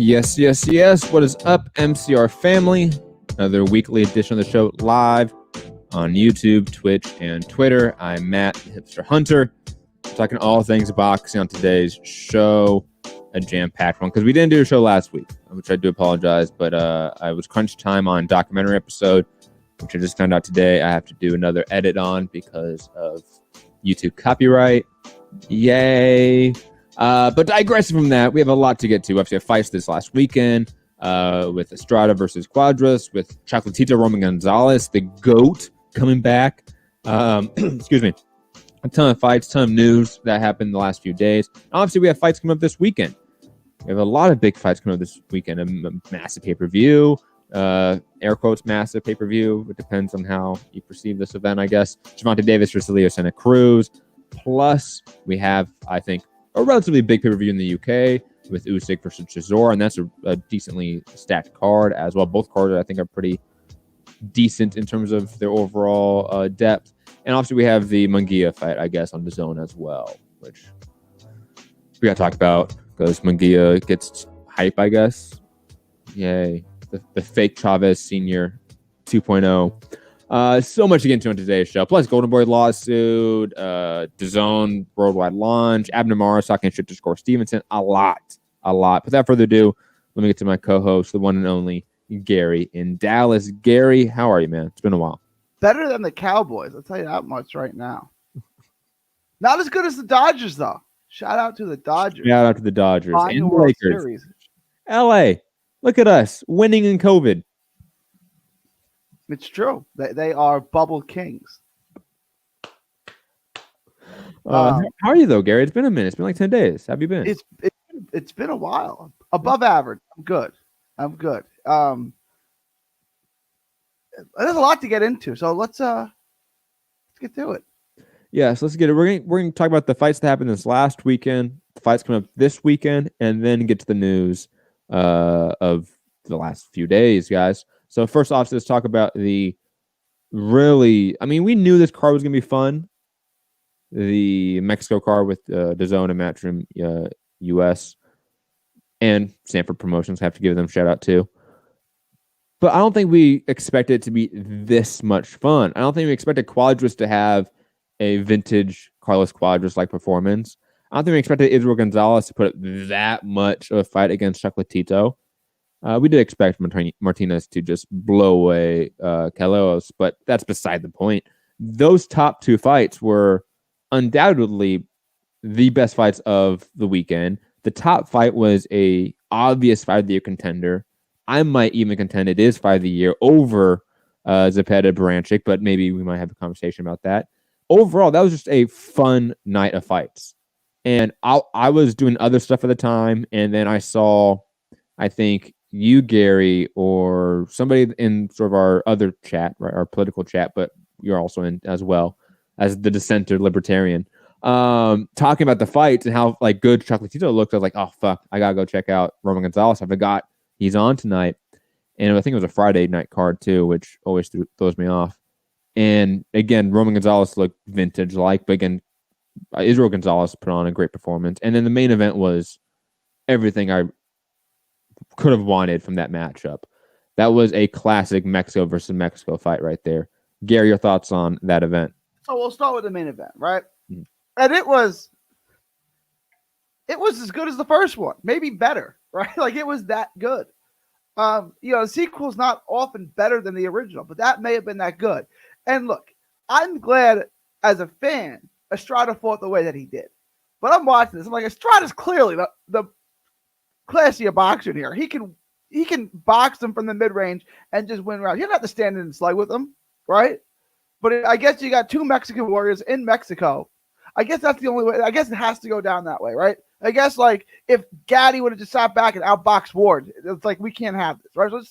Yes, yes, yes. What is up, MCR family? Another weekly edition of the show live on YouTube, Twitch, and Twitter. I'm Matt, the Hipster Hunter. We're talking all things boxing on today's show. A jam-packed one, because we didn't do a show last week, which I do apologize, but I was crunch time on documentary episode, which I just found out today I have to do another edit on because of YouTube copyright. Yay! But digressing from that, we have a lot to get to. Obviously, fights this last weekend with Estrada versus Cuadras, with Chocolatito Roman Gonzalez, the GOAT, coming back. Excuse me. A ton of fights, ton of news that happened the last few days. Obviously, we have fights coming up this weekend. We have a lot of big fights coming up this weekend. A massive pay-per-view, air quotes, massive pay-per-view. It depends on how you perceive this event, I guess. Gervonta Davis versus Leo Santa Cruz. Plus, we have, I think, a relatively big pay-per-view in the UK with Usyk versus Chisora, and that's a decently stacked card as well. Both cards, I think, are pretty decent in terms of their overall depth. And obviously, we have the Munguia fight, I guess, on the zone as well, which we got to talk about because Munguia gets hype, I guess. Yay. The fake Chavez Sr. 2.0. So much to get into on today's show. Plus, Golden Boy lawsuit, DAZN worldwide launch, Abner Morris talking shit to Score Stevenson. A lot. Without further ado, let me get to my co-host, the one and only Gary in Dallas. Gary, how are you, man? It's been a while. Better than the Cowboys, I'll tell you that much right now. Not as good as the Dodgers, though. Shout out to the Dodgers. Shout out to the Dodgers and the World Lakers. Series. LA, look at us winning in COVID. It's true. They are bubble kings. How are you, though, Gary? It's been a minute. It's been like 10 days. How have you been? It's been a while. Above average. I'm good. There's a lot to get into, so let's get to it. Yes, let's get it. We're going to talk about the fights that happened this last weekend, the fights coming up this weekend, and then get to the news of the last few days, guys. So first off, let's talk about we knew this card was going to be fun. The Mexico card with DAZN and Matchroom US and Stanford Promotions, have to give them a shout out too. But I don't think we expected it to be this much fun. I don't think we expected Cuadras to have a vintage Carlos Cuadras-like performance. I don't think we expected Israel Gonzalez to put up that much of a fight against Chocolatito. We did expect Martinez to just blow away Canelos, but that's beside the point. Those top two fights were undoubtedly the best fights of the weekend. The top fight was a obvious fight of the year contender. I might even contend it is fight of the year over Zepeda Baranchik, but maybe we might have a conversation about that. Overall, that was just a fun night of fights. And I was doing other stuff at the time, and then I saw, I think, you, Gary, or somebody in sort of our other chat, right, our political chat, but you're also in as well as the dissenter libertarian, talking about the fights and how like good Chocolatito looked. I was like, oh, fuck, I got to go check out Roman Gonzalez. I forgot he's on tonight. And I think it was a Friday night card too, which always throws me off. And again, Roman Gonzalez looked vintage-like, but again, Israel Gonzalez put on a great performance. And then the main event was everything I could have wanted from that matchup. That was a classic Mexico versus Mexico fight right there. Gary, your thoughts on that event? So we'll start with the main event, right? Mm-hmm. And it was as good as the first one, maybe better, right? Like it was that good. The sequel's not often better than the original, but that may have been that good. And look, I'm glad as a fan Estrada fought the way that he did. But I'm watching this. I'm like, Estrada's clearly the classier boxer here. He can box them from the mid-range and just win rounds. You don't have to stand in and slug with them, right? But I guess you got two Mexican warriors in Mexico. I guess that's the only way. I guess it has to go down that way, right? I guess like if Gaddy would have just sat back and outboxed Ward, it's like we can't have this, right? So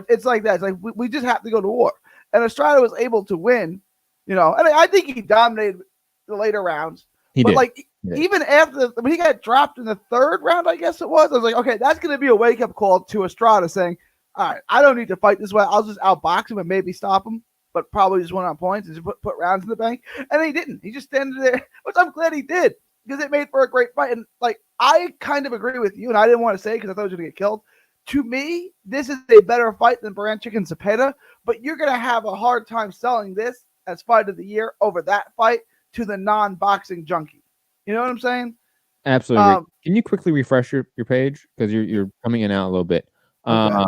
it's like that. It's like we just have to go to war. And Estrada was able to win, and I think he dominated the later rounds. Even after when he got dropped in the third round, I guess it was, I was like, okay, that's going to be a wake-up call to Estrada saying, all right, I don't need to fight this way. I'll just outbox him and maybe stop him, but probably just went on points and just put rounds in the bank. And he didn't. He just standing there, which I'm glad he did. because it made for a great fight. And like, I kind of agree with you, and I didn't want to say because I thought I was going to get killed. To me, this is a better fight than Baranchyk and Zepeda, but you're going to have a hard time selling this as fight of the year over that fight to the non-boxing junkie. You know what I'm saying? Absolutely. Can you quickly refresh your page? Because you're coming in and out a little bit. Okay.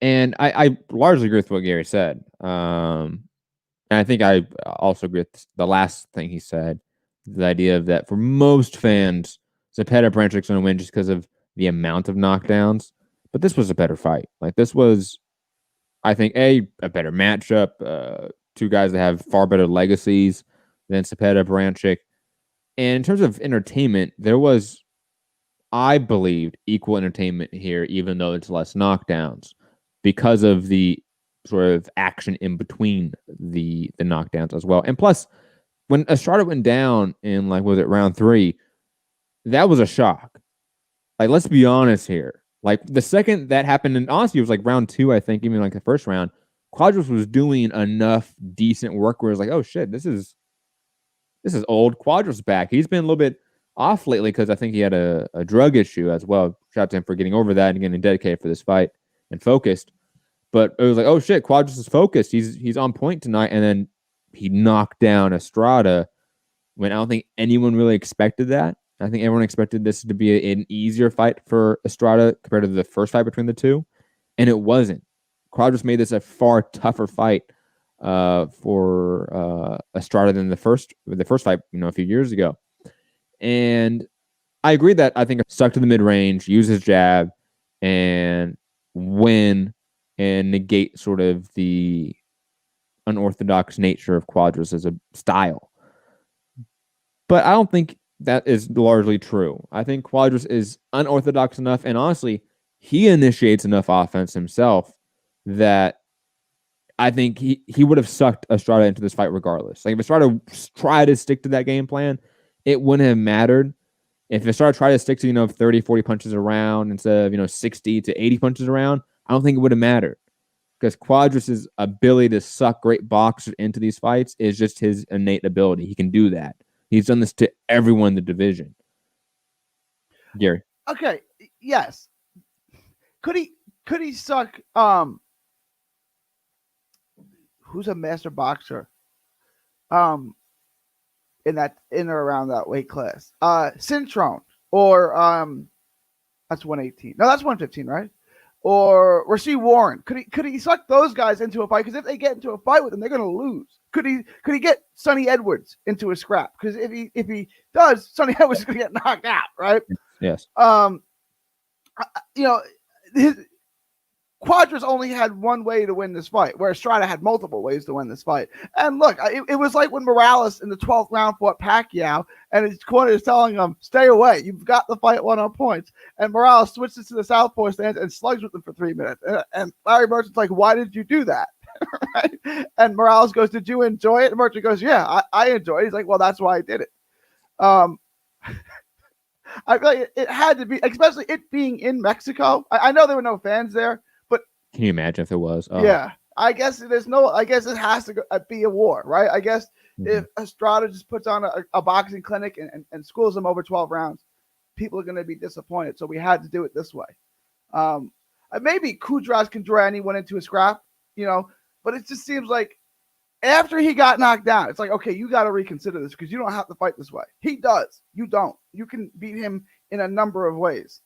And I largely agree with what Gary said. And I think I also agree with the last thing he said. The idea of that for most fans, Zepeda Barancyk's going to win just because of the amount of knockdowns. But this was a better fight. Like, this was, I think, a better matchup. Two guys that have far better legacies than Zepeda Baranchyk. And in terms of entertainment, there was, I believed, equal entertainment here, even though it's less knockdowns, because of the sort of action in between the knockdowns as well. And plus, when Estrada went down in, like, was it round 3, that was a shock. Like, let's be honest here. Like, the second that happened, and honestly, it was like round 2, I think, even like the first round, Cuadras was doing enough decent work where it was like, oh shit, this is old Cuadras back. He's been a little bit off lately because I think he had a drug issue as well. Shout out to him for getting over that and getting dedicated for this fight and focused. But it was like, oh shit, Cuadras is focused. He's on point tonight. And then he knocked down Estrada when I don't think anyone really expected that. I think everyone expected this to be an easier fight for Estrada compared to the first fight between the two. And it wasn't. Cuadras made this a far tougher fight for Estrada than the first fight, a few years ago. And I agree that I think stuck to the mid-range, use his jab, and win and negate sort of the unorthodox nature of Cuadras as a style. But I don't think that is largely true. I think Cuadras is unorthodox enough, and honestly, he initiates enough offense himself that I think he would have sucked Estrada into this fight regardless. Like, if Estrada tried to stick to that game plan, it wouldn't have mattered. If Estrada tried to stick to, 30, 40 punches around instead of, 60 to 80 punches around, I don't think it would have mattered. Because Cuadras' ability to suck great boxers into these fights is just his innate ability. He can do that. He's done this to everyone in the division. Gary. Okay. Yes. Could he suck who's a master boxer in or around that weight class? Cintrone or that's 118. No, that's 115, right? Or Rasheed Warren. Could he suck those guys into a fight? Because if they get into a fight with them, they're going to lose. Could he get Sonny Edwards into a scrap? Because if he does, Sonny Edwards is going to get knocked out, right? Yes. Cuadras only had one way to win this fight, where Estrada had multiple ways to win this fight. And look, it was like when Morales in the 12th round fought Pacquiao, and his corner is telling him, stay away. You've got the fight won on points. And Morales switches to the southpaw stance and slugs with him for 3 minutes. And Larry Merchant's like, why did you do that? Right? And Morales goes, did you enjoy it? And Merchant goes, yeah, I enjoyed it. He's like, well, that's why I did it. I feel like it had to be, especially it being in Mexico. I know there were no fans there. Can you imagine if there was? Oh. Yeah, I guess it has to be a war, right? I guess if Estrada just puts on a boxing clinic and schools them over 12 rounds, people are going to be disappointed. So we had to do it this way. Maybe Cuadras can draw anyone into a scrap, but it just seems like after he got knocked down, it's like, okay, you got to reconsider this because you don't have to fight this way. He does. You don't. You can beat him in a number of ways.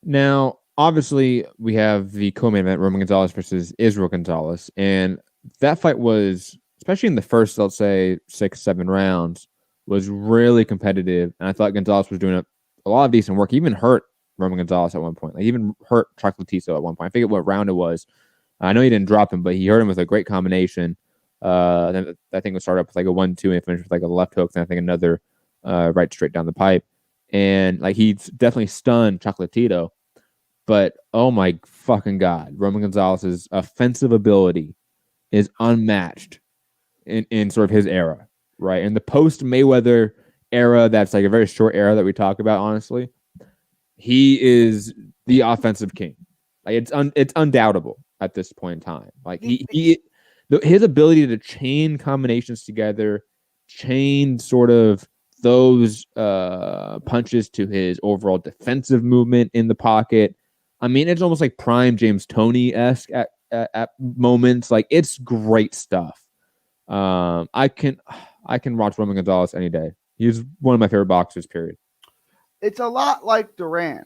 Now, obviously, we have the co-main event, Roman Gonzalez versus Israel Gonzalez. And that fight was, especially in the first, let's say, 6-7 rounds, was really competitive. And I thought Gonzalez was doing a lot of decent work. He even hurt Roman Gonzalez at one point. Like, even hurt Chocolatito at one point. I forget what round it was. I know he didn't drop him, but he hurt him with a great combination. Then I think it started up with like a 1-2 and finished with like a left hook. And I think another right straight down the pipe. And like, he definitely stunned Chocolatito. But oh my fucking God, Roman Gonzalez's offensive ability is unmatched in sort of his era, right? In the post-Mayweather era, that's like a very short era that we talk about, honestly. He is the offensive king. Like, it's undoubtable at this point in time. Like, his ability to chain combinations together, chained sort of those punches to his overall defensive movement in the pocket. I mean, it's almost like prime James Toney-esque at moments. Like, it's great stuff. I can watch Roman Gonzalez any day. He's one of my favorite boxers, period. It's a lot like Duran.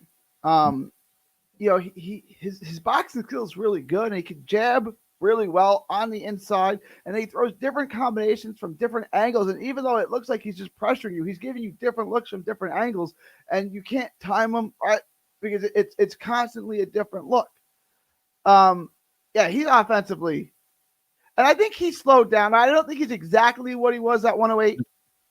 His boxing skills is really good, and he can jab really well on the inside, and he throws different combinations from different angles. And even though it looks like he's just pressuring you, he's giving you different looks from different angles, and you can't time him right because it's constantly a different look. He's offensively, and I think he's slowed down. I don't think he's exactly what he was at 108.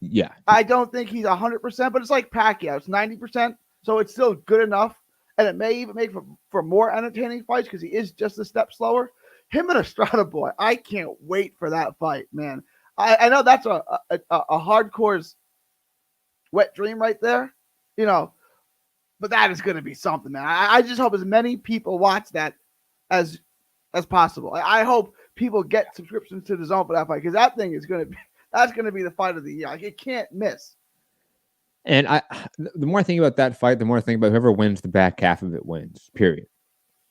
Yeah, I don't think he's 100%, but it's like Pacquiao. It's 90%, so it's still good enough, and it may even make for more entertaining fights because he is just a step slower. Him and Estrada, boy, I can't wait for that fight, man. I know that's a hardcore's wet dream right there, but that is going to be something, man. I just hope as many people watch that as possible. I hope people get subscriptions to the Zone for that fight because that's going to be the fight of the year. Like, it can't miss. And the more I think about that fight, the more I think about whoever wins the back half of it wins, period.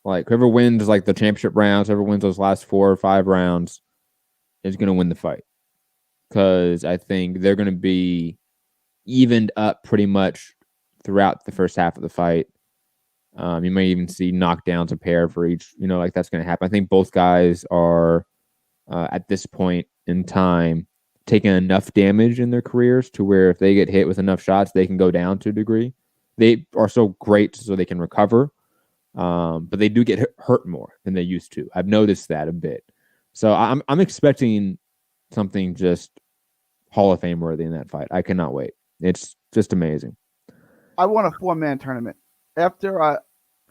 Like, whoever wins like the championship rounds, whoever wins those last 4 or 5 rounds is going to win the fight. Because I think they're going to be evened up pretty much throughout the first half of the fight. You may even see knockdowns a pair for each, like that's going to happen. I think both guys are at this point in time taking enough damage in their careers to where if they get hit with enough shots, they can go down to a degree. They are so great so they can recover. But they do get hurt more than they used to. I've noticed that a bit. So I'm expecting something just Hall of Fame worthy in that fight. I cannot wait. It's just amazing. I want a 4-man tournament. After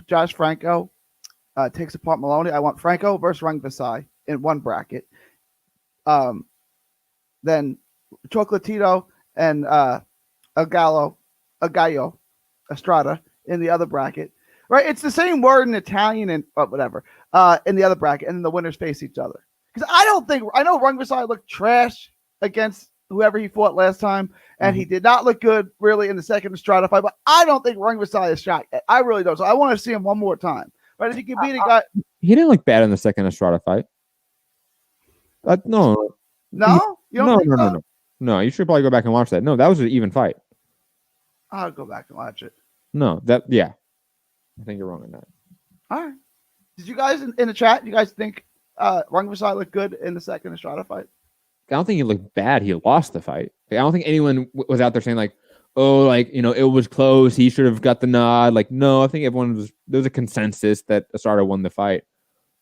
Josh Franco takes apart Maloney, I want Franco versus Rungvisai in one bracket. Then Chocolatito and Gallo Estrada in the other bracket. Right, it's the same word in Italian and whatever in the other bracket, and then the winners face each other. Because I know Rungvisai looked trash against whoever he fought last time, and he did not look good really in the second Estrada fight. But I don't think Rungvisai is shot yet. I really don't. So I want to see him one more time. Right, if he can beat a guy, he didn't look bad in the second Estrada fight. No, no. You should probably go back and watch that. No, that was an even fight. I'll go back and watch it. No, I think you're wrong on that. All right. Did you guys in the chat? You guys think Rungvisai looked good in the second Estrada fight? I don't think he looked bad. He lost the fight. Like, I don't think anyone was out there saying like, "Oh, like it was close. He should have got the nod." Like, no, I think there was a consensus that Estrada won the fight,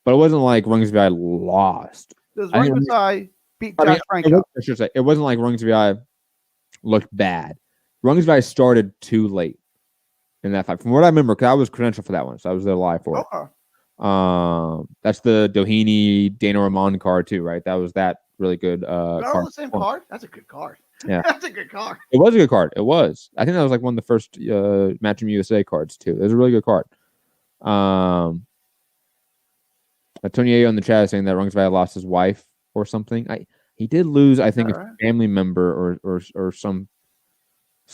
but it wasn't like Rungvisai lost. Does Rungvisai beat Josh Franco? I should say it wasn't like Rungvisai looked bad. Rungvisai started too late in that fight. From what I remember, because I was credentialed for that one, so I was there live for it. That's the Doheny Dana Ramon card too, right? That was that really good card. The same card? That's a good card. Yeah. That's a good card. It was a good card. It was. I think that was like one of the first Matchroom USA cards too. It was a really good card. Tony on the chat is saying that Rungvisai lost his wife or something. He did lose, I think, a family member or some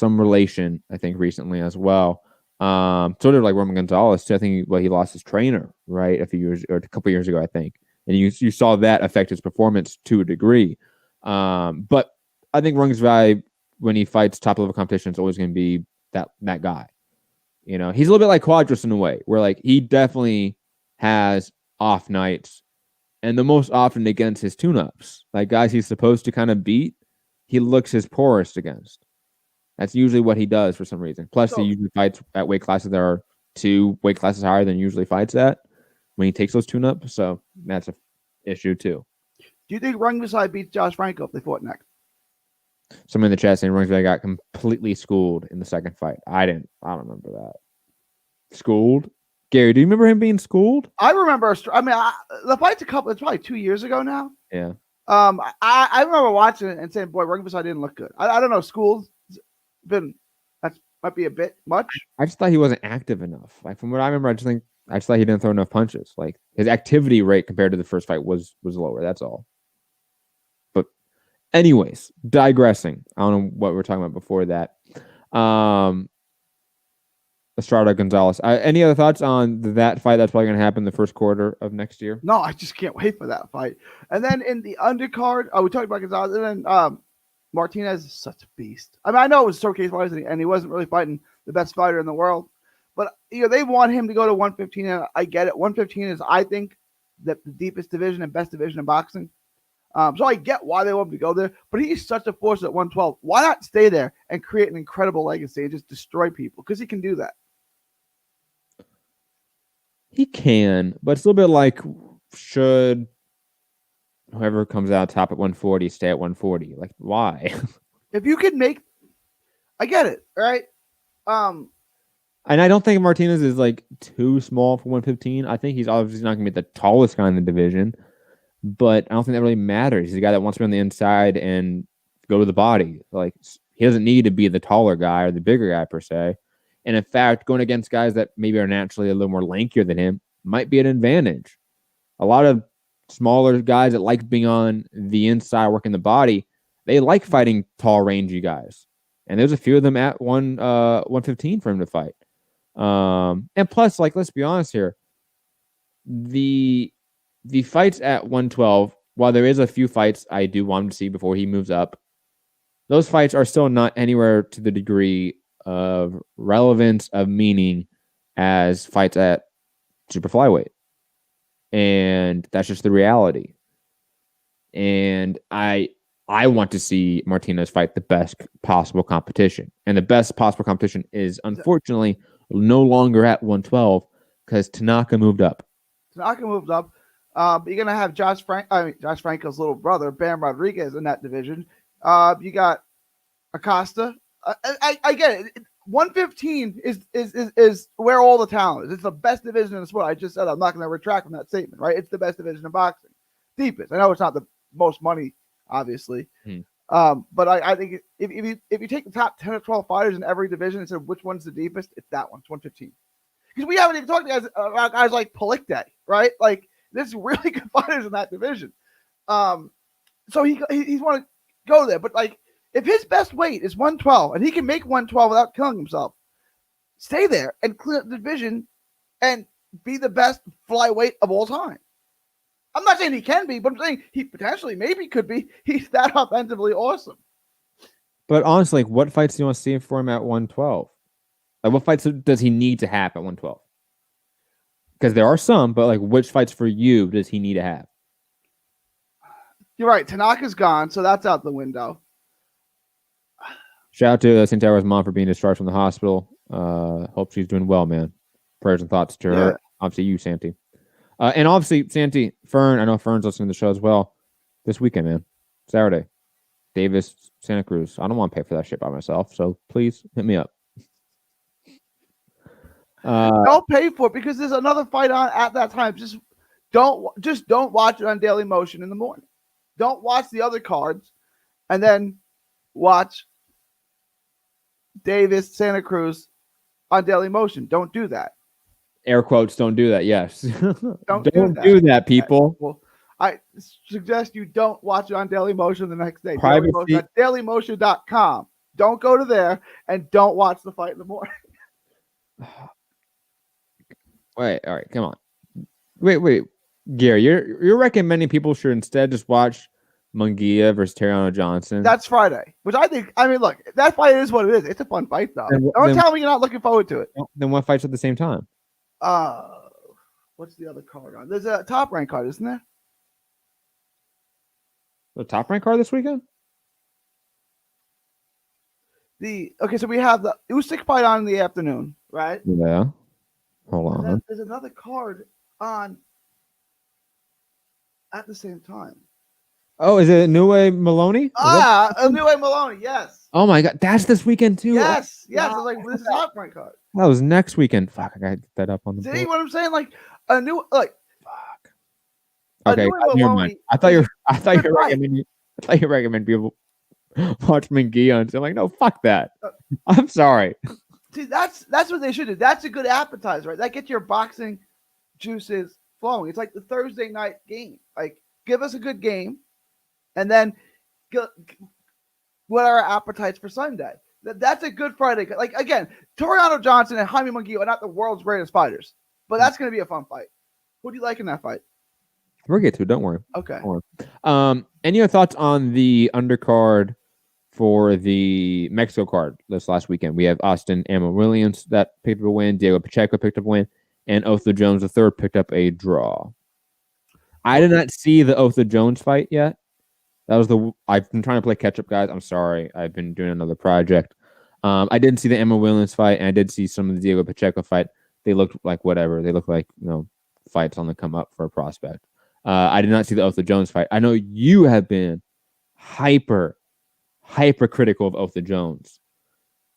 relation, I think, recently as well. Sort of like Roman Gonzalez too. I think he lost his trainer, right, a couple years ago, I think, and you saw that affect his performance to a degree. But I think Rungvisai, when he fights top level competition, is always going to be that guy. He's a little bit like Cuadras in a way, where like he definitely has off nights, and the most often against his tune-ups, like guys he's supposed to kind of beat, he looks his poorest against. That's usually what he does for some reason. Plus, he usually fights at weight classes that are 2 weight classes higher than he usually fights at when he takes those tune-ups. So that's an issue too. Do you think Rungvisai beats Josh Franco if they fought next? Someone in the chat saying Rungvisai got completely schooled in the second fight. I don't remember that. Schooled? Gary, do you remember him being schooled? I remember. I mean, the fight's it's probably 2 years ago now. Yeah. I remember watching it and saying, boy, Rungvisai didn't look good. I don't know. Schooled might be a bit much. I just thought he wasn't active enough. Like from what I remember, I just thought he didn't throw enough punches. Like his activity rate compared to the first fight was lower. That's all. But Anyways, digressing. I don't know what we were talking about before that. Estrada Gonzalez. Any other thoughts on that fight that's probably going to happen the first quarter of next year? No, I just can't wait for that fight. And then in the undercard, we talked about Gonzalez, and then Martinez is such a beast. I mean, I know it was showcase wise, and he wasn't really fighting the best fighter in the world, but they want him to go to 115, and I get it. 115 is, I think, the deepest division and best division in boxing. So I get why they want him to go there, but he's such a force at 112. Why not stay there and create an incredible legacy and just destroy people? Because he can do that. He can, but it's a little bit like, should whoever comes out top at 140 stay at 140? Like, why? If you could make, I get it, right? And I don't think Martinez is like too small for 115. I think he's obviously not going to be the tallest guy in the division, but I don't think that really matters. He's a guy that wants to be on the inside and go to the body. Like, he doesn't need to be the taller guy or the bigger guy per se. And in fact, going against guys that maybe are naturally a little more lankier than him might be an advantage. A lot of smaller guys that like being on the inside, working the body, they like fighting tall, rangy guys. And there's a few of them at 115 for him to fight. And plus, like, let's be honest here, the fights at 112, while there is a few fights I do want him to see before he moves up, those fights are still not anywhere to the degree of relevance, of meaning, as fights at super flyweight. And that's just the reality. And I want to see Martinez fight the best possible competition. And the best possible competition is, unfortunately, no longer at 112 because Tanaka moved up. But you're going to have Josh Franco's little brother, Bam Rodriguez, in that division. You got Acosta. I get it. 115 is where all the talent is. It's the best division in the sport. I just said I'm not going to retract from that statement, right? It's the best division in boxing. Deepest. I know it's not the most money, obviously. But I think if you take the top 10 or 12 fighters in every division and said which one's the deepest, it's that one. It's 115. Because we haven't even talked about guys like Palikte, right? Like, there's really good fighters in that division. So he's want to go there. But, like, if his best weight is 112 and he can make 112 without killing himself, stay there and clear up the division and be the best flyweight of all time. I'm not saying he can be, but I'm saying he potentially maybe could be. He's that offensively awesome. But honestly, like, what fights do you want to see for him at 112? Like, what fights does he need to have at 112? Because there are some, but like, which fights for you does he need to have? You're right. Tanaka's gone, so that's out the window. Shout out to Santiago's mom for being discharged from the hospital. Hope she's doing well, man. Prayers and thoughts to her. Obviously, you, Santi. And obviously, Santi, Fern, I know Fern's listening to the show as well. This weekend, man. Saturday. Davis, Santa Cruz. I don't want to pay for that shit by myself, so please hit me up. Don't pay for it because there's another fight on at that time. Just don't watch it on Daily Motion in the morning. Don't watch the other cards and then watch Davis, Santa Cruz on Daily Motion. Don't do that. Air quotes, don't do that. Yes. Don't do that, people. Well, I suggest you don't watch it on Daily Motion the next day. Dailymotion.com. Don't go to there and don't watch the fight in the morning. Wait, all right, come on. Wait. Gary, you're recommending people should instead just watch Munguia versus Terriano Johnson? That's Friday, which look, that fight is what it is. It's a fun fight, though. Don't tell me you're not looking forward to it. Then what fights at the same time? What's the other card on? There's a top rank card, isn't there? The top rank card this weekend? So we have the Usyk fight on in the afternoon, right? Yeah. Hold on. There's another card on at the same time. Oh, is it Nue Maloney? Nue Maloney, yes. Oh my God, that's this weekend too. Yes. It's like this is top rank card. That was next weekend. Fuck, I gotta get that up on the board. See what I'm saying? Like a new fuck. Okay, never mind. I thought you recommend people watch Munguia, and so I'm like, no, fuck that. I'm sorry. See, that's what they should do. That's a good appetizer, right? That gets your boxing juices flowing. It's like the Thursday night game. Like, give us a good game, and then what are our appetites for Sunday? That's a good Friday. Like again, Toriano Johnson and Jaime Munguia are not the world's greatest fighters, but that's going to be a fun fight. Who do you like in that fight? We'll get to it. Don't worry. Okay. Don't worry. Any other thoughts on the undercard for the Mexico card this last weekend? We have Austin Ammo Williams that picked up a win. Diego Pacheco picked up a win. And Otho Jones III picked up a draw. I did not see the Otho Jones fight yet. I've been trying to play catch up, guys. I'm sorry. I've been doing another project. I didn't see the Emma Williams fight, and I did see some of the Diego Pacheco fight. They looked like whatever. They looked like fights on the come up for a prospect. I did not see the Otho Jones fight. I know you have been hyper critical of Otho Jones.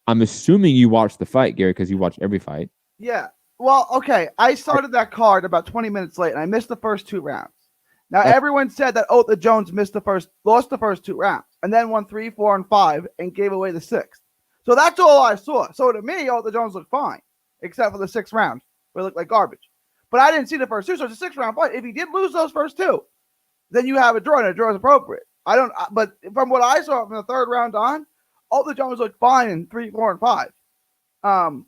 I'm assuming you watched the fight, Gary, because you watch every fight. Yeah. Well, okay. I started that card about 20 minutes late, and I missed the first 2 rounds. Now, everyone said that Otho Jones lost the first 2 rounds, and then won 3, 4, and 5, and gave away the 6th. So that's all I saw. So to me, Otho Jones looked fine, except for the 6th round, where it looked like garbage. But I didn't see the first 2, so it's a 6-round fight. If he did lose those first 2, then you have a draw, and a draw is appropriate. But from what I saw from the 3rd round on, Otho Jones looked fine in 3, 4, and 5.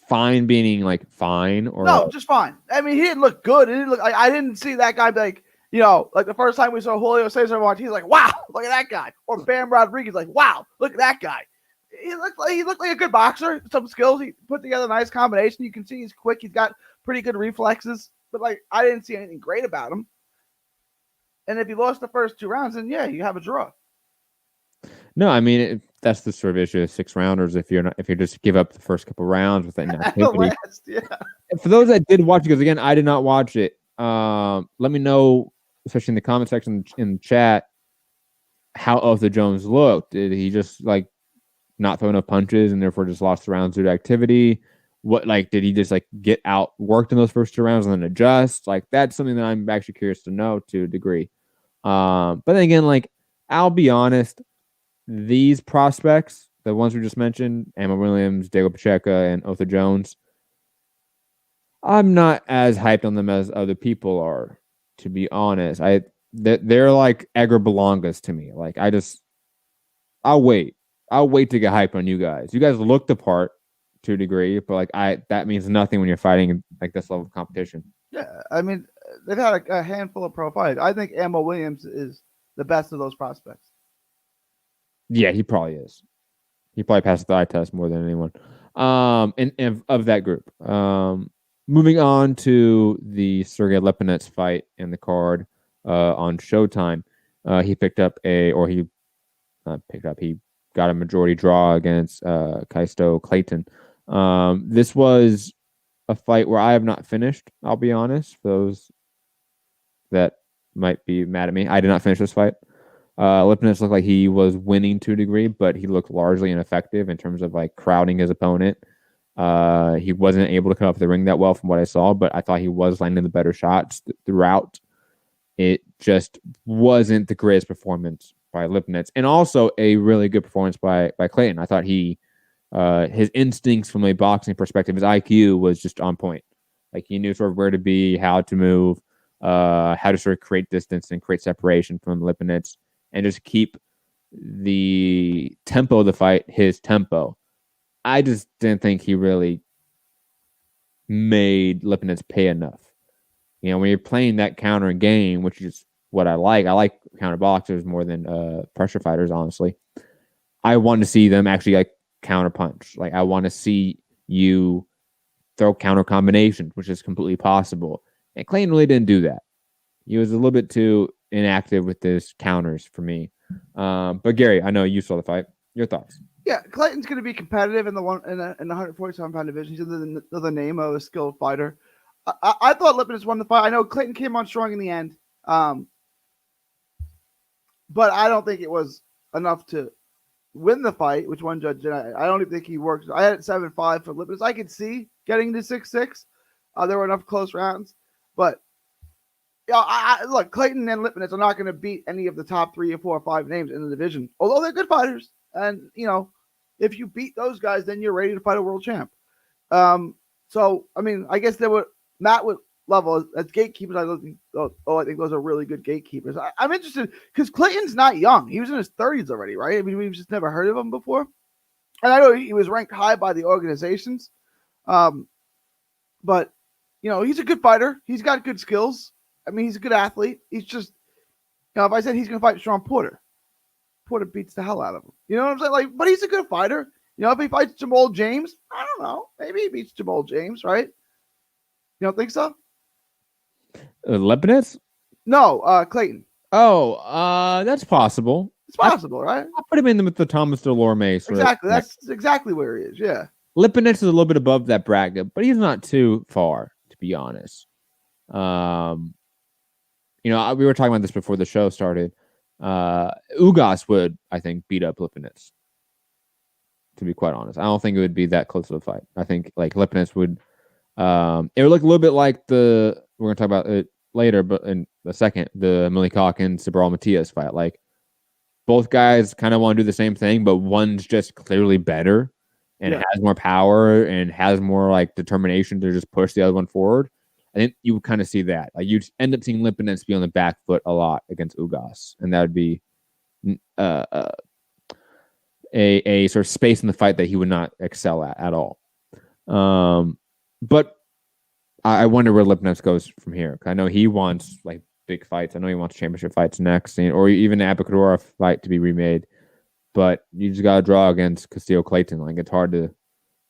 Fine meaning like fine or no, just fine. I mean, he didn't look good. He didn't look. I didn't see that guy like like the first time we saw Julio Cesar watch. He's like, wow, look at that guy. Or Bam Rodriguez, like, wow, look at that guy. He looked like a good boxer. Some skills. He put together a nice combination. You can see he's quick. He's got pretty good reflexes. But like, I didn't see anything great about him. And if he lost the first 2 rounds, then yeah, you have a draw. No, I mean that's the sort of issue of 6 rounders. If you just give up the first couple rounds with that activity. Yeah. For those that did watch it, because again, I did not watch it. Let me know, especially in the comment section in the chat, how Otho Jones looked. Did he just like not throw enough punches and therefore just lost the rounds due to activity? What did he just get outworked in those first 2 rounds and then adjust? That's something that I'm actually curious to know to a degree. But then again, I'll be honest. These prospects, the ones we just mentioned, Emma Williams, Diego Pacheco, and Otho Jones, I'm not as hyped on them as other people are, to be honest. They're like Edgar Belangas to me. I'll wait. I'll wait to get hyped on you guys. You guys look the part to a degree, but that means nothing when you're fighting this level of competition. Yeah, I mean, they've had a handful of pro fights. I think Emma Williams is the best of those prospects. Yeah, he probably is. He probably passed the eye test more than anyone. And of that group. Moving on to the Sergey Lipinets fight in the card on Showtime. He got a majority draw against Kaisto Clayton. This was a fight where I have not finished, I'll be honest. For those that might be mad at me, I did not finish this fight. Lipinets looked like he was winning to a degree, but he looked largely ineffective in terms of crowding his opponent. He wasn't able to come up the ring that well from what I saw, but I thought he was landing the better shots throughout. It just wasn't the greatest performance by Lipinets, and also a really good performance by Clayton. I thought his instincts from a boxing perspective, his IQ was just on point. He knew sort of where to be, how to move, how to sort of create distance and create separation from Lipinets. And just keep the tempo of the fight his tempo. I just didn't think he really made Lipinets pay enough. When you're playing that counter game, which is what I like counter boxers more than pressure fighters, honestly. I want to see them actually counter punch. I want to see you throw counter combinations, which is completely possible. And Clayton really didn't do that. He was a little bit too inactive with his counters for me. But Gary, I know you saw the fight. Your thoughts? Yeah, Clayton's going to be competitive in the 147-pound division. He's the name of a skilled fighter. I thought Lipinets won the fight. I know Clayton came on strong in the end, but I don't think it was enough to win the fight. Which one judge? I don't even think he worked. I had it 7-5 for Lipinets. I could see getting to 6-6. There were enough close rounds, but. Look, Clayton and Lipinets are not going to beat any of the top 3 or 4 or 5 names in the division, although they're good fighters. And, if you beat those guys, then you're ready to fight a world champ. So, I mean, I guess Matt would level as gatekeepers. I think those are really good gatekeepers. I'm interested because Clayton's not young. He was in his 30s already, right? I mean, we've just never heard of him before. And I know he was ranked high by the organizations, but he's a good fighter. He's got good skills. I mean, he's a good athlete. He's just, if I said he's going to fight Sean Porter beats the hell out of him. You know what I'm saying? Like, but he's a good fighter. If he fights Jamal James, I don't know. Maybe he beats Jamal James, right? You don't think so? Leibniz? No, Clayton. Oh, that's possible. It's possible, right? I'll put him in with the Thomas Delorme. Exactly. That's exactly where he is. Yeah. Lipinets is a little bit above that bracket, but he's not too far, to be honest. We were talking about this before the show started. Ugas would, I think, beat up Lipinets. To be quite honest, I don't think it would be that close of a fight. I think like Lipinets would. It would look a little bit like we're going to talk about it later, but in a second, the Milikak and Sabral Matias fight. Like both guys kind of want to do the same thing, but one's just clearly better and has more power and has more like determination to just push the other one forward. I think you would kind of see that. Like you'd end up seeing Lipinets be on the back foot a lot against Ugas, and that would be a sort of space in the fight that he would not excel at all. But I wonder where Lipinets goes from here. I know he wants like big fights. I know he wants championship fights next, or even an Abacadora fight to be remade. But you just got to draw against Castillo Clayton. Like it's hard to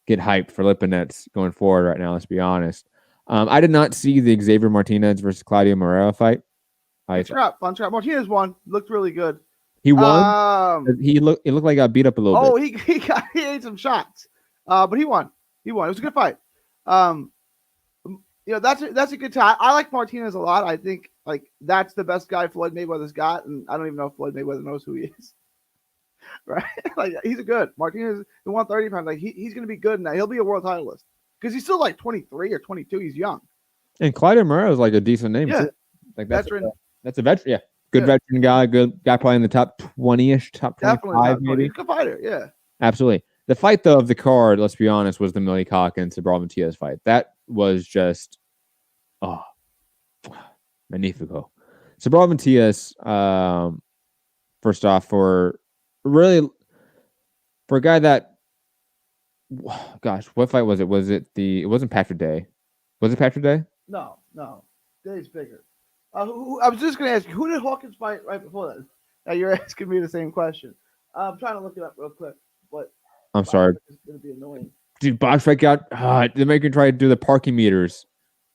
get hyped for Lipinets going forward right now. Let's be honest. I did not see the Xavier Martinez versus Claudio Moreira fight. Fun scrap. Martinez won. Looked really good. He won. It looked like he got beat up a little bit. He ate some shots. But he won. It was a good fight. That's a good time. I like Martinez a lot. I think like that's the best guy Floyd Mayweather's got, and I don't even know if Floyd Mayweather knows who he is. Right? Like he's a good Martinez. He won 30 pounds. Like he's going to be good now. He'll be a world titleist because he's still like 23 or 22. He's young. And Claudio Moreira is like a decent name. Yeah, too. Like that's a veteran. Yeah, good veteran guy. Good guy, probably in the top 20ish, top 25 maybe. He's a good fighter. Yeah, absolutely. The fight though of the card, let's be honest, was the Milikak and Sabral Matias fight. That was just magnifico. Sabral Matias, first off, for a guy that, gosh, what fight was it? It wasn't Patrick Day. Was it Patrick Day? No. Day's bigger. I was just going to ask you, who did Hawkins fight right before that? Now you're asking me the same question. I'm trying to look it up real quick, but I'm sorry. It's going to be annoying. Dude, box strike out. They're making try to do the parking meters.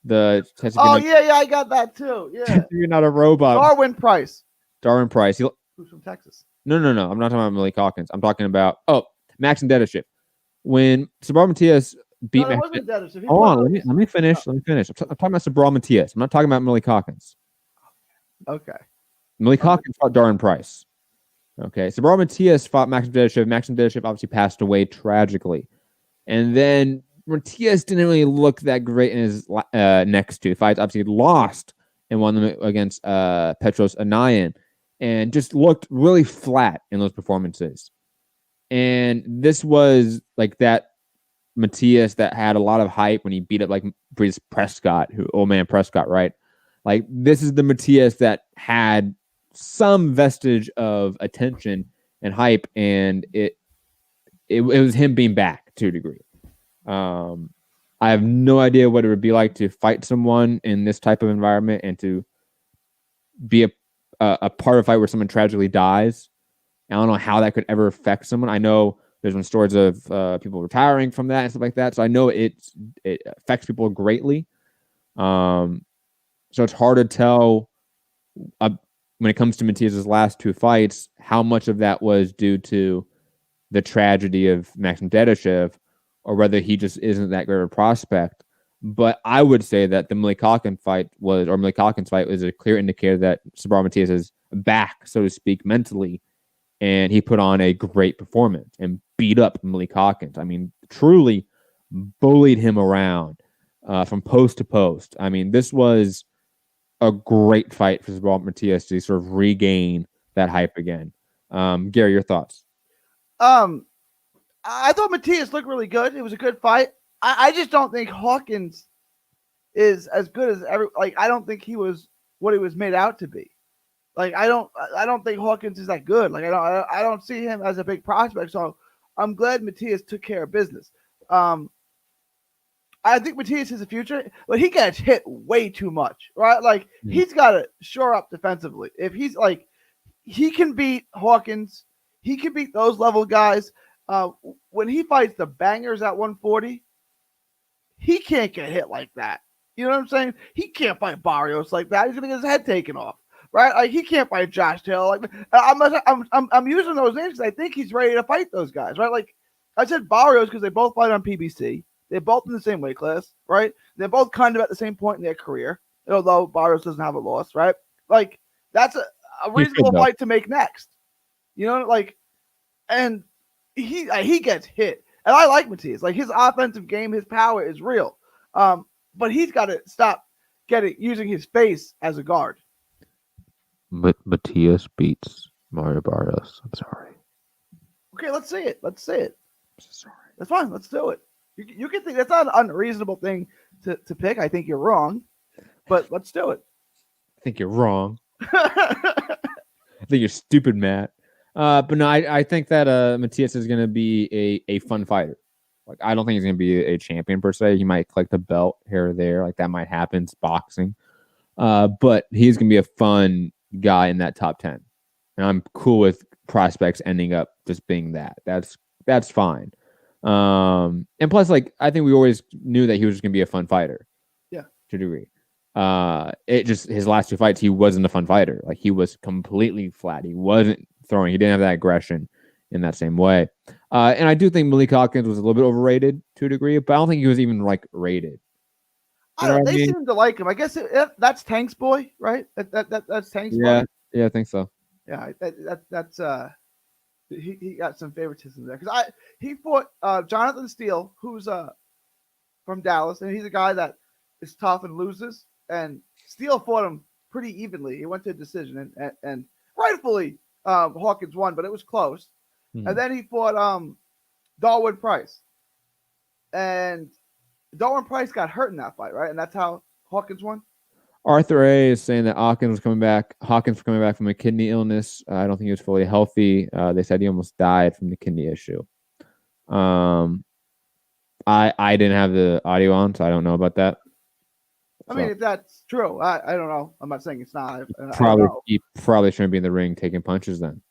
Yeah, I got that too. Yeah, you're not a robot. Darwin Price. Who's from Texas? No. I'm not talking about Malik Hawkins. I'm talking about Max and Dediship. When Sabral Matias beat Max. Hold on, let me finish. I'm talking about Sabral Matias. I'm not talking about Malik Hawkins. Okay. Malik Hawkins fought Darwin Price. Okay, Sabral Matias fought Max and Dediship. Max and Dediship obviously passed away tragically, and then Matias didn't really look that great in his next two fights. Obviously, he lost and won them against Petros Anayan, and just looked really flat in those performances. And this was like that Matias that had a lot of hype when he beat up like Prescott, old man Prescott, right? Like this is the Matias that had some vestige of attention and hype, and it was him being back to a degree. I have no idea what it would be like to fight someone in this type of environment and to be a part of a fight where someone tragically dies. I don't know how that could ever affect someone. I know there's been stories of people retiring from that and stuff like that. So I know it affects people greatly. So it's hard to tell when it comes to Matias's last two fights, how much of that was due to the tragedy of Maxim Dedishev or whether he just isn't that great of a prospect. But I would say that the Malik Hawkins fight was a clear indicator that Sabral Matias is back, so to speak, mentally. And he put on a great performance and beat up Malik Hawkins. I mean, truly bullied him around from post to post. I mean, this was a great fight for Sabral Matias to sort of regain that hype again. Gary, your thoughts? I thought Matias looked really good. It was a good fight. I just don't think Hawkins is as good as I don't think he was what he was made out to be. Like I don't think Hawkins is that good. Like I don't see him as a big prospect. So I'm glad Matias took care of business. I think Matias is the future, but he gets hit way too much, right? Like he's got to shore up defensively. If he's like, he can beat Hawkins, he can beat those level guys. When he fights the bangers at 140, he can't get hit like that. You know what I'm saying? He can't fight Barrios like that. He's gonna get his head taken off, right? Like he can't fight Josh Taylor. Like I'm using those names because I think he's ready to fight those guys, right? Like I said Barrios because they both fight on PBC. They're both in the same weight class, right? They're both kind of at the same point in their career, although Barrios doesn't have a loss, right? Like that's a reasonable fight to make next. You know, like, and he gets hit, and I like Matias. Like his offensive game, his power is real, but he's got to stop using his face as a guard. Matias beats Mario Barrios. I'm sorry. Okay, let's see it. Let's see it. I'm sorry. That's fine. Let's do it. You can think that's not an unreasonable thing to pick. I think you're wrong, but let's do it. I think you're wrong. I think you're stupid, Matt. But no, I think that Matias is going to be a fun fighter. Like I don't think he's going to be a champion per se. He might collect a belt here or there. Like that might happen. It's boxing. But he's going to be a fun guy in that top 10. And I'm cool with prospects ending up just being that. That's fine. And plus, like, I think we always knew that he was just gonna be a fun fighter. Yeah. To a degree. It just his last two fights, he wasn't a fun fighter. Like he was completely flat. He wasn't throwing. He didn't have that aggression in that same way. And I do think Malik Hawkins was a little bit overrated to a degree, but I don't think he was even like rated. They seem to like him. I guess that's Tank's boy, right? That's Tank's boy. Yeah, I think so. Yeah, that's he got some favoritism there because he fought Jonathan Steele, who's from Dallas, and he's a guy that is tough and loses. And Steele fought him pretty evenly. He went to a decision, and rightfully Hawkins won, but it was close. Mm-hmm. And then he fought Darwin Price, and Darwin Price got hurt in that fight, right? And that's how Hawkins won. Arthur A is saying that Hawkins was coming back from a kidney illness. I don't think he was fully healthy. They said he almost died from the kidney issue. I didn't have the audio on, so I don't know about that. I mean, if that's true, I don't know. I'm not saying it's not. He probably shouldn't be in the ring taking punches then.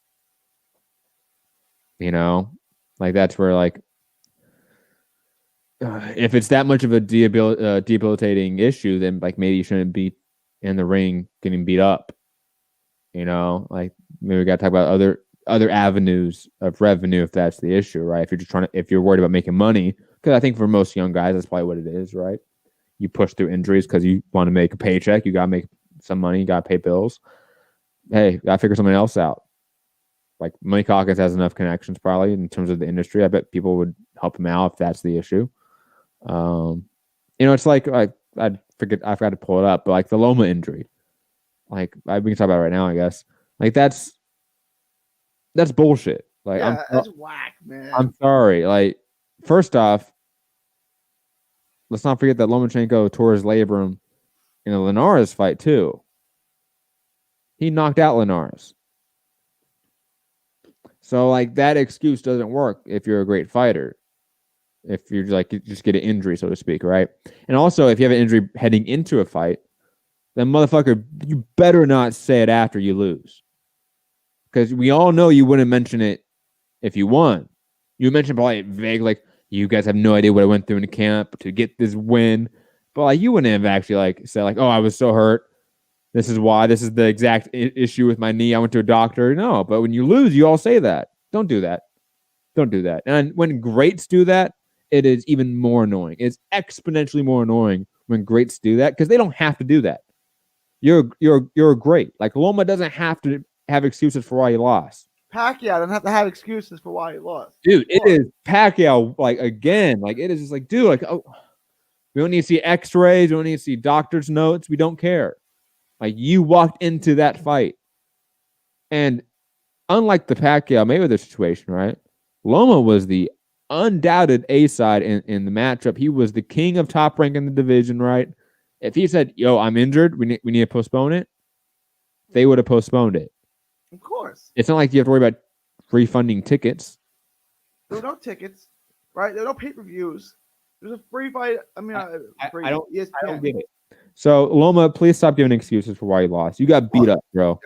You know, like that's where like if it's that much of a debilitating issue, then like maybe you shouldn't be in the ring getting beat up. You know, like maybe we got to talk about other avenues of revenue if that's the issue, right? If you're worried about making money, because I think for most young guys that's probably what it is, right? You push through injuries because you want to make a paycheck, you got to make some money, you got to pay bills. Hey, got to figure something else out. Like Mike Hawkins has enough connections probably in terms of the industry. I bet people would help him out if that's the issue. You know, it's like I forgot to pull it up, but like the Loma injury, like we can talk about it right now, I guess. Like that's bullshit. Like that's whack, man. I'm sorry. Like first off, let's not forget that Lomachenko tore his labrum in the Linares fight too. He knocked out Linares. So like that excuse doesn't work if you're a great fighter. If you're like you just get an injury, so to speak, right? And also, if you have an injury heading into a fight, then motherfucker, you better not say it after you lose, because we all know you wouldn't mention it if you won. You mentioned probably vague, like you guys have no idea what I went through in the camp to get this win, but like you wouldn't have actually like said like, oh, I was so hurt. This is why. This is the exact issue with my knee. I went to a doctor. No, but when you lose, you all say that. Don't do that. Don't do that. And when greats do that, it is even more annoying. It's exponentially more annoying when greats do that because they don't have to do that. You're great. Like Loma doesn't have to have excuses for why he lost. Pacquiao doesn't have to have excuses for why he lost. Dude, it is Pacquiao like again. Like it is just like, dude, like oh, we don't need to see X-rays. We don't need to see doctor's notes. We don't care. Like you walked into that fight, and unlike the Pacquiao Mayweather situation, right? Loma was the undoubted A side in the matchup. He was the king of Top Rank in the division, right? If he said, "Yo, I'm injured. We need to postpone it," they would have postponed it. Of course. It's not like you have to worry about refunding tickets. There were no tickets, right? There were no pay-per-views. There's a free fight. I mean, I don't get it. So Loma, please stop giving excuses for why you lost. You got beat up, bro.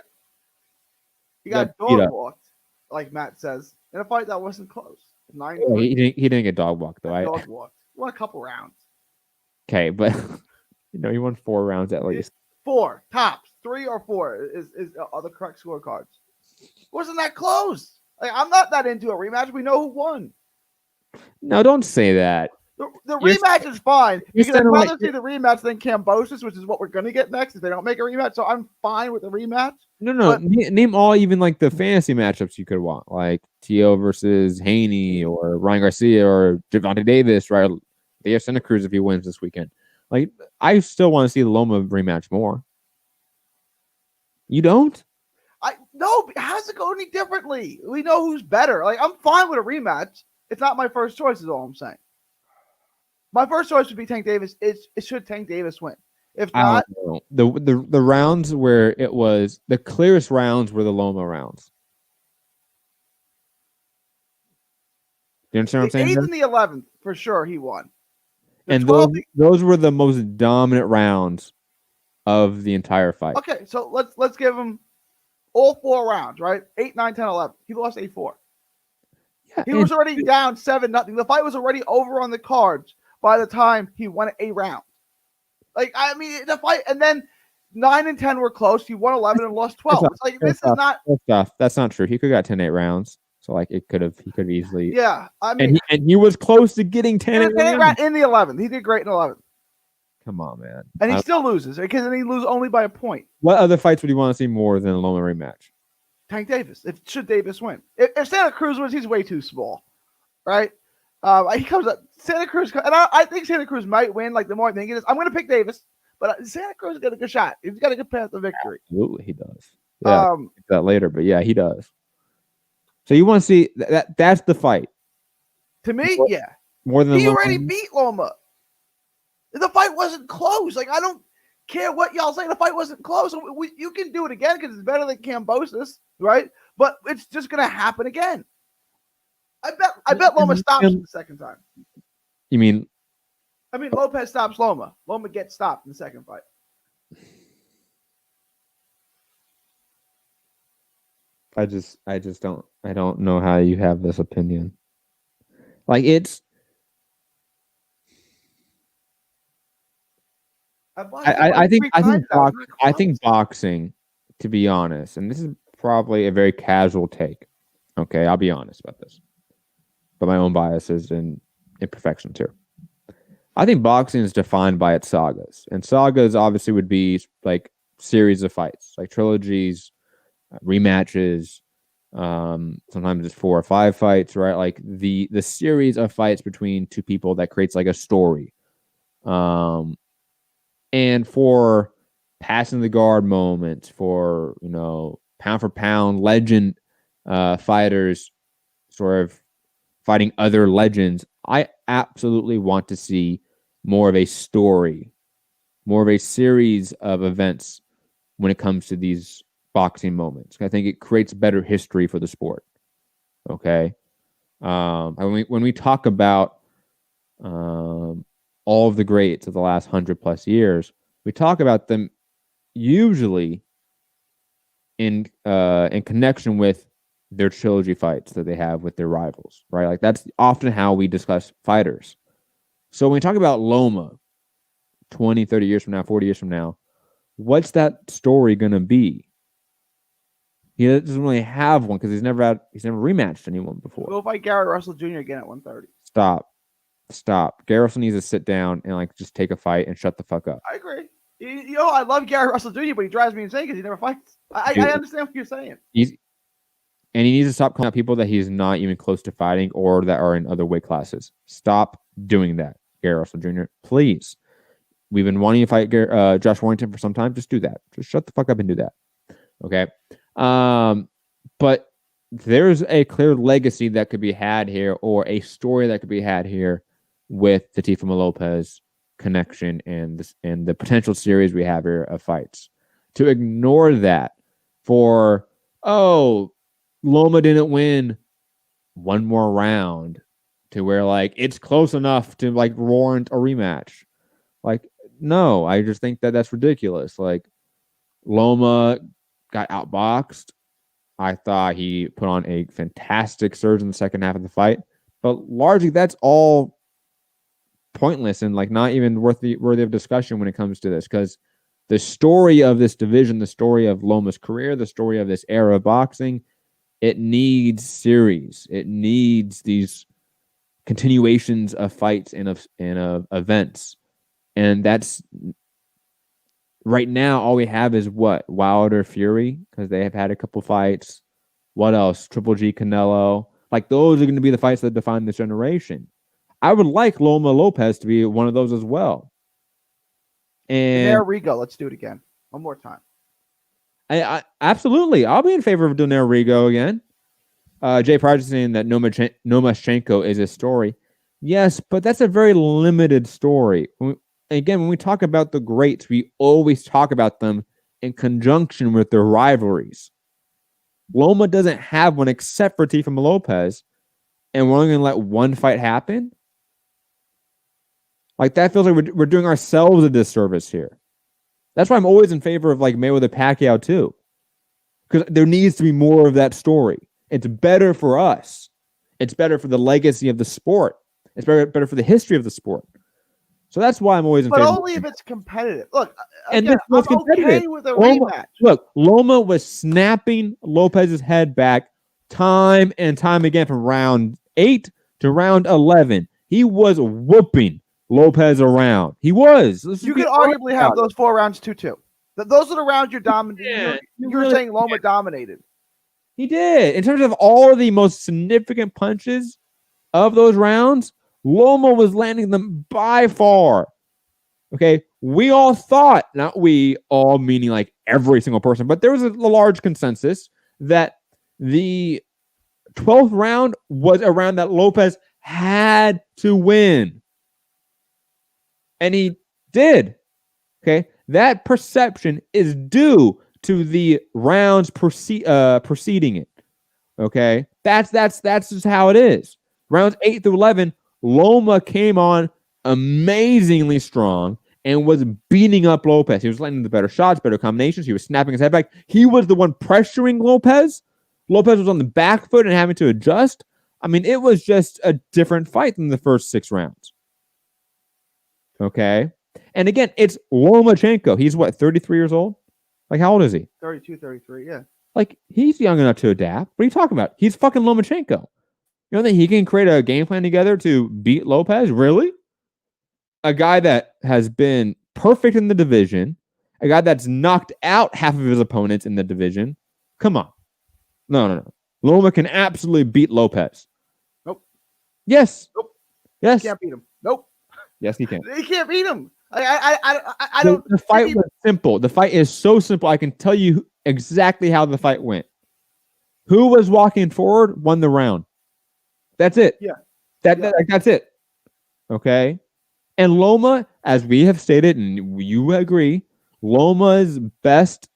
You got dog walked, like Matt says, in a fight that wasn't close. He didn't get dog walked though. Dog walked. He won a couple rounds. Okay, but he won 4 rounds at least. 4 tops, 3 or 4 are the correct scorecards. Wasn't that close? Like, I'm not that into a rematch. We know who won. No, don't say that. The rematch is fine because I'd rather see the rematch than Kambosos, which is what we're gonna get next if they don't make a rematch. So I'm fine with the rematch. No. Name all even like the fantasy matchups you could want, like T.O. versus Haney or Ryan Garcia or Gervonta Davis, right? They have Santa Cruz if he wins this weekend. Like, I still want to see the Loma rematch more. You don't? No, how's it go any differently? We know who's better. Like, I'm fine with a rematch. It's not my first choice, is all I'm saying. My first choice would be Tank Davis. It should Tank Davis win. If not, the rounds where it was the clearest rounds were the Loma rounds. You understand what I'm saying? The 8th and the 11th, for sure, he won. And those were the most dominant rounds of the entire fight. Okay, so let's give him all 4 rounds, right? 8, 9, 10, 11. He lost 8-4. Yeah, he was already down 7-0. The fight was already over on the cards by the time he won a round. Like, I mean, the fight, and then 9 and 10 were close. He won 11 and lost 12. It's like, this is not. That's not true. He could have got 10-8 rounds. So, like, he could have easily. Yeah. I mean, and he was close to getting 10-8 rounds. In the 11th. He did great in 11th. Come on, man. And he still loses because then he loses only by a point. What other fights would you want to see more than a Loma rematch? Tank Davis. Should Davis win? If Santa Cruz wins, he's way too small, right? He comes up. Santa Cruz, and I think Santa Cruz might win. Like, the more I think it is, I'm going to pick Davis, but Santa Cruz got a good shot. He's got a good path to victory. Absolutely, he does. Yeah, that later, but yeah, he does. So you want to see that's the fight. To me, yeah. More than he already beat Loma. The fight wasn't close. Like, I don't care what y'all say. The fight wasn't close. You can do it again because it's better than Kambosos, right? But it's just going to happen again. I bet Loma stops him the second time. You mean? I mean, Lopez stops Loma. Loma gets stopped in the second fight. I don't know how you have this opinion. Like, it's. I think boxing, to be honest, and this is probably a very casual take. Okay, I'll be honest about this, but my own biases and imperfections here. I think boxing is defined by its sagas, and sagas obviously would be like series of fights, like trilogies, rematches. Sometimes it's 4 or 5 fights, right? Like the series of fights between 2 people that creates like a story. And for passing the guard moments, for pound for pound legend fighters sort of fighting other legends, I absolutely want to see more of a story, more of a series of events when it comes to these boxing moments. I think it creates better history for the sport. Okay. When we talk about all of the greats of the last 100+ years, we talk about them usually in connection with their trilogy fights that they have with their rivals, right? Like, that's often how we discuss fighters. So when we talk about Loma 20, 30 years from now, 40 years from now, what's that story going to be? He doesn't really have one because he's never rematched anyone before. We'll fight Gary Russell Jr. again at 130. Stop. Gary Russell needs to sit down and like just take a fight and shut the fuck up. I agree. I love Gary Russell Jr., but he drives me insane because he never fights. I understand what you're saying. He needs to stop calling out people that he's not even close to fighting or that are in other weight classes. Stop doing that, Gary Russell Jr. Please. We've been wanting to fight Josh Warrington for some time. Just do that. Just shut the fuck up and do that. Okay. But there's a clear legacy that could be had here, or a story that could be had here with Teofimo Lopez connection and the potential series we have here of fights. To ignore that for, oh, Loma didn't win one more round to where like it's close enough to like warrant a rematch. Like, no, I just think that that's ridiculous. Like, Loma got outboxed. I thought he put on a fantastic surge in the second half of the fight, but largely that's all pointless and like not even worthy of discussion when it comes to this, because the story of this division, the story of Loma's career, the story of this era of boxing, it needs series. It needs these continuations of fights and of events, and that's right now all we have is what? Wilder Fury, because they have had a couple fights. What else? Triple G Canelo. Like, those are going to be the fights that define this generation. I would like Loma Lopez to be one of those as well. And there we go. Let's do it again. One more time. I absolutely. I'll be in favor of doing Rigo again. Jay Pryor is saying that Nomaschenko is a story. Yes, but that's a very limited story. Again, when we talk about the greats, we always talk about them in conjunction with their rivalries. Loma doesn't have one except for Teofimo Lopez, and we're only going to let one fight happen? Like, that feels like we're doing ourselves a disservice here. That's why I'm always in favor of like Mayweather Pacquiao too, because there needs to be more of that story. It's better for us. It's better for the legacy of the sport. It's better for the history of the sport. So that's why I'm always in favor. But only if it's competitive. Look, and again, this was I'm competitive. okay with a rematch. Look, Loma was snapping Lopez's head back time and time again from round 8 to round 11. He was whooping Lopez around. He was. You could arguably have those 4 rounds 2-2. Those are the rounds you're dominating. Yeah, you're really saying Loma dominated. He did. In terms of all of the most significant punches of those rounds, Loma was landing them by far. Okay, we all thought, not we all meaning like every single person, but there was a large consensus that the 12th round was a round that Lopez had to win. And he did. Okay, that perception is due to the rounds preceding it. Okay, that's just how it is. Rounds 8 through 11, Loma came on amazingly strong and was beating up Lopez. He was landing the better shots, better combinations. He was snapping his head back. He was the one pressuring Lopez. Lopez was on the back foot and having to adjust. I mean, it was just a different fight than the first 6 rounds. Okay. And again, it's Lomachenko. He's what, 33 years old? Like, how old is he? 32, 33, yeah. Like, he's young enough to adapt. What are you talking about? He's fucking Lomachenko. You don't think he can create a game plan together to beat Lopez? Really? A guy that has been perfect in the division, a guy that's knocked out half of his opponents in the division. Come on. No. Loma can absolutely beat Lopez. Nope. Yes. Nope. Yes. He can't beat him. Nope. Yes, he can. He can't beat him. I don't. The fight was simple. The fight is so simple. I can tell you exactly how the fight went. Who was walking forward won the round. That's it. Yeah. That's it. Okay. And Loma, as we have stated, and you agree, Loma's best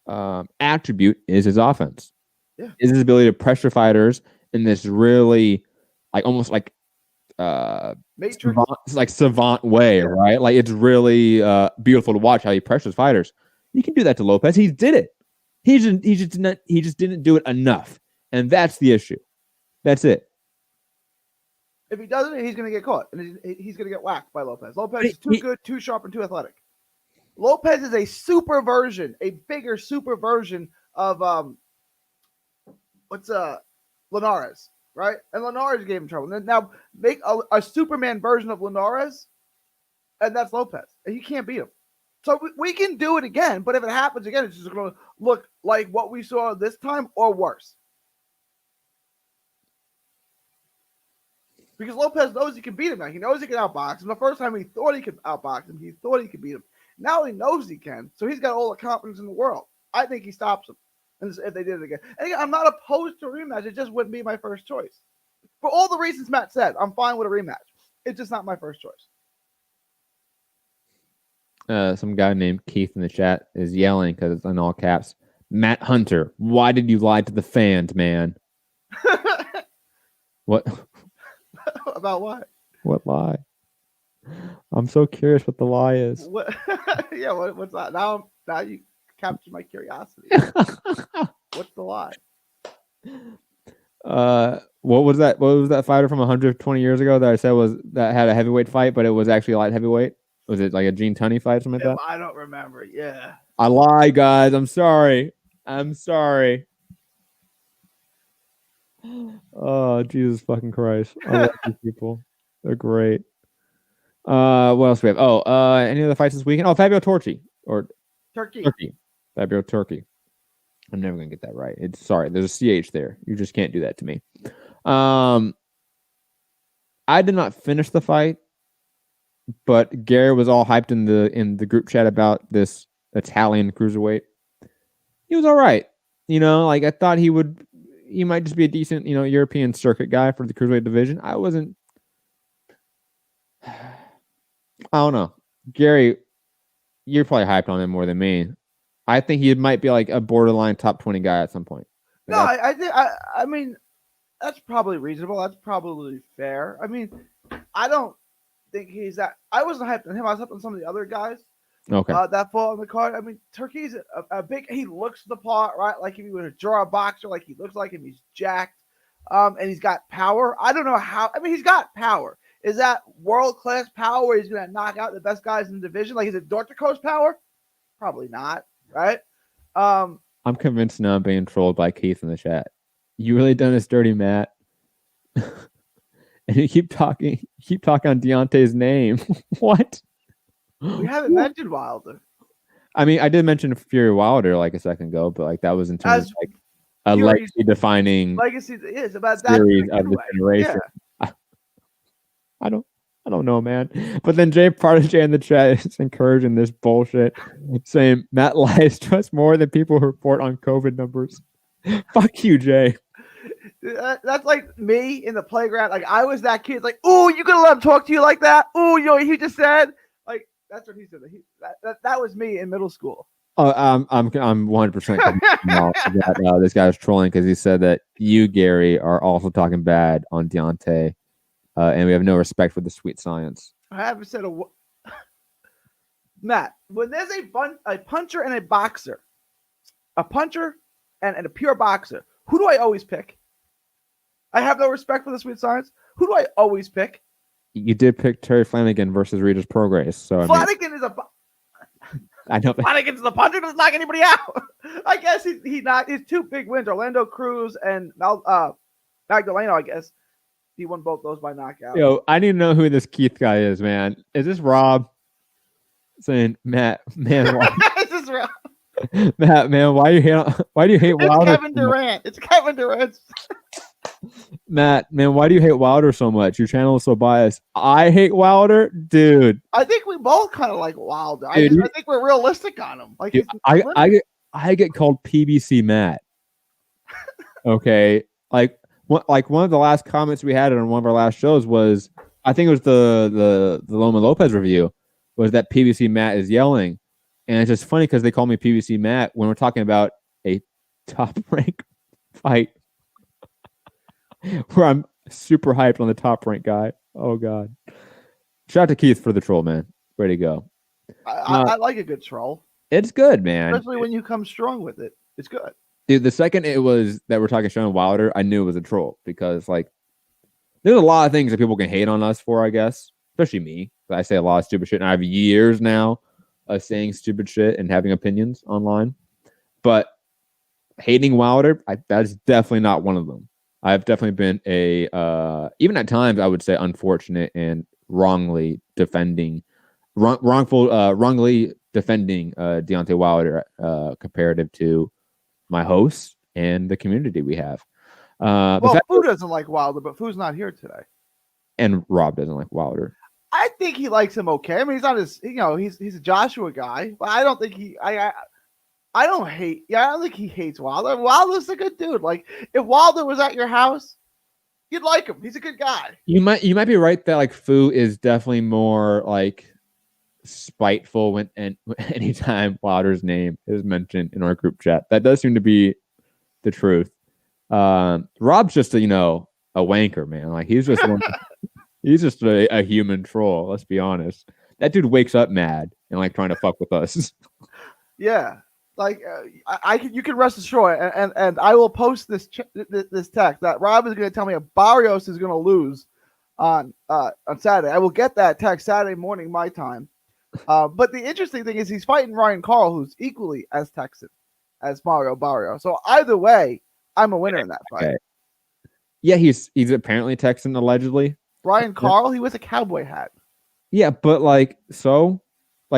attribute is his offense. Yeah. Is his ability to pressure fighters in this really, like, almost like savant way, right? Like, it's really beautiful to watch how he pressures fighters. You can do that to Lopez. He did it. He just didn't do it enough, and that's the issue. That's it. If he doesn't, he's going to get caught, and he's going to get whacked by Lopez. Lopez is too good, too sharp, and too athletic. Lopez is a super version, a bigger super version of Linares, right? And Linares gave him trouble. Now make a Superman version of Linares, and that's Lopez, and you can't beat him. So we can do it again, but if it happens again, it's just going to look like what we saw this time or worse. Because Lopez knows he can beat him now. He knows he can outbox him. The first time he thought he could outbox him, he thought he could beat him. Now he knows he can, so he's got all the confidence in the world. I think he stops him. And if they did it again. And again, I'm not opposed to a rematch. It just wouldn't be my first choice. For all the reasons Matt said, I'm fine with a rematch. It's just not my first choice. some guy named Keith in the chat is yelling because it's in all caps. Matt Hunter, why did you lie to the fans, man? What? About what? What lie? I'm so curious what the lie is. What? Yeah, what's that? Now you captured my curiosity. What's the lie? What was that? What was that fighter from 120 years ago that I said that had a heavyweight fight, but it was actually a light heavyweight? Was it like a Gene Tunney fight, something like that? I don't remember. Yeah. I lied, guys. I'm sorry. Oh, Jesus fucking Christ. I love these people. They're great. What else do we have? Any other fights this weekend? Oh, Fabio Turchi. Or Turkey. Fabio Turkey. I'm never gonna get that right. There's a CH there. You just can't do that to me. I did not finish the fight, but Gary was all hyped in the group chat about this Italian cruiserweight. He was all right. Like I thought he might just be a decent, European circuit guy for the cruiserweight division. I don't know. Gary, you're probably hyped on him more than me. I think he might be like a borderline top 20 guy at some point. No, I mean, that's probably reasonable. That's probably fair. I mean, I don't think he's that. I wasn't hyped on him. I was hyped on some of the other guys. Okay. That fall on the card. I mean, Turkey's a big. He looks the part, right? Like if he were to draw a boxer, like he looks like him. He's jacked, and he's got power. I don't know how. I mean, he's got power. Is that world class power where he's going to knock out the best guys in the division? Like, is it Dorticos power? Probably not, right? I'm convinced now I'm being trolled by Keith in the chat. You really done this dirty, Matt. And you keep talking on Deontay's name. What? We haven't mentioned Wilder. I mean, I did mention Fury Wilder like a second ago, but like that was in terms of like a legacy defining legacy is about that series of the generation. Yeah. I don't know, man. But then Jay Prodigy in the chat is encouraging this bullshit, saying Matt lies to us more than people who report on COVID numbers. Fuck you, Jay. That's like me in the playground. Like I was that kid. Like, oh, you gonna let him talk to you like that? Oh, you know what he just said? Like that's what he said. That was me in middle school. Oh, I'm 100% this guy was trolling because he said that you, Gary, are also talking bad on Deontay. And we have no respect for the sweet science. I haven't said a Matt, when there's a puncher and a boxer, a puncher and a pure boxer, who do I always pick? I have no respect for the sweet science. Who do I always pick? You did pick Terry Flanagan versus Regis Prograis. So Flanagan is a. I know. Flanagan's the puncher, doesn't knock anybody out. I guess he knocked his two big wins: Orlando Cruz and Magdaleno. I guess. He won both those by knockout. Yo, I need to know who this Keith guy is, man. Is this Rob saying, Matt, man, why? Is this Rob? Matt, man, why do you hate Wilder? Kevin Durant. It's Kevin Durant. Matt, man, why do you hate Wilder so much? Your channel is so biased. I hate Wilder, dude. I think we both kind of like Wilder. I think we're realistic on him. Like, dude, I get called PBC Matt. Okay, like one of the last comments we had on one of our last shows was, I think it was the Loma Lopez review, was that PBC Matt is yelling. And it's just funny because they call me PBC Matt when we're talking about a top rank fight where I'm super hyped on the top rank guy. Oh, God. Shout out to Keith for the troll, man. Way to go. I like a good troll. It's good, man. Especially when you come strong with it. It's good. Dude, the second it was that we're talking Sean Wilder, I knew it was a troll because, like, there's a lot of things that people can hate on us for, I guess, especially me. I say a lot of stupid shit, and I have years now of saying stupid shit and having opinions online. But hating Wilder, that's definitely not one of them. I've definitely been even at times, I would say, unfortunate and wrongly defending Deontay Wilder comparative to my hosts and the community we have. Foo doesn't like Wilder, but Foo's not here today. And Rob doesn't like Wilder. I think he likes him okay. I mean, he's not he's a Joshua guy, but I don't think I don't think he hates Wilder. Wilder's a good dude. Like, if Wilder was at your house, you'd like him. He's a good guy. You might be right that like Foo is definitely more like spiteful when and anytime Wilder's name is mentioned in our group chat. That does seem to be the truth. Rob's just a wanker, man. Like he's just he's just a human troll. Let's be honest. That dude wakes up mad and like trying to fuck with us. Yeah, like you can rest assured, and I will post this text that Rob is going to tell me Barrios is going to lose on Saturday. I will get that text Saturday morning my time. But the interesting thing is he's fighting Ryan Carl, who's equally as Texan as Mario Barrios. So either way, I'm a winner in that fight. Okay. Yeah, he's apparently Texan allegedly. Ryan Carl, he was a cowboy hat. Yeah, but like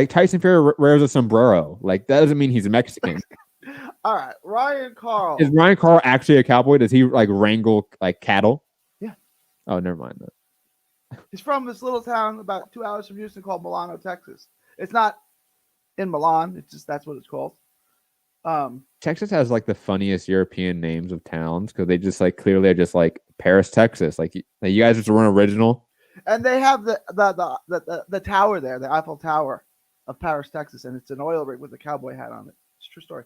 Tyson Fury wears a sombrero. Like that doesn't mean he's a Mexican. All right, Ryan Carl. Is Ryan Carl actually a cowboy? Does he like wrangle like cattle? Yeah. Oh, never mind that. He's from this little town about 2 hours from Houston called Milano, Texas. It's not in Milan. It's just that's what it's called. Texas has like the funniest European names of towns because they just like clearly are just like Paris, Texas. Like you guys just weren't original. And they have the tower there, the Eiffel Tower of Paris, Texas, and it's an oil rig with a cowboy hat on it. It's a true story.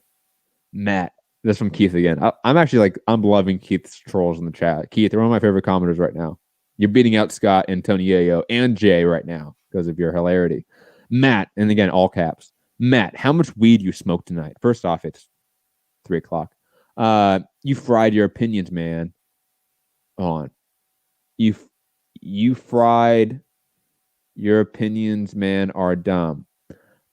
Matt, this from Keith again. I'm actually like I'm loving Keith's trolls in the chat. Keith, you're one of my favorite commenters right now. You're beating out Scott and Tony Yayo and Jay right now because of your hilarity. Matt, and again, all caps. Matt, how much weed you smoked tonight? First off, it's 3:00. You fried your opinions, man. On. You fried your opinions, man, are dumb.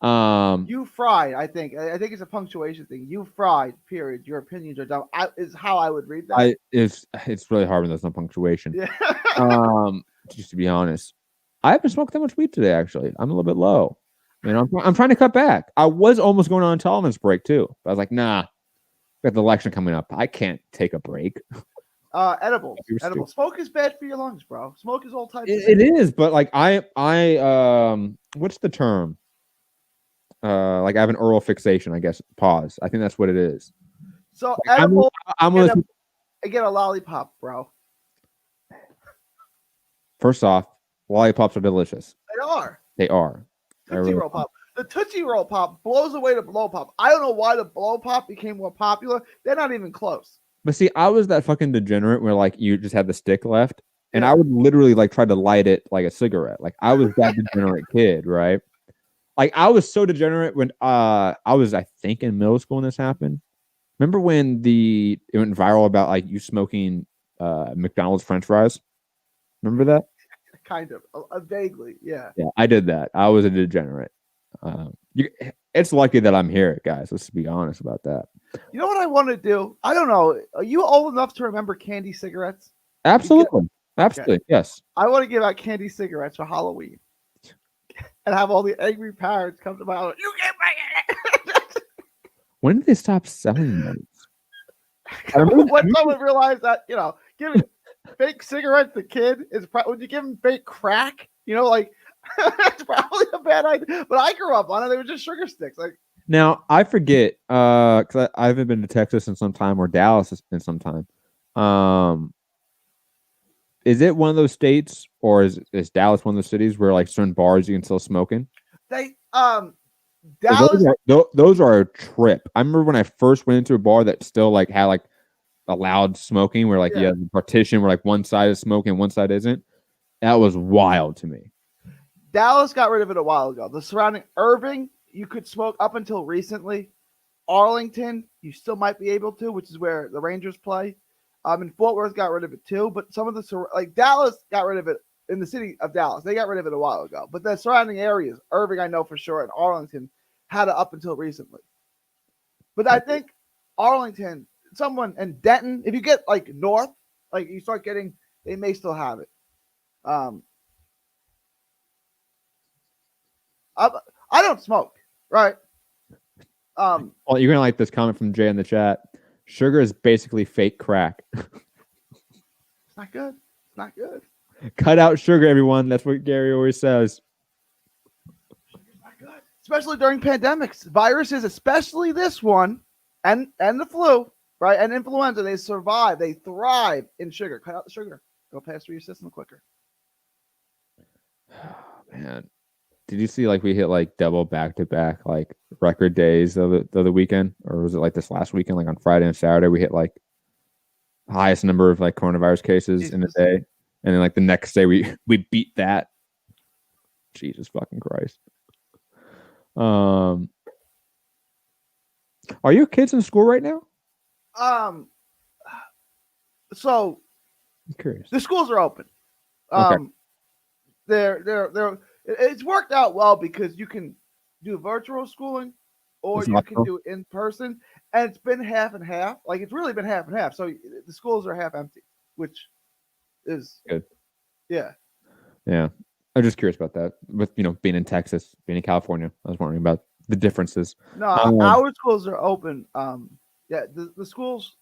You fried, I think it's a punctuation thing. You fried, period. Your opinions are dumb. Is how I would read that. It's really hard when there's no punctuation. Yeah. Just to be honest, I haven't smoked that much weed today. Actually, I'm a little bit low. I'm trying to cut back. I was almost going on a tolerance break too, but I was like, nah. We got the election coming up. I can't take a break. Edibles. Smoke is bad for your lungs, bro. Smoke is all types. It is, but like I what's the term? Like I have an oral fixation, I guess. Pause. I think that's what it is. So like, edible. I'm get a lollipop, bro. First off, lollipops are delicious. They are. Tootsie Roll Pop. The Tootsie Roll Pop blows away the Blow Pop. I don't know why the Blow Pop became more popular. They're not even close. But see, I was that fucking degenerate where like you just had the stick left, and I would literally like try to light it like a cigarette. Like I was that degenerate kid, right? Like I was so degenerate when I was, I think, in middle school when this happened. Remember when it went viral about like you smoking McDonald's French fries? Remember that? Kind of vaguely, yeah. Yeah, I did that. I was a degenerate. It's lucky that I'm here, guys. Let's be honest about that. You know what I want to do? I don't know. Are you old enough to remember candy cigarettes? Absolutely. Absolutely. Okay. Yes. I want to give out candy cigarettes for Halloween and have all the angry parents come to my house. You get my When did they stop selling those? When someone realized that, giving fake cigarettes to kid is would you give them fake crack? That's probably a bad idea. But I grew up on it. They were just sugar sticks. Like now, I forget because I haven't been to Texas in some time or Dallas in some time. Is it one of those states or is Dallas one of those cities where like certain bars you can still smoking? Dallas. Those are a trip. I remember when I first went into a bar that still like had like allowed smoking where like you have a partition where like one side is smoking, one side isn't. That was wild to me. Dallas got rid of it a while ago. The surrounding Irving, you could smoke up until recently. Arlington, you still might be able to, which is where the Rangers play. And Fort Worth got rid of it too. But some of the Dallas got rid of it in the city of Dallas. They got rid of it a while ago. But the surrounding areas, Irving, I know for sure, and Arlington had it up until recently. But I think Arlington, someone in Denton, if you get like north, like you start getting, they may still have it. I don't smoke, right? Well, you're gonna like this comment from Jay in the chat. Sugar is basically fake crack. It's not good. It's not good. Cut out sugar, everyone. That's what Gary always says. Sugar's not good, especially during pandemics. Viruses, especially this one, and the flu, right, and influenza. They survive. They thrive in sugar. Cut out the sugar. It'll pass through your system quicker. Oh, man. did you see like we hit like double back-to-back like record days of the weekend, or was it like this last weekend? Like on Friday and Saturday, we hit like highest number of like coronavirus cases in a day, and then like the next day we beat that. Jesus fucking Christ. Are your kids in school right now? So I'm curious. The schools are open. Okay. They're it's worked out well because you can do virtual schooling or you can do it in person, and it's been half and half. Like it's really been half and half. So the schools are half empty, which is good. Yeah. Yeah. I'm just curious about that. With being in Texas, being in California, I was wondering about the differences. No, our schools are open. Yeah, the schools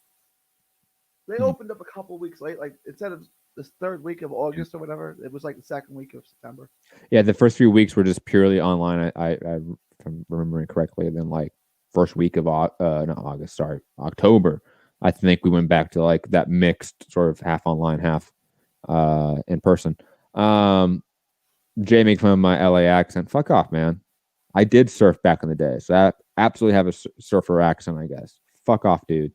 they opened up a couple weeks late. Like instead of the third week of August or whatever, it was like the second week of September. Yeah, the first few weeks were just purely online. I if I'm remembering correctly. And then like first week of October, I think we went back to like that mixed sort of half online, half in person. Jay making fun of my LA accent. Fuck off, man. I did surf back in the day, so I absolutely have a surfer accent, I guess. Fuck off, dude.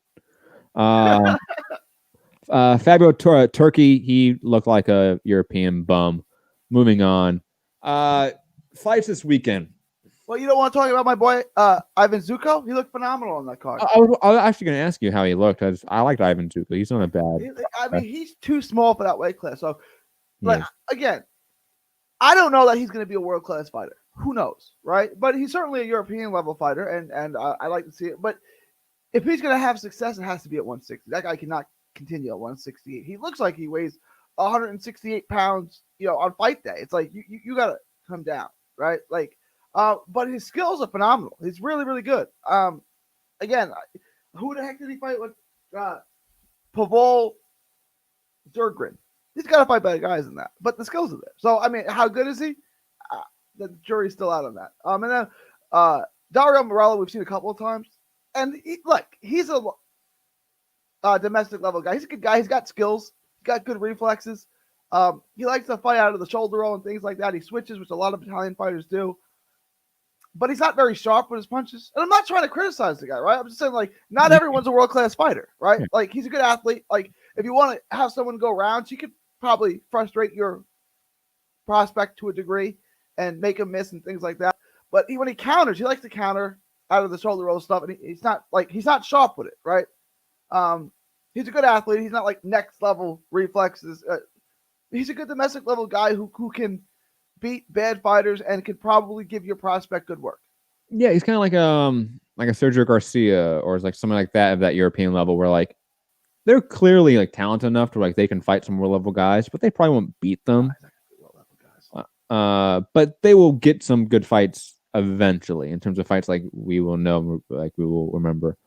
Fabio Turkey, he looked like a European bum. Moving on. Fights this weekend. Well, you don't want to talk about my boy Ivan Zuko? He looked phenomenal on that card. I was actually going to ask you how he looked. I liked Ivan Zuko. He's not a bad. I mean, he's too small for that weight class. So, like again, I don't know that he's going to be a world class fighter. Who knows, right? But he's certainly a European level fighter, and I like to see it. But if he's going to have success, it has to be at 160. That guy cannot continue at 168. He looks like he weighs 168 pounds, on fight day. It's like you got to come down, right? Like, but his skills are phenomenal. He's really, really good. Again, who the heck did he fight with? Pavel Zurgrin. He's got to fight better guys than that, but the skills are there. So, I mean, how good is he? The jury's still out on that. And then Dario Morello, we've seen a couple of times. And he's a domestic level guy. He's a good guy. He's got skills. He's got good reflexes. He likes to fight out of the shoulder roll and things like that. He switches, which a lot of Italian fighters do. But he's not very sharp with his punches. And I'm not trying to criticize the guy, right? I'm just saying, like, not everyone's a world-class fighter, right? Like, he's a good athlete. Like, if you want to have someone go rounds, you could probably frustrate your prospect to a degree and make him miss and things like that. But when he counters, he likes to counter out of the shoulder roll stuff, and he's not sharp with it, right? He's a good athlete. He's not like next level reflexes. He's a good domestic level guy who can beat bad fighters and can probably give your prospect good work. Yeah, he's kind of like a Sergio Garcia or like something like that of that European level where like they're clearly like talented enough to like they can fight some more level guys, but they probably won't beat them. But they will get some good fights eventually in terms of fights like we will know, like we will remember.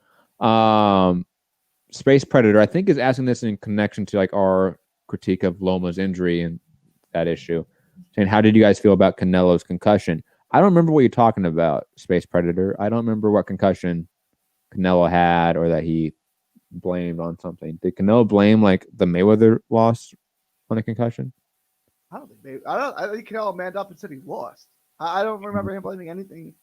Space Predator, I think, is asking this in connection to like our critique of Loma's injury and that issue. Saying, how did you guys feel about Canelo's concussion? I don't remember what you're talking about, Space Predator. I don't remember what concussion Canelo had or that he blamed on something. Did Canelo blame like the Mayweather loss on a concussion? I think Canelo manned up and said he lost. I don't remember him blaming anything.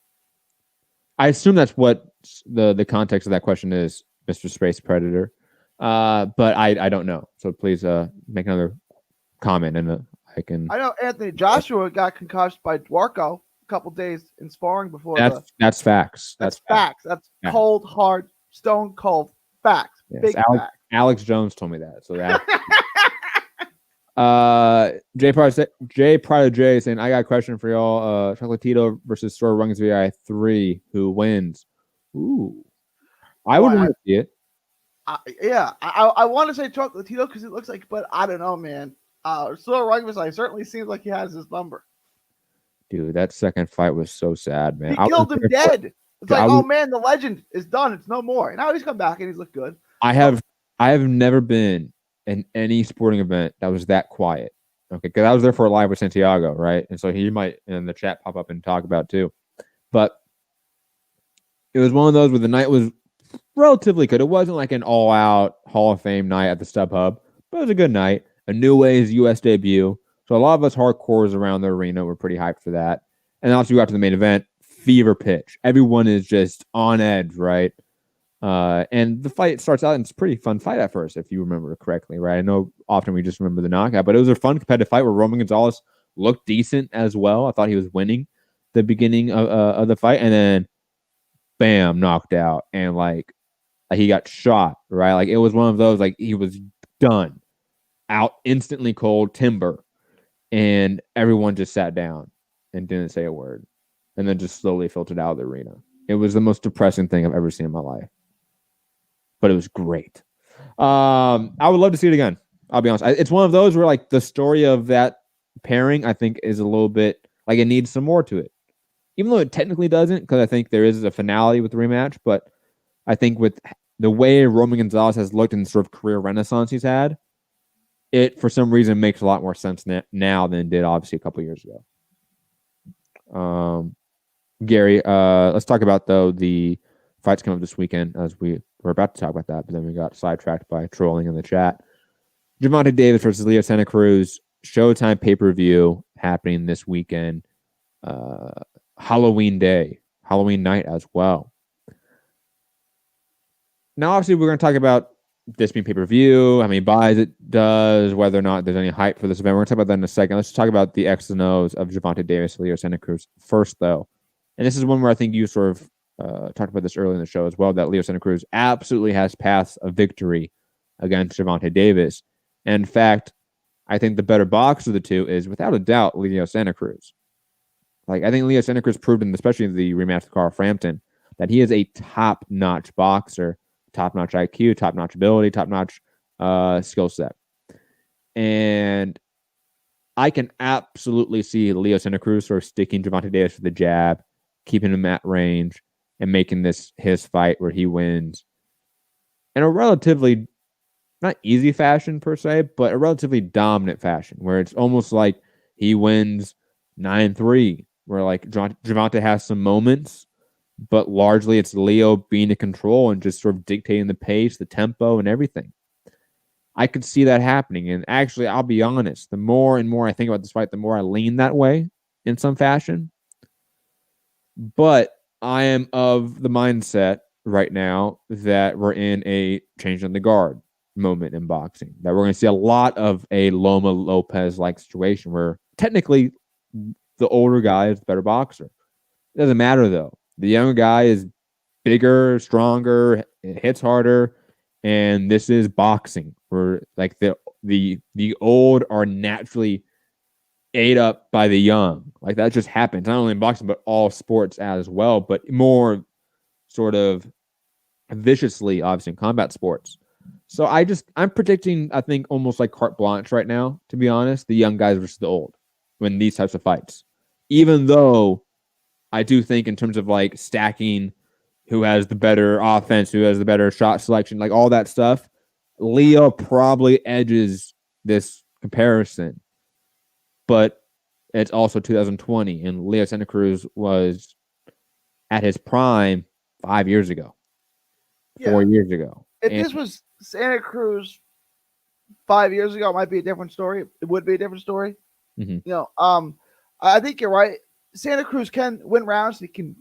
I assume that's what the context of that question is, Mr. Space Predator. But I don't know. So please make another comment and I know Anthony Joshua got concussed by Dwarko a couple days in sparring before. That's facts. That's facts. That's cold, hard, stone cold facts. Yes, big facts. Alex Jones told me that. So that. Jay Prada J saying, I got a question for y'all. Chocolatito versus Store Rungs VI 3. Who wins? Ooh. I would want to see it. I want to say Chocolatito because it looks like, but I don't know, man. Store Rungs VI certainly seems like he has his number. Dude, that second fight was so sad, man. He killed him dead. It's like, oh man, the legend is done. It's no more. Now he's come back and he's looked good. I have never been in any sporting event that was that quiet. Okay, because I was there for a live with Santiago, right? And so he might in the chat pop up and talk about too. But it was one of those where the night was relatively good. It wasn't like an all-out Hall of Fame night at the StubHub, but it was a good night. A New Way's U.S. debut. So a lot of us hardcores around the arena were pretty hyped for that. And also we got to the main event, fever pitch. Everyone is just on edge, right? And the fight starts out, and it's a pretty fun fight at first, if you remember correctly, right? I know often we just remember the knockout, but it was a fun competitive fight where Roman Gonzalez looked decent as well. I thought he was winning the beginning of the fight, and then bam, knocked out, and like he got shot, right? Like it was one of those, like he was done, out instantly cold, timber, and everyone just sat down and didn't say a word, and then just slowly filtered out of the arena. It was the most depressing thing I've ever seen in my life, but it was great. I would love to see it again. I'll be honest. It's one of those where like the story of that pairing, I think, is a little bit like it needs some more to it, even though it technically doesn't, because I think there is a finale with the rematch. But I think with the way Roman Gonzalez has looked and sort of career renaissance he's had, it for some reason makes a lot more sense now than it did obviously a couple years ago. Gary, let's talk about though the fights coming up this weekend, as we were about to talk about that, but then we got sidetracked by trolling in the chat. Gervonta Davis versus Leo Santa Cruz, Showtime pay-per-view happening this weekend. Halloween night as well. Now, obviously, we're going to talk about this being pay-per-view, how many buys it does, whether or not there's any hype for this event. We're going to talk about that in a second. Let's talk about the X's and O's of Gervonta Davis and Leo Santa Cruz first, though. And this is one where I think you sort of talked about this earlier in the show as well, that Leo Santa Cruz absolutely has paths of victory against Gervonta Davis. And in fact, I think the better boxer of the two is, without a doubt, Leo Santa Cruz. Like, I think Leo Santa Cruz proved, in especially the rematch with Carl Frampton, that he is a top-notch boxer, top-notch IQ, top-notch ability, top-notch skill set. And I can absolutely see Leo Santa Cruz sort of sticking Gervonta Davis with the jab, keeping him at range, and making this his fight where he wins in a relatively, not easy fashion per se, but a relatively dominant fashion, where it's almost like he wins 9-3, where like Gervonta has some moments, but largely it's Leo being in control and just sort of dictating the pace, the tempo, and everything. I could see that happening. And actually, I'll be honest, the more and more I think about this fight, the more I lean that way in some fashion. But I am of the mindset right now that we're in a change in the guard moment in boxing, that we're going to see a lot of a Loma Lopez-like situation where technically the older guy is the better boxer. It doesn't matter, though. The younger guy is bigger, stronger, hits harder, and this is boxing, where like the old are naturally ate up by the young. Like that just happens, not only in boxing, but all sports as well, but more sort of viciously, obviously, in combat sports. So I'm predicting, I think, almost like carte blanche right now, to be honest, the young guys versus the old when these types of fights. Even though I do think in terms of like stacking who has the better offense, who has the better shot selection, like all that stuff, Leo probably edges this comparison. But it's also 2020, and Leo Santa Cruz was at his prime 5 years ago, 4 years ago. If this was Santa Cruz 5 years ago, it might be a different story. It would be a different story. Mm-hmm. You know, I think you're right. Santa Cruz can win rounds. He can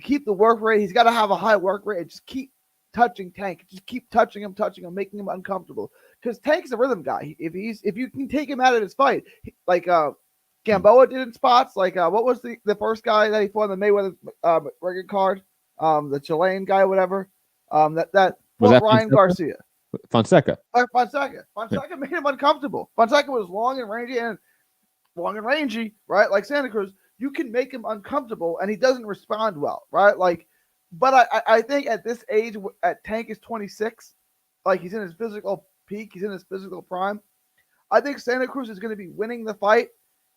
keep the work rate. He's got to have a high work rate and just keep touching Tank. Just keep touching him, making him uncomfortable. Because Tank's a rhythm guy. If you can take him out of his fight, like Gamboa did in spots, like what was the first guy that he fought in the Mayweather record card? The Chilean guy, whatever. That Ryan Garcia. Fonseca. Fonseca made him uncomfortable. Fonseca was long and rangy, right? Like Santa Cruz, you can make him uncomfortable, and he doesn't respond well, right? Like, but I think at this age, at Tank is 26, like he's in his physical peak, he's in his physical prime. I think Santa Cruz is going to be winning the fight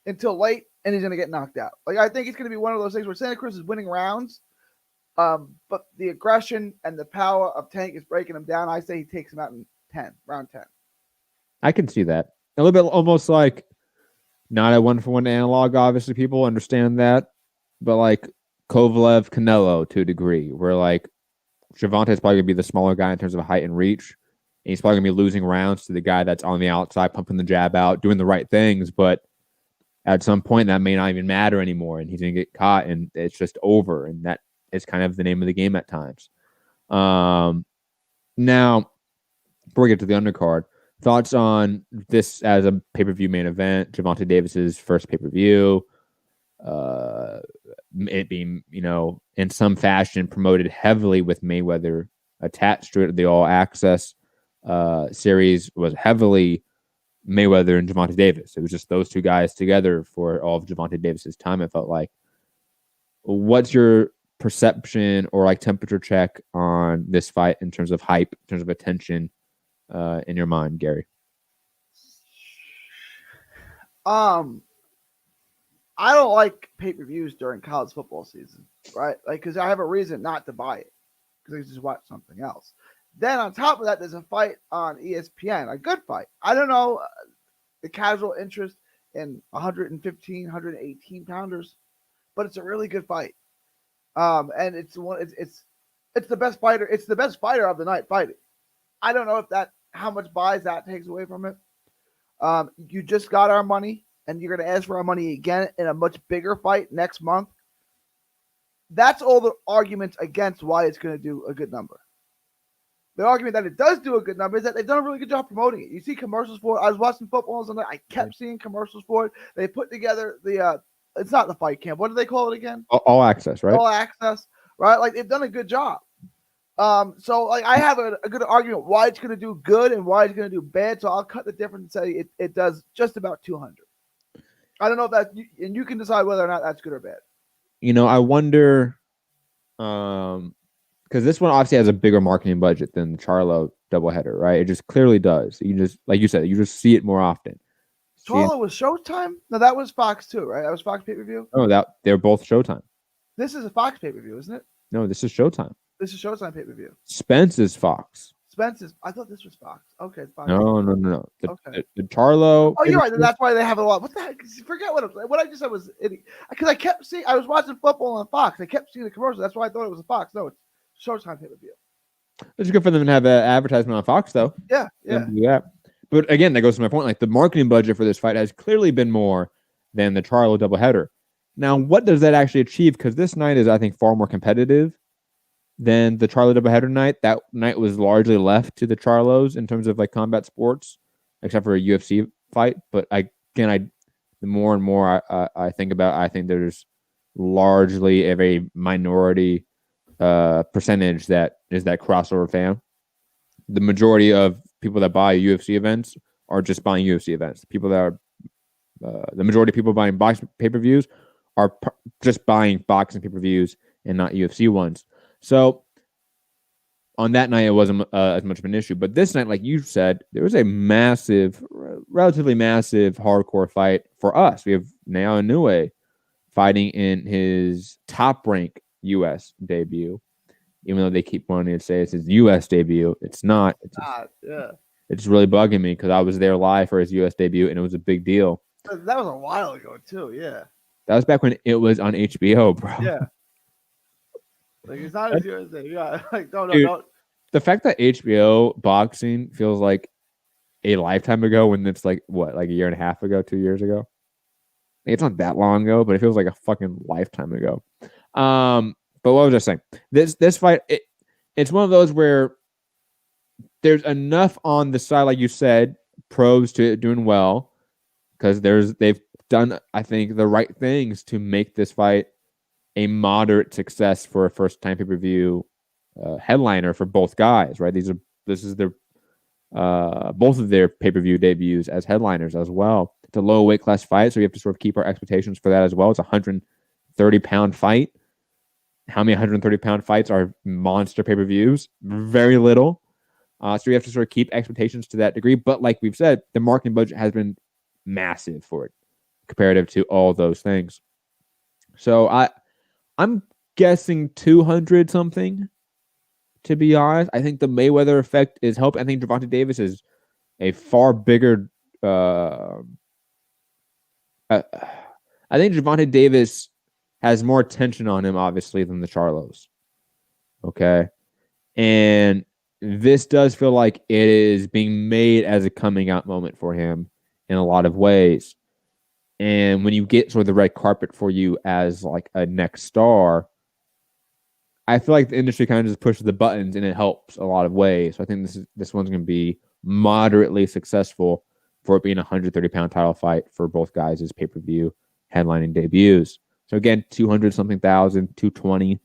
until late, and he's going to get knocked out. Like, I think it's going to be one of those things where Santa Cruz is winning rounds, but the aggression and the power of Tank is breaking him down. I say he takes him out in round 10. I can see that. A little bit almost like, not a one-for-one analog, obviously people understand that, but like Kovalev, Canelo to a degree, where like Gervonta is probably going to be the smaller guy in terms of height and reach, and he's probably going to be losing rounds to the guy that's on the outside, pumping the jab out, doing the right things, but at some point that may not even matter anymore, and he's going to get caught, and it's just over, and that is kind of the name of the game at times. Now, before we get to the undercard, thoughts on this as a pay-per-view main event, Gervonta Davis's first pay-per-view, it being, in some fashion promoted heavily with Mayweather attached to it. The All Access series was heavily Mayweather and Gervonta Davis. It was just those two guys together for all of Gervonta Davis's time, it felt like. What's your perception or like temperature check on this fight in terms of hype, in terms of attention in your mind, Gary? I don't like pay-per-views during college football season, right? Like, because I have a reason not to buy it, because I can just watch something else. Then on top of that, there's a fight on ESPN, a good fight. I don't know the casual interest in 115, 118 pounders, but it's a really good fight. And it's the best fighter. It's the best fighter of the night fighting. I don't know if how much buys that takes away from it. You just got our money, and you're going to ask for our money again in a much bigger fight next month. That's all the arguments against why it's going to do a good number. The argument that it does do a good number is that they've done a really good job promoting it. You see commercials for it. I was watching football and I kept seeing commercials for it. They put together it's not the fight camp. What do they call it again? All Access, right? All Access, right? Like, they've done a good job. So like, I have a good argument why it's going to do good and why it's going to do bad. So I'll cut the difference and say it does just about 200. I don't know if and you can decide whether or not that's good or bad. I wonder, because this one obviously has a bigger marketing budget than the Charlo doubleheader, right? It just clearly does. You just, like you said, you just see it more often. Charlo was Showtime? No, that was Fox too, right? That was Fox pay-per-view? Oh, they're both Showtime. This is a Fox pay-per-view, isn't it? No, this is Showtime. This is Showtime pay-per-view. Spence is Fox. I thought this was Fox. Okay, it's Fox. No. Okay. The Charlo. Oh, you're right. That's why they have a lot. What the heck? Forget what I just said was because I kept seeing. I was watching football on Fox. I kept seeing the commercial. That's why I thought it was a Fox. No, it's Showtime pay-per-view. It's good for them to have an advertisement on Fox, though. Yeah. But again, that goes to my point. Like, the marketing budget for this fight has clearly been more than the Charlo doubleheader. Now, what does that actually achieve? Because this night is, I think, far more competitive than the Charlo doubleheader night. That night was largely left to the Charlos in terms of like combat sports, except for a UFC fight. But the more and more I think about, I think there's largely a very minority percentage that is that crossover fan. The majority of people that buy UFC events are just buying UFC events. The people that are the majority of people buying box pay-per-views are just buying boxing pay-per-views and not UFC ones. So on that night, it wasn't as much of an issue. But this night, like you said, there was a relatively massive hardcore fight for us. We have Nao Inoue fighting in his top rank U.S. debut, even though they keep wanting to say it's his U.S. debut. It's not. It's really bugging me because I was there live for his U.S. debut, and it was a big deal. That was a while ago, too, yeah. That was back when it was on HBO, bro. Yeah. Like, it's not his U.S. debut. Yeah. Like, don't. The fact that HBO boxing feels like a lifetime ago when it's like, what, like a year and a half ago, 2 years ago? It's not that long ago, but it feels like a fucking lifetime ago. But what was I saying? This fight, it's one of those where there's enough on the side, like you said, pros to doing well, because they've done, I think, the right things to make this fight a moderate success for a first-time pay-per-view headliner for both guys, right? This is their both of their pay-per-view debuts as headliners as well. It's a low weight class fight, so we have to sort of keep our expectations for that as well. It's a 130-pound fight. How many 130-pound fights are monster pay-per-views? Very little. So we have to sort of keep expectations to that degree. But like we've said, the marketing budget has been massive for it, comparative to all those things. So I'm guessing 200 something. To be honest, I think the Mayweather effect is helping. I think Gervonta Davis is a far bigger. I think Gervonta Davis has more attention on him, obviously, than the Charlos. Okay, and this does feel like it is being made as a coming out moment for him in a lot of ways. And when you get sort of the red carpet for you as like a next star, I feel like the industry kind of just pushes the buttons and it helps a lot of ways. So I think this one's going to be moderately successful for it being a 130-pound title fight for both guys' pay-per-view headlining debuts. So again, 200 something thousand, 220,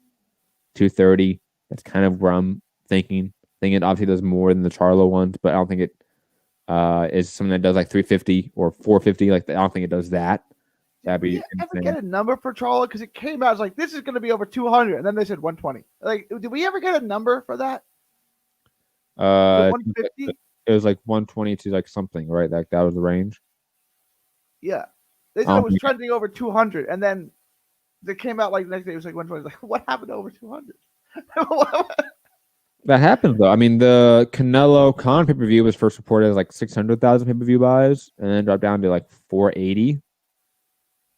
230. That's kind of where I'm thinking. I think it obviously does more than the Charlo ones, but I don't think it is something that does like 350 or 450. Like I don't think it does that. That'd be Did we ever get a number for Charlo? Because it came out as like this is going to be over 200, and then they said 120. Like, did we ever get a number for that? 150. It was like 120 to like something, right? Like that was the range. Yeah, they said it was trending over 200, and then they came out like the next day. It was like 120. Like, what happened to over 200? That happened though. I mean, the Canelo Con pay-per-view was first reported as like 600,000 pay-per-view buys, and then dropped down to like 480.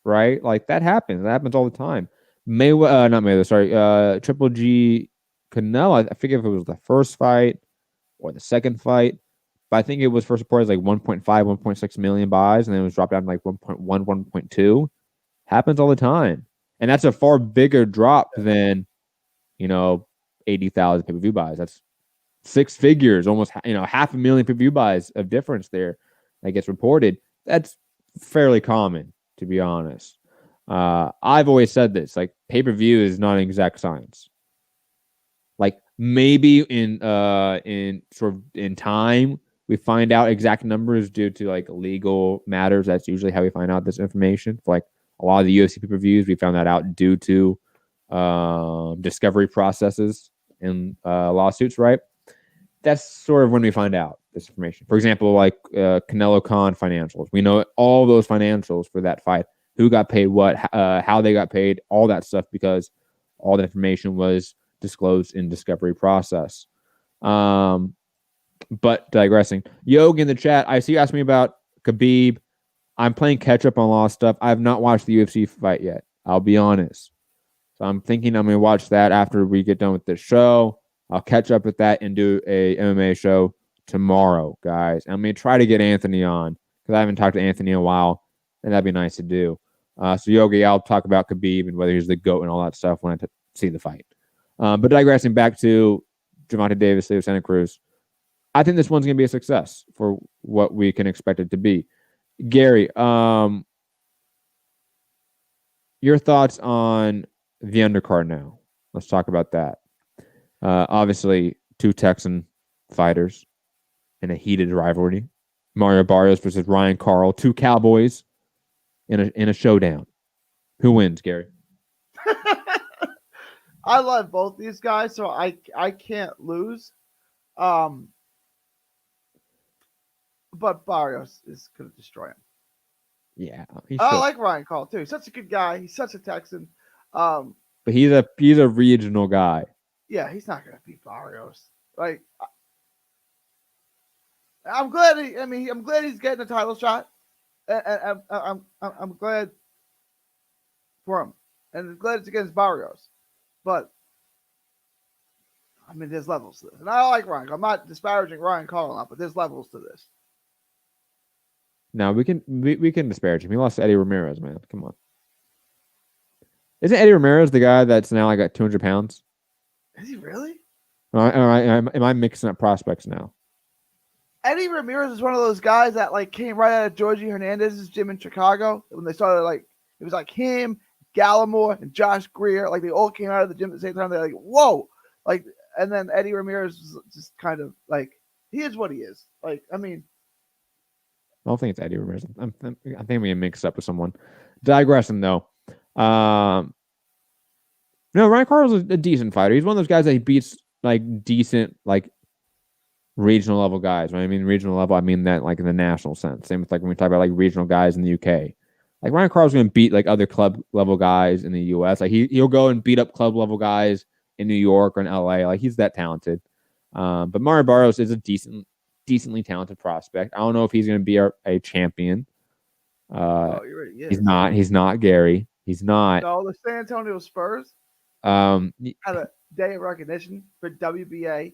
Right? Like that happens. That happens all the time. Not Mayweather, sorry. Triple G Canelo, I forget if it was the first fight or the second fight, but I think it was first reported as like 1.5, 1.6 million buys, and then it was dropped down to like 1.1, 1.2. Happens all the time. And that's a far bigger drop than, 80,000 pay-per-view buys. That's six figures, almost, 500,000 pay-per-view buys of difference there that gets reported. That's fairly common, to be honest. I've always said this, like pay-per-view is not an exact science. Like maybe in time we find out exact numbers due to like legal matters. That's usually how we find out this information. For like a lot of the UFC pay-per-views, we found that out due to discovery processes and lawsuits, right? That's sort of when we find out this information. For example, like Canelo Con financials. We know all those financials for that fight, who got paid what, how they got paid, all that stuff, because all the information was disclosed in discovery process. But digressing. Yog in the chat, I see you asked me about Khabib. I'm playing catch up on a lot of stuff. I have not watched the UFC fight yet. I'll be honest. So I'm thinking I'm going to watch that after we get done with this show. I'll catch up with that and do a MMA show tomorrow, guys. I'm going to try to get Anthony on because I haven't talked to Anthony in a while, and that'd be nice to do. So Yogi, I'll talk about Khabib and whether he's the GOAT and all that stuff when I see the fight. But digressing back to Gervonta Davis, Leo Santa Cruz, I think this one's going to be a success for what we can expect it to be. Gary, your thoughts on the undercard now? Let's talk about that. Obviously, two Texan fighters in a heated rivalry. Mario Barrios versus Ryan Carl, two Cowboys in a showdown. Who wins, Gary? I love both these guys, so I can't lose. But Barrios is going to destroy him. Yeah, I like Ryan Carl too. He's such a good guy. He's such a Texan. But he's a regional guy. Yeah, he's not going to beat Barrios. Like, I'm glad. I'm glad he's getting a title shot. I'm glad for him, and I'm glad it's against Barrios. But there's levels to this, and I like Ryan. I'm not disparaging Ryan Carl, but there's levels to this. No, we can disparage him. He lost to Eddie Ramirez, man. Come on. Isn't Eddie Ramirez the guy that's now like at 200 pounds? Is he really? Am I mixing up prospects now? Eddie Ramirez is one of those guys that like came right out of Georgie Hernandez's gym in Chicago when they started. Like it was like him, Gallimore, and Josh Greer. Like they all came out of the gym at the same time. They're like, whoa! Like, and then Eddie Ramirez was just kind of like he is what he is. Like, I don't think it's Eddie Ramirez. I think we mixed up with someone. Digressing though. Ryan Carl's a decent fighter. He's one of those guys that he beats like decent, like regional level guys. When I mean regional level, I mean that like in the national sense. Same with like when we talk about like regional guys in the UK. Like Ryan Carl's going to beat like other club level guys in the US. Like he'll go and beat up club level guys in New York or in LA. Like he's that talented. But Mario Barrios is a decently talented prospect. I don't know if he's going to be a champion. He's not. He's not Gary. He's not. No, the San Antonio Spurs had a day of recognition for WBA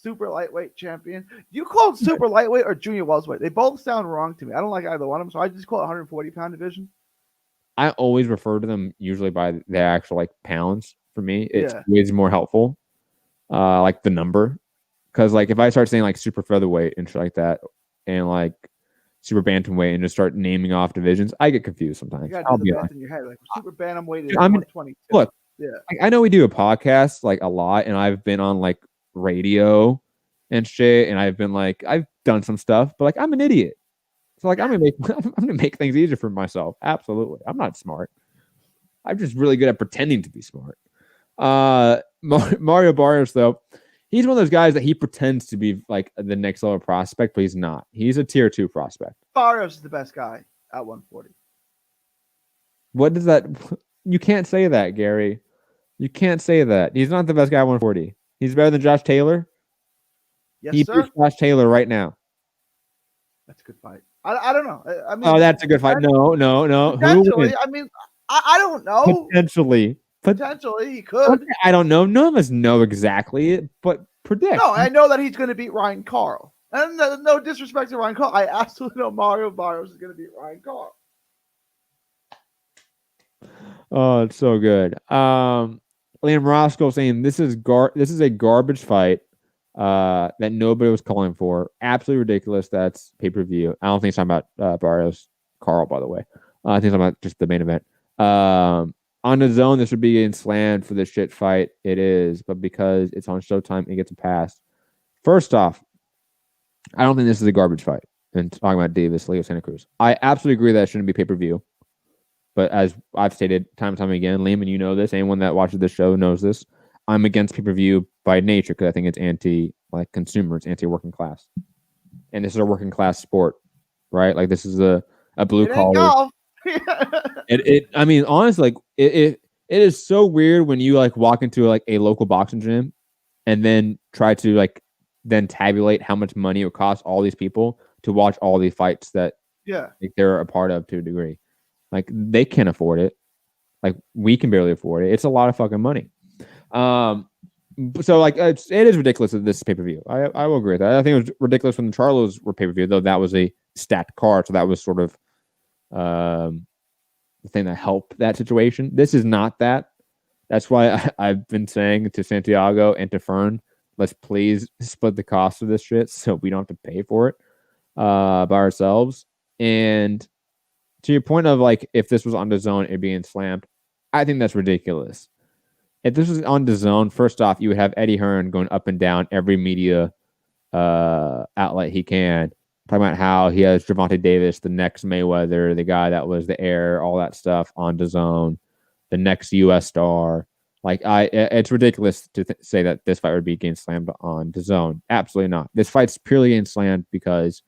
super lightweight champion. Do you call it super lightweight or junior welterweight? They both sound wrong to me. I don't like either one of them, so I just call it 140-pound division. I always refer to them usually by their actual like pounds. For me, it's Yeah. way more helpful. Like the number, because like if I start saying like super featherweight and shit like that, and like super bantamweight, and just start naming off divisions, I get confused sometimes. You gotta do the math in your head. Like super bantamweight is 122. Look, yeah, I know we do a podcast like a lot, and I've been on like radio and shit, and I've done some stuff, but like I'm an idiot. So like I'm gonna make things easier for myself. Absolutely, I'm not smart. I'm just really good at pretending to be smart. Mario Barrios, though, he's one of those guys that he pretends to be like the next level prospect, but he's not. He's a tier 2 prospect. Barrios is the best guy at 140. What does that? You can't say that, Gary. You can't say that. He's not the best guy at 140. He's better than Josh Taylor. Yes, sir. Beats Josh Taylor right now. That's a good fight. I don't know. I mean, oh, that's a good fight. No. Potentially. I mean, I don't know. Potentially he could. I don't know. None of us know exactly, but predict. No, I know that he's going to beat Ryan Carl. And no disrespect to Ryan Carl. I absolutely know Mario Barrios is going to beat Ryan Carl. Oh, it's so good. Liam Roscoe saying this is a garbage fight that nobody was calling for. Absolutely ridiculous. That's pay-per-view. I don't think it's talking about Barrios Carl, by the way. I think it's talking about just the main event. On the zone, this would be getting slammed for this shit fight. It is, but because it's on Showtime, it gets a pass. First off, I don't think this is a garbage fight. And talking about Davis, Leo Santa Cruz, I absolutely agree that it shouldn't be pay-per-view. But as I've stated time and time again, Liam, and you know this, anyone that watches this show knows this, I'm against pay-per-view by nature because I think it's anti-consumer, it's anti-working class. And this is a working class sport, right? Like this is a blue collar. I mean, honestly, like it is so weird when you like walk into like a local boxing gym and then try to like then tabulate how much money it would cost all these people to watch all these fights that like, they're a part of to a degree. Like they can't afford it. Like we can barely afford it. It's a lot of fucking money. So like it is ridiculous that this is pay-per-view. I will agree with that. I think it was ridiculous when the Charlos were pay-per-view, though that was a stacked card, so that was sort of the thing that helped that situation. This is not that. That's why I've been saying to Santiago and to Fern, let's please split the cost of this shit so we don't have to pay for it by ourselves. And to your point of like, if this was on the zone, it being slammed, I think that's ridiculous. If this was on the zone, first off, you would have Eddie Hearn going up and down every media outlet he can, talking about how he has Gervonta Davis, the next Mayweather, the guy that was the heir, all that stuff on the zone, the next U.S. star. Like it's ridiculous to say that this fight would be getting slammed on the zone. Absolutely not. This fight's purely getting slammed because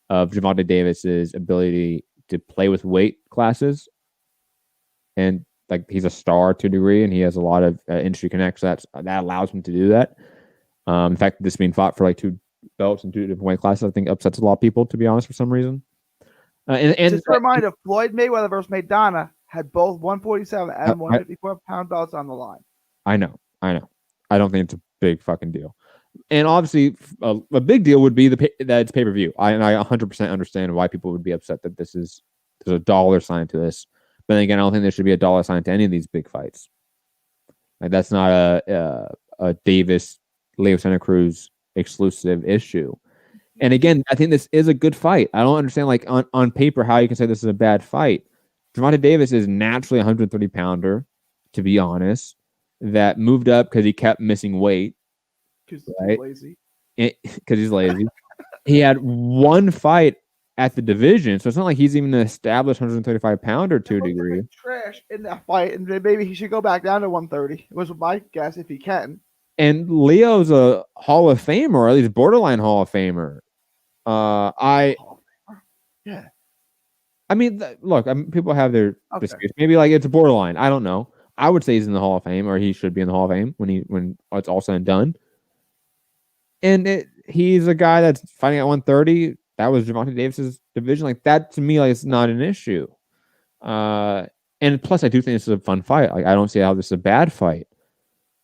of Gervonta Davis's ability to play with weight classes, and like he's a star to a degree, and he has a lot of industry connects. That allows him to do that. In fact, this being fought for like 2 belts in 2 different weight classes, I think upsets a lot of people, to be honest, for some reason. And just a reminder, Floyd Mayweather versus Maidana had both 147 and 154 pound belts on the line. I know. I don't think it's a big fucking deal. And obviously, a big deal would be that it's pay-per-view. I 100% understand why people would be upset that there's a dollar sign to this. But then again, I don't think there should be a dollar sign to any of these big fights. Like that's not a Davis, Leo Santa Cruz exclusive issue. And again, I think this is a good fight. I don't understand, like on paper, how you can say this is a bad fight. Gervonta Davis is naturally a 130-pounder, to be honest, that moved up because he kept missing weight. Because he's lazy. Because he's lazy. He had 1 fight at the division, so it's not like he's even an established 135-pounder to a degree. Trash in that fight, and maybe he should go back down to 130. Was my guess if he can. And Leo's a Hall of Famer, or at least borderline Hall of Famer. Yeah. I mean, look, people have their disputes. Maybe like it's a borderline. I don't know. I would say he's in the Hall of Fame, or he should be in the Hall of Fame when it's all said and done. And he's a guy that's fighting at 130. That was Gervonta Davis's division. Like that to me, like it's not an issue. And plus, I do think this is a fun fight. Like I don't see how this is a bad fight.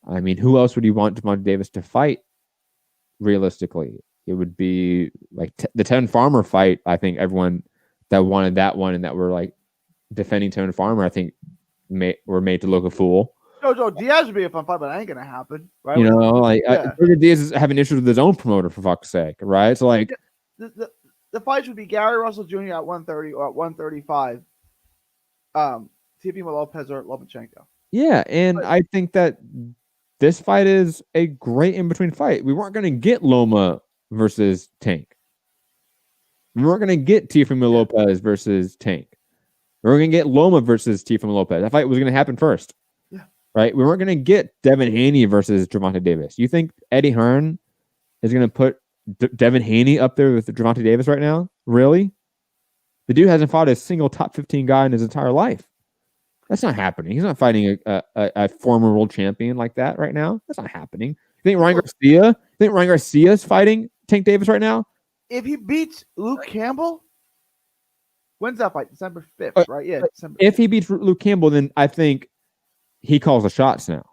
I mean, who else would you want Gervonta Davis to fight realistically. It would be like the Tevin Farmer fight. I think everyone that wanted that one and that were like defending Tevin Farmer, I think were made to look a fool. Joe Diaz would be a fun fight, but that ain't gonna happen, right? You know, like yeah. Diaz is having issues with his own promoter for fuck's sake, right? So like the fights would be Gary Russell Jr. at 130 or at 135. Teofimo Lopez or Lomachenko. Yeah, and I think that this fight is a great in-between fight. We weren't going to get Loma versus Tank. We weren't going to get Teofimo Lopez versus Tank. We were going to get Loma versus Teofimo Lopez. That fight was going to happen first. Yeah. Right? We weren't going to get Devin Haney versus Gervonta Davis. You think Eddie Hearn is going to put Devin Haney up there with Gervonta Davis right now? Really? The dude hasn't fought a single top 15 guy in his entire life. That's not happening. He's not fighting a former world champion like that right now. That's not happening. You think Ryan Garcia? You think Ryan Garcia is fighting Tank Davis right now? If he beats Luke Campbell, when's that fight? December 5th, right? Yeah, December 5th. If he beats Luke Campbell, then I think he calls the shots now.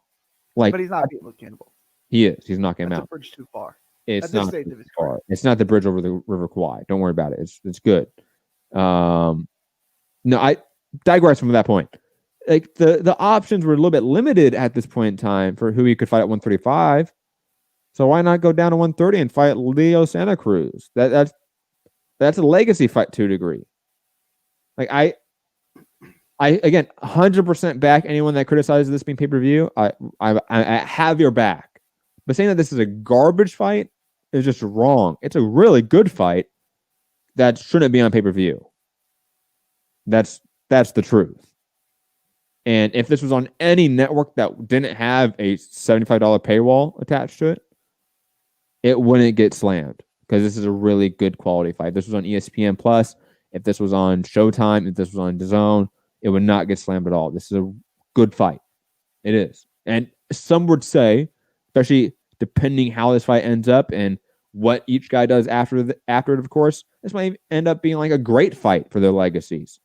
Like, but he's not beating Luke Campbell. He is. He's knocking him out. That's a bridge too far. It's not too far. It's not the bridge over the River Kwai. Don't worry about it. It's good. No, I digress from that point. Like the options were a little bit limited at this point in time for who he could fight at 135. So why not go down to 130 and fight Leo Santa Cruz? That's a legacy fight to a degree. Like I again 100% back anyone that criticizes this being pay-per-view. I have your back. But saying that this is a garbage fight is just wrong. It's a really good fight that shouldn't be on pay-per-view. That's the truth. And if this was on any network that didn't have a $75 paywall attached to it, it wouldn't get slammed because this is a really good quality fight. This was on ESPN Plus. If this was on Showtime, if this was on DAZN, it would not get slammed at all. This is a good fight. It is. And some would say, especially depending how this fight ends up and what each guy does after it, of course, this might end up being like a great fight for their legacies.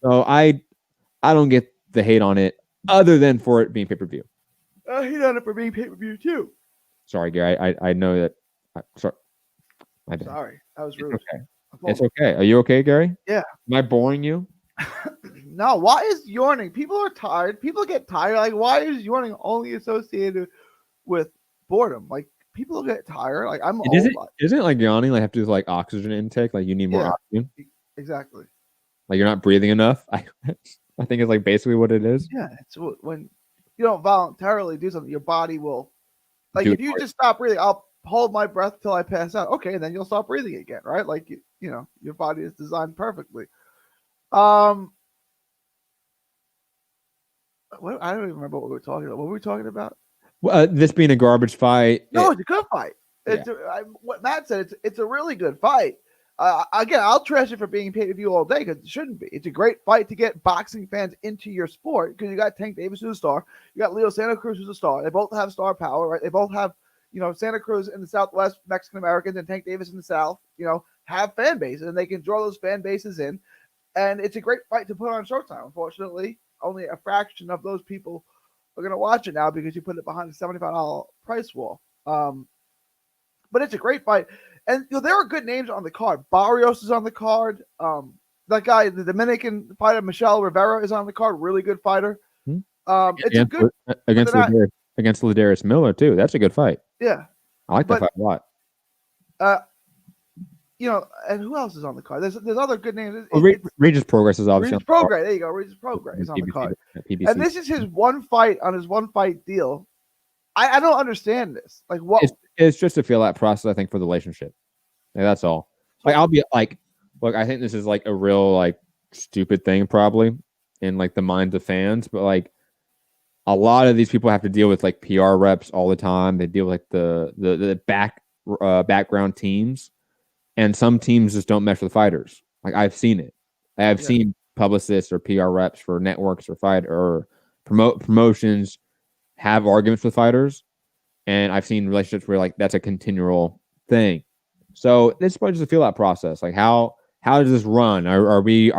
So I don't get the hate on it other than for it being pay-per-view. I hate on it for being pay-per-view too. Sorry, Gary. I know that. Sorry. Sorry. That was rude. It's okay. It's okay. Are you okay, Gary? Yeah. Am I boring you? No. Why is yawning? People are tired. People get tired. Like, why is yawning only associated with boredom? Like, people get tired. Like, I'm old. Isn't it like yawning? Like, have to do with like oxygen intake? Like, you need more oxygen? Exactly. Like, you're not breathing enough? I think it's like basically what it is. Yeah, it's when you don't voluntarily do something, your body will. Like if you just stop breathing, I'll hold my breath till I pass out. Okay, and then you'll stop breathing again, right? Like you know, your body is designed perfectly. I don't even remember what we were talking about. What were we talking about? Well, this being a garbage fight. No, it's a good fight. What Matt said, it's a really good fight. Again, I'll trash it for being pay-per-view all day because it shouldn't be. It's a great fight to get boxing fans into your sport because you got Tank Davis who's a star. You got Leo Santa Cruz who's a star. They both have star power, right? They both have, Santa Cruz in the Southwest, Mexican Americans, and Tank Davis in the South, have fan bases, and they can draw those fan bases in. And it's a great fight to put on Showtime. Unfortunately, only a fraction of those people are going to watch it now because you put it behind a $75 price wall. But it's a great fight. And there are good names on the card. Barrios is on the card. That guy, the Dominican fighter, Michelle Rivera, is on the card. Really good fighter. It's a good against Ladarius Miller too. That's a good fight. Yeah, I like that fight a lot. And who else is on the card? There's other good names. Regis Progress is obviously Regis Progress. There you go. Regis Progress is on the card. PBC. And this is his one fight on his one fight deal. I don't understand this. Like what? It's just a feel out process, I think, for the relationship. Like, that's all. Like I'll be like, look, I think this is like a real like stupid thing probably in like the minds of fans, but like a lot of these people have to deal with like PR reps all the time. They deal with like the background teams, and some teams just don't mesh with fighters. Like I've seen it. I've seen publicists or PR reps for networks or promotions have arguments with fighters, and I've seen relationships where like that's a continual thing. So this is probably just a feel out process. Like how does this run? Are we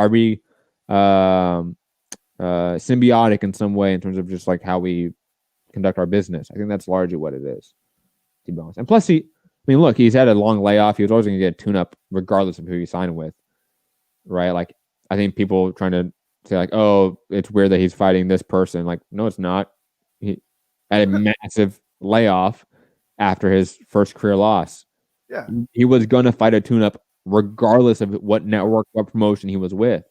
symbiotic in some way in terms of just like how we conduct our business? I think that's largely what it is, to be honest. And plus, mean, look, he's had a long layoff. He was always going to get a tune-up regardless of who he signed with, right? Like, I think people trying to say, like, oh, it's weird that he's fighting this person. Like, no, it's not. He had a massive layoff after his first career loss. Yeah. He was going to fight a tune-up regardless of what network, what promotion he was with.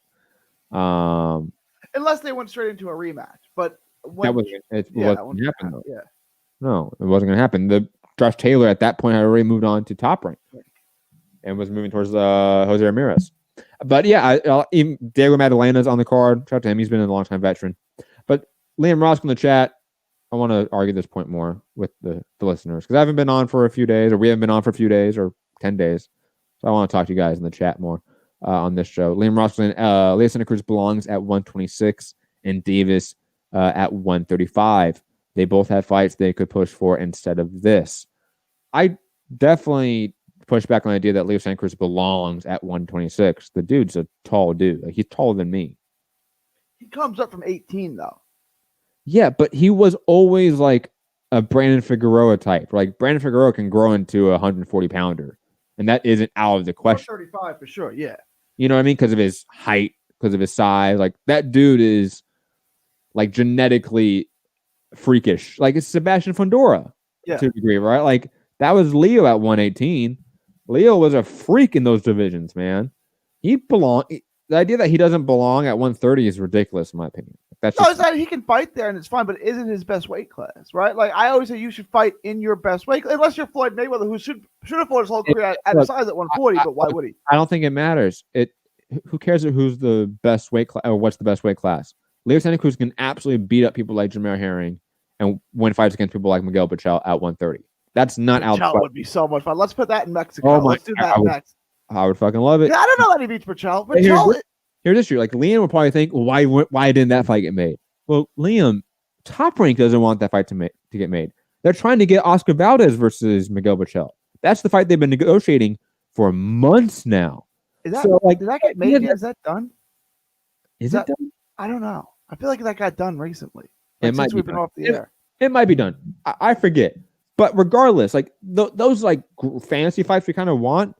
Unless they went straight into a rematch. But it wasn't going to happen, though. Yeah. No, it wasn't going to happen. Josh Taylor at that point had already moved on to Top Rank and was moving towards Jose Ramirez. But yeah, even Diego Madalena's on the card. Shout out to him. He's been a long-time veteran. But Liam Ross in the chat, I want to argue this point more with the listeners because I haven't been on for a few days, or we haven't been on for a few days or 10 days. So I want to talk to you guys in the chat more on this show. Liam Ross and Leo Santa Cruz belongs at 126 and Davis at 135. They both have fights they could push for instead of this. I definitely push back on the idea that Leo Santa Cruz belongs at 126. The dude's a tall dude. Like, he's taller than me. He comes up from 18, though. Yeah, but he was always like a Brandon Figueroa type. Like, Brandon Figueroa can grow into a 140-pounder, and that isn't out of the question. 135 for sure, yeah. You know what I mean? Because of his height, because of his size. Like, that dude is, like, genetically freakish. Like, it's Sebastian Fundora to a degree, right? Like, that was Leo at 118. Leo was a freak in those divisions, man. He belonged. The idea that he doesn't belong at 130 is ridiculous, in my opinion. It's not, he can fight there and it's fine, but it isn't his best weight class, right? Like, I always say you should fight in your best weight class, unless you're Floyd Mayweather, who should have fought his whole career at a size at 140, but why would he? I don't think it matters. Who cares who's the best weight class or what's the best weight class? Leo Santa Cruz can absolutely beat up people like Jamel Herring and win fights against people like Miguel Pichel at 130. That's not out. Pichel would be so much fun. Let's put that in Mexico. Let's do that next. I would fucking love it. Yeah, I don't know that he beats Pichel. Here's the issue. Like, Liam would probably think, well, why didn't that fight get made? Well, Liam, Top Rank doesn't want that fight to get made. They're trying to get Oscar Valdez versus Miguel Pichel. That's the fight they've been negotiating for months now. Is that, did that get made? Is that done? Is it done? I don't know. I feel like that got done recently. It might since we've been off the air. It might be done. I forget. But regardless, like those like fantasy fights we kind of want,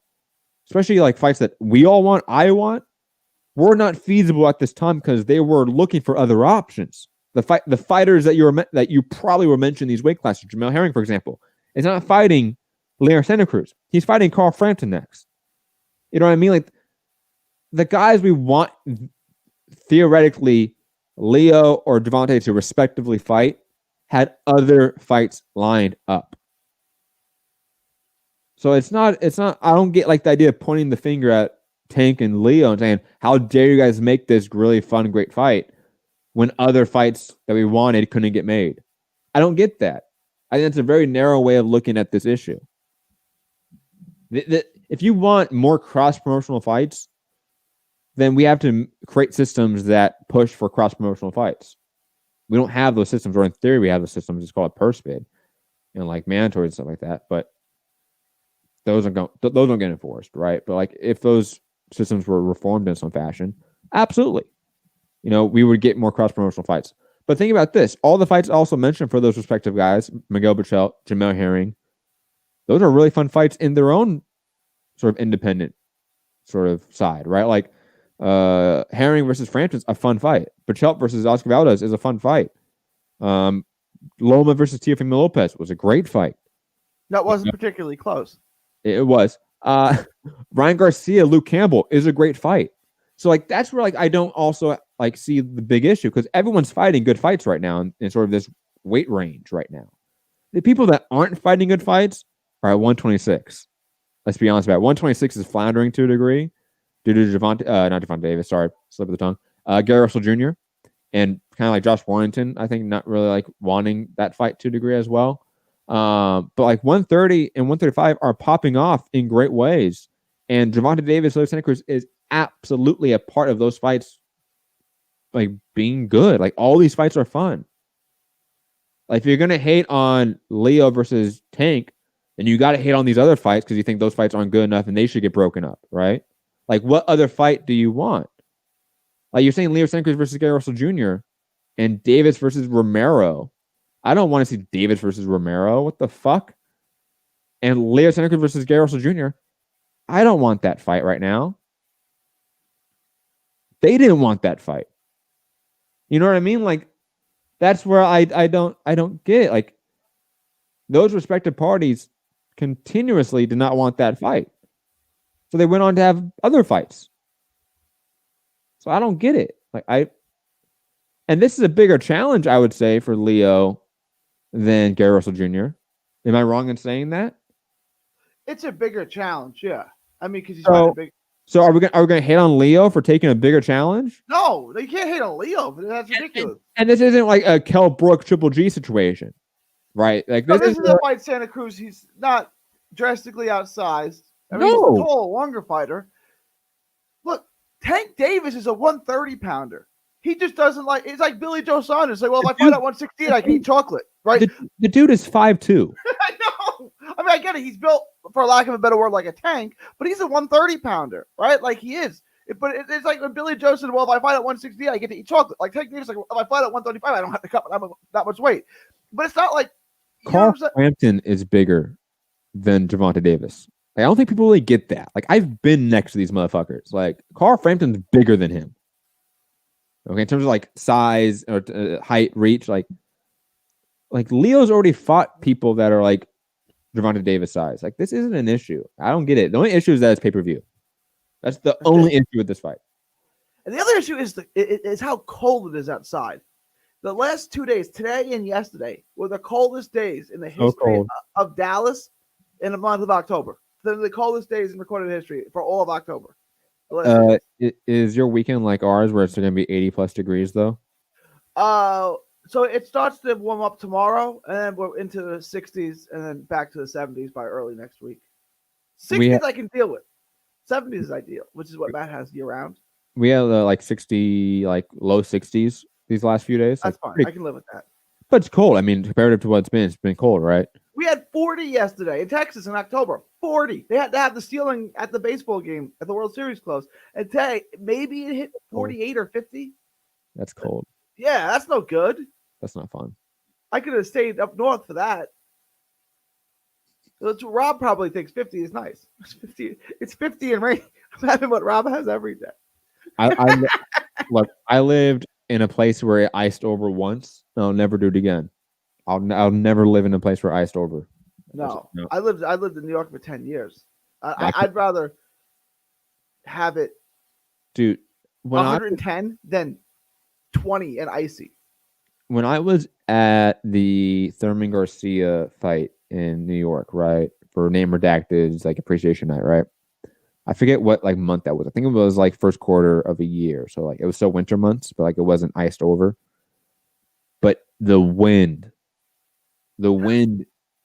especially like fights that we all want, I want, were not feasible at this time because they were looking for other options. The fighters that you probably were mentioning these weight classes, Jamel Herring, for example, is not fighting Leo Santa Cruz. He's fighting Carl Frampton next. You know what I mean? Like, the guys we want, theoretically, Leo or Devontae to respectively fight, had other fights lined up. So it's not, I don't get like the idea of pointing the finger at Tank and Leo and saying, how dare you guys make this really fun, great fight when other fights that we wanted couldn't get made. I don't get that. I think that's a very narrow way of looking at this issue. If you want more cross-promotional fights, then we have to create systems that push for cross-promotional fights. We don't have those systems, or in theory, we have the systems. It's called a purse bid and like mandatory and stuff like that. But those don't get enforced, right? But like, if those systems were reformed in some fashion, absolutely, we would get more cross-promotional fights. But think about this: all the fights also mentioned for those respective guys, Miguel Pichel, Jamel Herring, those are really fun fights in their own sort of independent sort of side, right? Like, Herring versus Frampton's a fun fight. Pichel versus Oscar Valdez is a fun fight. Loma versus Teofimo Lopez was a great fight. That wasn't particularly close. It was. Ryan Garcia, Luke Campbell is a great fight. So like, that's where like I don't also like see the big issue, because everyone's fighting good fights right now in sort of this weight range right now. The people that aren't fighting good fights are at 126. Let's be honest about it. 126 is floundering to a degree due to not Devontae Davis, sorry, slip of the tongue. Gary Russell Jr. and kind of like Josh Warrington, I think not really like wanting that fight to a degree as well. But like 130 and 135 are popping off in great ways. And Gervonta Davis, Leo Santa Cruz is absolutely a part of those fights, like being good. Like, all these fights are fun. Like, if you're going to hate on Leo versus Tank, then you got to hate on these other fights because you think those fights aren't good enough and they should get broken up, right? Like, what other fight do you want? Like, you're saying Leo Santa Cruz versus Gary Russell Jr. and Davis versus Romero. I don't want to see Davis versus Romero. What the fuck? And Leo Santa Cruz versus Gary Russell Jr., I don't want that fight right now. They didn't want that fight. You know what I mean? Like, that's where I don't get it. Like, those respective parties continuously did not want that fight. So they went on to have other fights. So I don't get it. And this is a bigger challenge, I would say, for Leo than Gary Russell Jr. Am I wrong in saying that? It's a bigger challenge, yeah. I mean, because he's fighting big. So are we gonna hate on Leo for taking a bigger challenge? No, you can't hate on Leo. That's ridiculous. And this isn't like a Kell Brook Triple G situation, right? Like this is a fight Santa Cruz. He's not drastically outsized. I mean, he's a tall, longer fighter. Look, Tank Davis is a 130 pounder. He just doesn't like. It's like Billy Joe Saunders. Like, well, if I fight at 168, I can eat chocolate, right? The dude is 5'2". I know. I mean, I get it. He's built, for lack of a better word, like a tank, but he's a 130 pounder, right? Like he is. But it's like when Billy Joe said, well, if I fight at 168, I get to eat chocolate. Like Tank Davis, like, if I fight at 135, I don't have to cut that much weight. But it's not like Carl Frampton is bigger than Gervonta Davis. Like, I don't think people really get that. Like, I've been next to these motherfuckers. Like, Carl Frampton's bigger than him. Okay, in terms of like size or height, reach, like Leo's already fought people that are like Gervonta Davis size. Like, this isn't an issue. I don't get it. The only issue is that it's pay-per-view. That's the only issue with this fight. And the other issue is how cold it is outside. The last 2 days, today and yesterday, were the coldest days in the history of Dallas in the month of October. They're the coldest days in recorded history for all of October. Is your weekend like ours where it's going to be 80 plus degrees though? So it starts to warm up tomorrow, and then we're into the 60s, and then back to the 70s by early next week. 60s I can deal with. 70s is ideal, which is what Matt has year round. We have like 60, like low 60s these last few days. That's fine. I can live with that. But it's cold. I mean, comparative to what it's been cold, right? We had 40 yesterday in Texas in October. 40. They had to have the ceiling at the baseball game at the World Series closed. And today, maybe it hit 48 or 50. That's cold. Yeah, that's no good. That's not fun. I could have stayed up north for that. That's what Rob probably thinks 50 is nice. It's 50 and rain. I'm having what Rob has every day. Look, I lived in a place where it iced over once. I'll never do it again. I'll never live in a place where it iced over. No. I lived in New York for 10 years. I'd rather have it, dude, 110 than 20 and icy. When I was at the Thurman Garcia fight in New York, right, for Name Redacted's like appreciation night, right? I forget what like month that was. I think it was like first quarter of a year. So like it was still winter months, but like it wasn't iced over. But the wind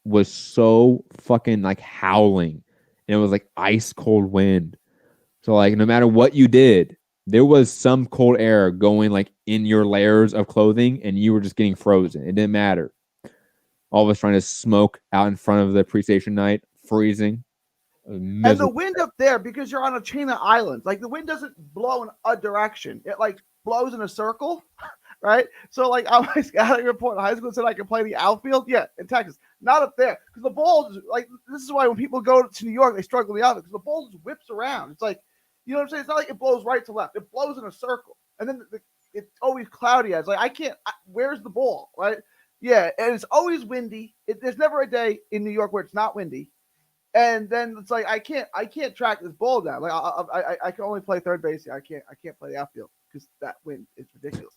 was so fucking like howling. And it was like ice cold wind. So like no matter what you did, there was some cold air going like in your layers of clothing and you were just getting frozen. It didn't matter. All of us trying to smoke out in front of the appreciation night, freezing. And the wind up there, because you're on a chain of islands, like the wind doesn't blow in a direction. It like blows in a circle, right? So like I was scouting report in high school said I could play the outfield. Yeah, in Texas. Not up there. Because the ball just, like, this is why when people go to New York, they struggle in the outfield, because the ball just whips around. It's like, you know what I'm saying? It's not like it blows right to left. It blows in a circle. And then it's always cloudy. It's like, where's the ball, right? Yeah, and it's always windy. There's never a day in New York where it's not windy. And then it's like I can't track this ball down. Like I can only play third base. I can't play the outfield because that wind is ridiculous.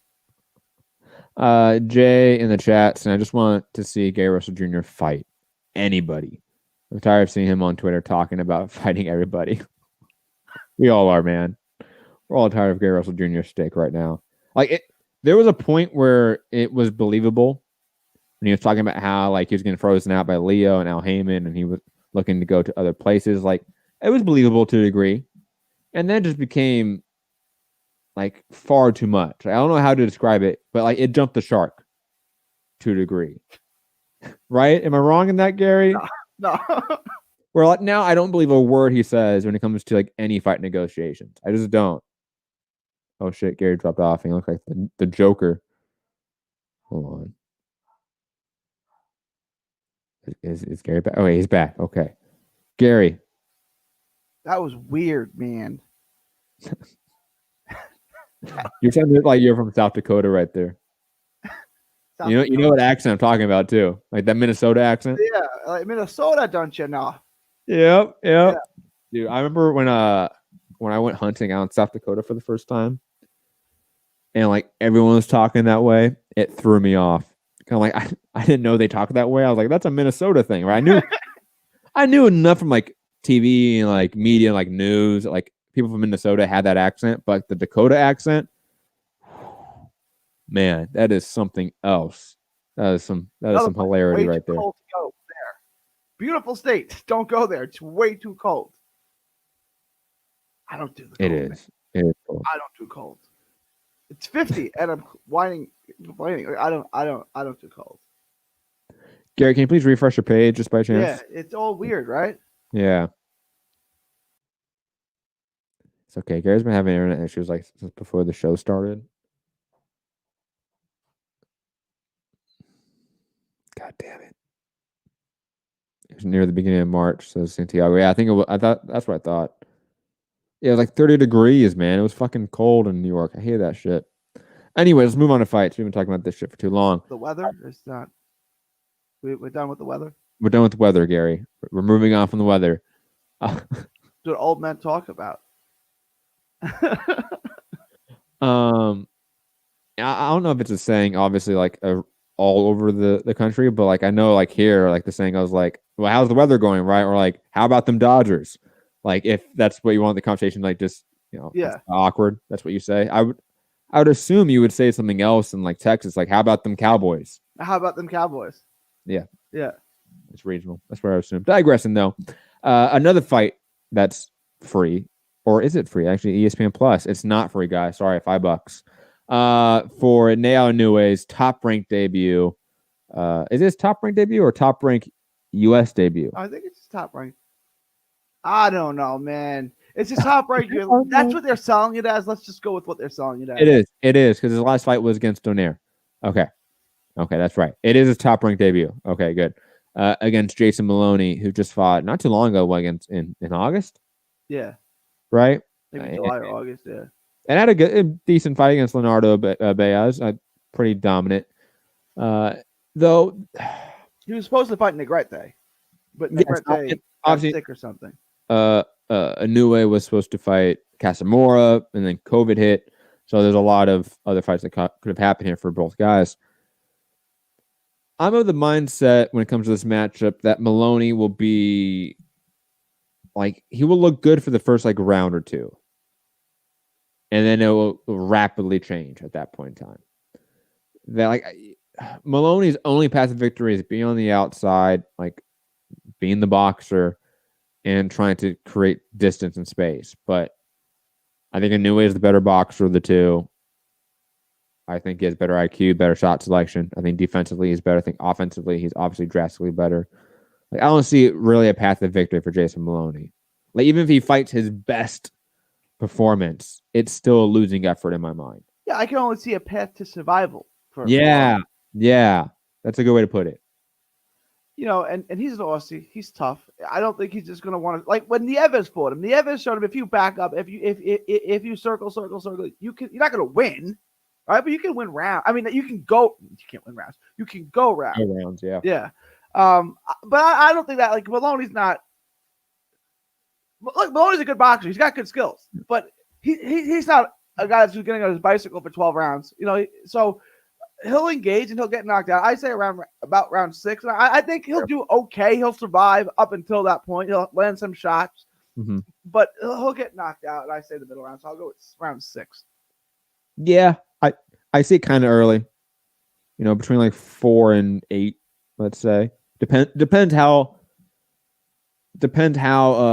Jay in the chat, and I just want to see Gary Russell Jr. fight anybody. I'm tired of seeing him on Twitter talking about fighting everybody. We all are, man. We're all tired of Gary Russell Jr.'s stick right now. Like there was a point where it was believable when he was talking about how like he was getting frozen out by Leo and Al Heyman, and he was looking to go to other places. Like it was believable to a degree, and then it just became like far too much. I don't know how to describe it, but like it jumped the shark to a degree. Right? Am I wrong in that, Gary? No. Where like now I don't believe a word he says when it comes to like any fight negotiations. I just don't. Oh shit, Gary dropped off. He looks like the Joker. Hold on. Is Gary back? Oh, wait, he's back. Okay. Gary. That was weird, man. You're sounding like you're from South Dakota right there. You know what accent I'm talking about too, like that Minnesota accent. Yeah, like Minnesota, don't you know? Yep. Yeah. Dude, I remember when I went hunting out in South Dakota for the first time, and like everyone was talking that way, it threw me off. Kind of like I didn't know they talked that way. I was like, that's a Minnesota thing, right? I knew enough from like TV and like media, like news, like people from Minnesota had that accent, but the Dakota accent, man, that is something else. That is some hilarity right there. Cold to go there. Beautiful state. Don't go there. It's way too cold. I don't do the cold. It is cold. I don't do cold. It's 50 and I'm complaining. I don't do cold. Gary, can you please refresh your page just by chance? Yeah, it's all weird, right? Yeah. It's okay. Gary's been having internet issues like since before the show started. God damn it. It was near the beginning of March, so Santiago. Yeah, I thought that's what I thought. Yeah, it was like 30 degrees, man. It was fucking cold in New York. I hate that shit. Anyway, let's move on to fights. We've been talking about this shit for too long. The weather is not. We're done with the weather. We're done with the weather, Gary. We're moving on from the weather. That's what old men talk about. I don't know if it's a saying, obviously, like all over the country, but like I know, like here, like the saying goes, like, "Well, how's the weather going?" Right? Or like, "How about them Dodgers?" Like, if that's what you want the conversation, like, just awkward. That's what you say. I would assume you would say something else in like Texas, like, "How about them Cowboys?" How about them Cowboys? Yeah. It's regional. That's what I assume. Digressing though, another fight that's free, or is it free? Actually, ESPN Plus. It's not free, guys. Sorry, $5. For Nao Inoue's top-ranked debut. Is this top-ranked debut or top-ranked U.S. debut? I think it's top-ranked. I don't know, man. It's just top-ranked. That's what they're selling it as. Let's just go with what they're selling it as. It is, because his last fight was against Donaire. Okay, that's right. It is his top-ranked debut. Okay, good. Against Jason Maloney, who just fought not too long ago against in August. Yeah. Right? Maybe July or August, yeah. And had a decent fight against Leonardo Baez. Pretty dominant. Though he was supposed to fight Negrete, but Negrete got sick or something. Inoue was supposed to fight Casamora, and then COVID hit. So there's a lot of other fights that could have happened here for both guys. I'm of the mindset when it comes to this matchup that Maloney will be like, he will look good for the first like round or two. And then it will rapidly change at that point in time. That like Maloney's only path to victory is being on the outside, like being the boxer and trying to create distance and space. But I think Inoue is the better boxer of the two. I think he has better IQ, better shot selection. I think defensively he's better. I think offensively he's obviously drastically better. Like I don't see really a path to victory for Jason Maloney. Like even if he fights his best performance, it's still a losing effort in my mind. Yeah, I can only see a path to survival. Yeah, that's a good way to put it. You know, and he's an Aussie. He's tough. I don't think he's just gonna want to, like when Nieves fought him. Nieves showed him if you back up, if you circle, you're not gonna win. Right, but you can win rounds. I mean, you can go. You can't win rounds. You can go rounds. Go rounds, yeah. Yeah. But I don't think that like Maloney's not. Look, Maloney's a good boxer. He's got good skills, but he's not a guy that's getting on his bicycle for 12 rounds. You know, so he'll engage and he'll get knocked out. I say about round 6. And I think he'll do okay. He'll survive up until that point. He'll land some shots, but he'll get knocked out. And I say the middle round, so I'll go with round 6. Yeah, I see it kind of early. You know, between like 4 and 8, let's say. Depends how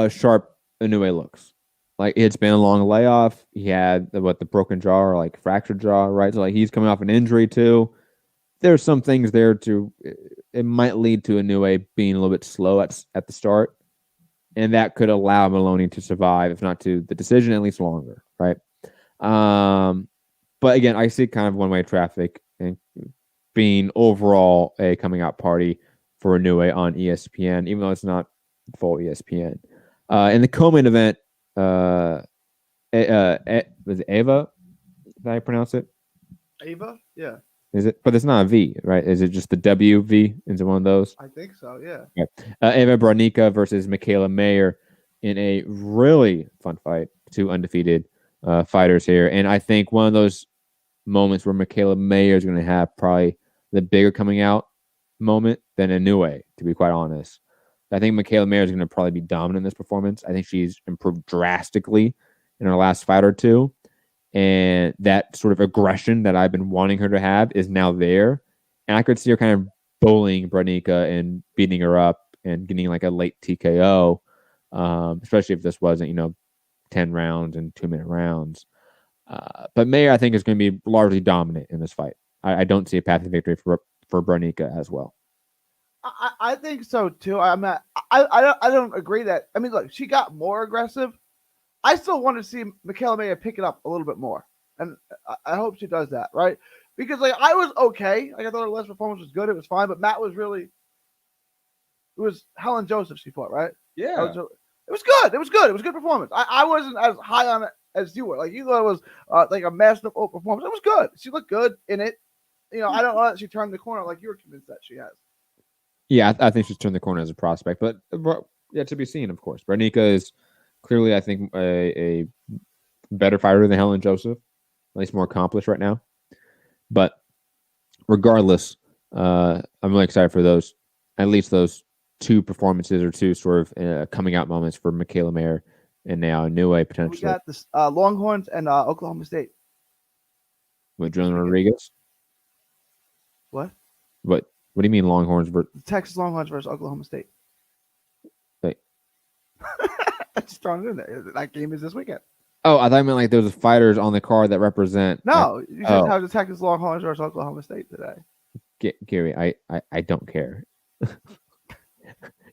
sharp Inoue looks. Like it's been a long layoff. He had the broken jaw or like fractured jaw, right? So like he's coming off an injury too. There's some things there too. It might lead to Inoue being a little bit slow at the start, and that could allow Maloney to survive, if not to the decision, at least longer, right? But again, I see kind of one-way traffic and being overall a coming out party for Inoue on ESPN, even though it's not full ESPN. In the co-main event, was it Ava? Is that how you pronounce it? Ava? Yeah. Is it? But it's not a V, right? Is it just the WV? Is it one of those? I think so, yeah. Ava Branica versus Michaela Mayer in a really fun fight. Two undefeated fighters here. And I think one of those moments where Michaela Mayer is going to have probably the bigger coming out moment than Inoue, to be quite honest. I think Michaela Mayer is going to probably be dominant in this performance. I think she's improved drastically in her last fight or two. And that sort of aggression that I've been wanting her to have is now there. And I could see her kind of bullying Branica and beating her up and getting like a late TKO, especially if this wasn't, 10 rounds and 2-minute rounds. But Mayer, I think, is going to be largely dominant in this fight. I don't see a path to victory for Branica as well. I think so too. I don't agree that. I mean, look, she got more aggressive. I still want to see Michaela Mayer pick it up a little bit more, and I hope she does that, right? Because I was okay. I thought her last performance was good. It was fine, but Matt was really. It was Helen Joseph she fought, right? Yeah, it was good. It was good. It was a good performance. I wasn't as high on it as you were. Like you thought it was like a masterful performance. It was good. She looked good in it. I don't know that she turned the corner like you were convinced that she has. Yeah, I think she's turned the corner as a prospect, but yeah, to be seen, of course. Branica is clearly, I think, a better fighter than Helen Joseph, at least more accomplished right now. But regardless, I'm really excited for at least those two performances or two sort of coming out moments for Michaela Mayer and now Inoue potentially. We got the Longhorns and Oklahoma State. With Julian Rodriguez? What? What do you mean Longhorns? Texas Longhorns versus Oklahoma State. Wait. I just thrown it in there. That game is this weekend. Oh, I thought you meant like there's fighters on the card that represent. No, you just have the Texas Longhorns versus Oklahoma State today. Gary, I don't care.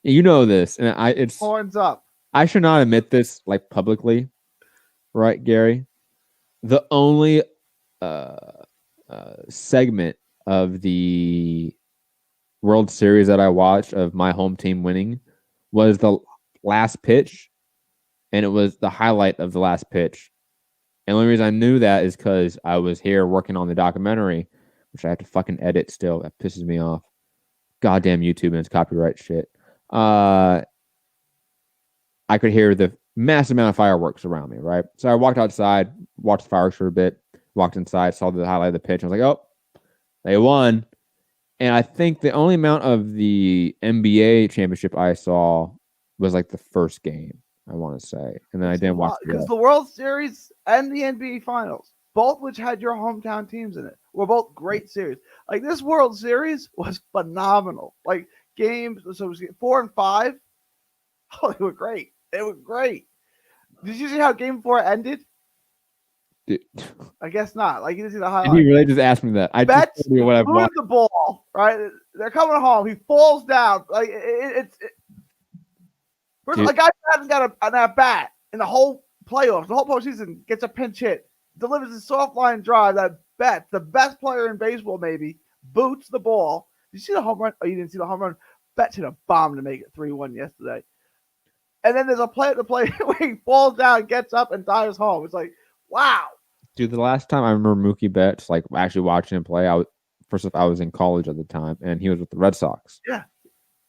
You know this, and it's horns up. I should not admit this like publicly, right, Gary? The only segment of the World Series that I watched of my home team winning was the last pitch, and it was the highlight of the last pitch. And the only reason I knew that is because I was here working on the documentary, which I have to fucking edit still. That pisses me off. Goddamn YouTube and its copyright shit. I could hear the massive amount of fireworks around me, right? So I walked outside, watched the fireworks for a bit, walked inside, saw the highlight of the pitch. I was like, oh, they won. And I think the only amount of the NBA championship I saw was like the first game, I want to say. And then I didn't watch it. Because the World Series and the NBA Finals, both which had your hometown teams in it, were both great series. Like this World Series was phenomenal. Like games, so it was 4 and 5. Oh, they were great. They were great. Did you see how Game 4 ended? I guess not. Like you didn't see the highlight. Did he really just asked me that? I Betts just told you what I've watched. the ball, right? They're coming home. He falls down. Like first, a guy hasn't got an at bat in the whole playoffs, the whole postseason, gets a pinch hit, delivers a soft line drive. That Betts, the best player in baseball, maybe boots the ball. Did you see the home run? Oh, you didn't see the home run. Betts hit a bomb to make it 3-1 yesterday. And then there's a play at the play where he falls down, gets up, and dives home. It's like, wow. Dude, the last time I remember Mookie Betts, like actually watching him play, I was in college at the time, and he was with the Red Sox. Yeah.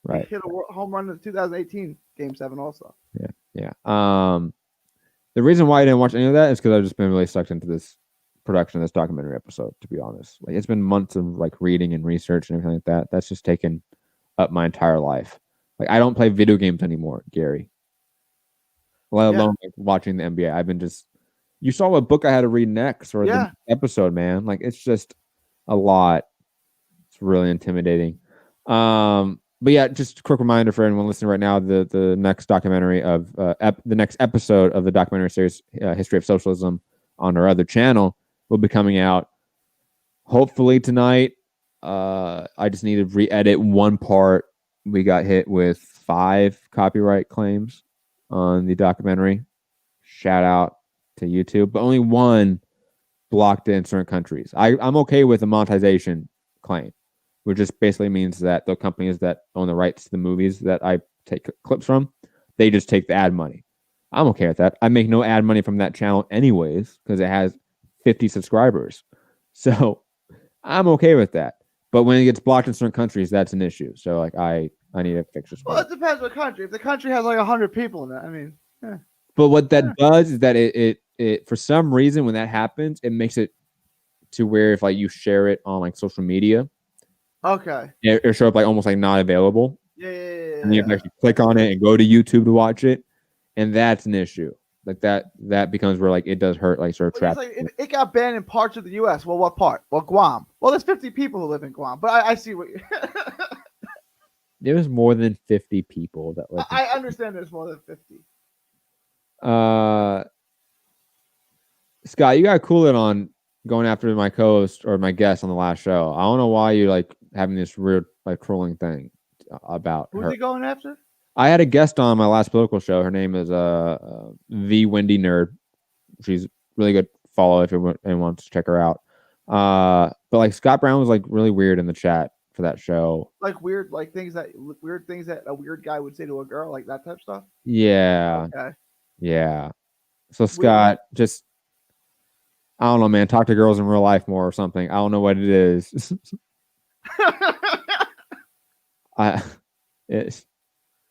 Right. He hit a home run in the 2018 Game 7 also. Yeah. The reason why I didn't watch any of that is because I've just been really sucked into this production of this documentary episode, to be honest. Like it's been months of like reading and research and everything like that. That's just taken up my entire life. Like I don't play video games anymore, Gary. Let alone like, watching the NBA. I've been just you saw what book I had to read next or the episode, man. Like it's just a lot. It's really intimidating. But yeah, just a quick reminder for anyone listening right now: the next documentary of the next episode of the documentary series "History of Socialism" on our other channel will be coming out hopefully tonight. I just need to re-edit one part. We got hit with 5 copyright claims on the documentary. Shout out to YouTube, but only 1 blocked in certain countries. I'm okay with a monetization claim, which just basically means that the companies that own the rights to the movies that I take clips from, they just take the ad money. I'm okay with that. I make no ad money from that channel anyways because it has 50 subscribers. So I'm okay with that. But when it gets blocked in certain countries, that's an issue. So like I need to fix this. Well, it depends what country. If the country has like 100 people in it, I mean. Yeah. But what that does is that it for some reason when that happens, it makes it to where if like you share it on like social media, okay, it'll show up like almost like not available. Yeah. And you have to actually click on it and go to YouTube to watch it, and that's an issue. Like that becomes where like it does hurt like sort of trap. Like it got banned in parts of the U.S. Well, what part? Well, Guam. Well, there's 50 people who live in Guam, but I see what. There's more than 50 people that live. I understand there's more than 50. Scott, you got to cool it on going after my co-host or my guest on the last show. I don't know why you like having this weird like trolling thing about Who's her. he going after? I had a guest on my last political show. Her name is the Wendy Nerd. She's really good. Follow if anyone wants to check her out. But like Scott Brown was like really weird in the chat for that show. Like weird things that a weird guy would say to a girl, like that type of stuff. Yeah. Okay. Yeah. So Scott, just I don't know, man. Talk to girls in real life more or something. I don't know what it is.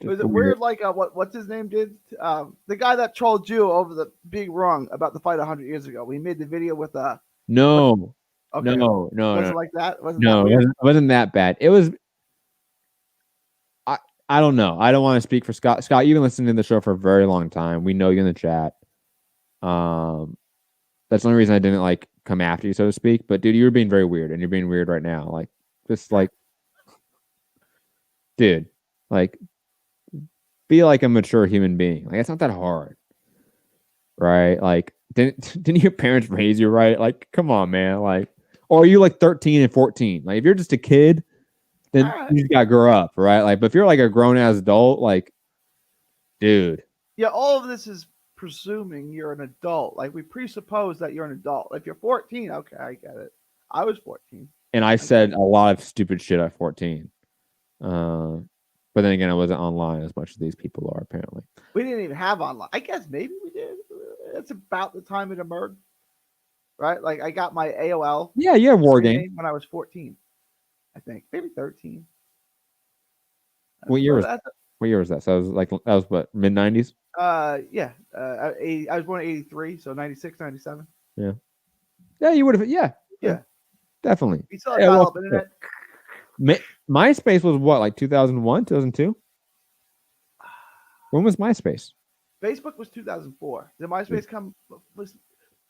Was it weird? Like what's his name did? The guy that trolled you over the being wrong about the fight 100 years ago. We made the video with no. Okay. No. Wasn't like that. It wasn't that bad. It was. I don't know. I don't want to speak for Scott. Scott, you've been listening to the show for a very long time. We know you in the chat. That's the only reason I didn't like come after you, so to speak. But dude, you were being very weird, and you're being weird right now. Like, just like, dude, like, be like a mature human being. Like, it's not that hard, right? Like, didn't your parents raise you right? Like, come on, man. Like, or are you like 13 and 14? Like, if you're just a kid, then you just gotta grow up, right? Like, but if you're like a grown ass adult, like, dude. Yeah, all of this is presuming you're an adult. Like we presuppose that you're an adult. If you're 14, okay, I get it. I was 14. And I said a lot of stupid shit at 14. But then again, I wasn't online as much as these people are, apparently. We didn't even have online. I guess maybe we did. It's about the time it emerged. Right? Like I got my AOL. Yeah, war game. When I was 14. I think. Maybe 13. What year was that? What year was that? So that was what, mid 90s? Yeah. I was born in 83, so 96, 97. Yeah. Yeah, you would have. Yeah. Definitely. You still had internet. MySpace was what, like 2001, 2002? When was MySpace? Facebook was 2004. Did MySpace come?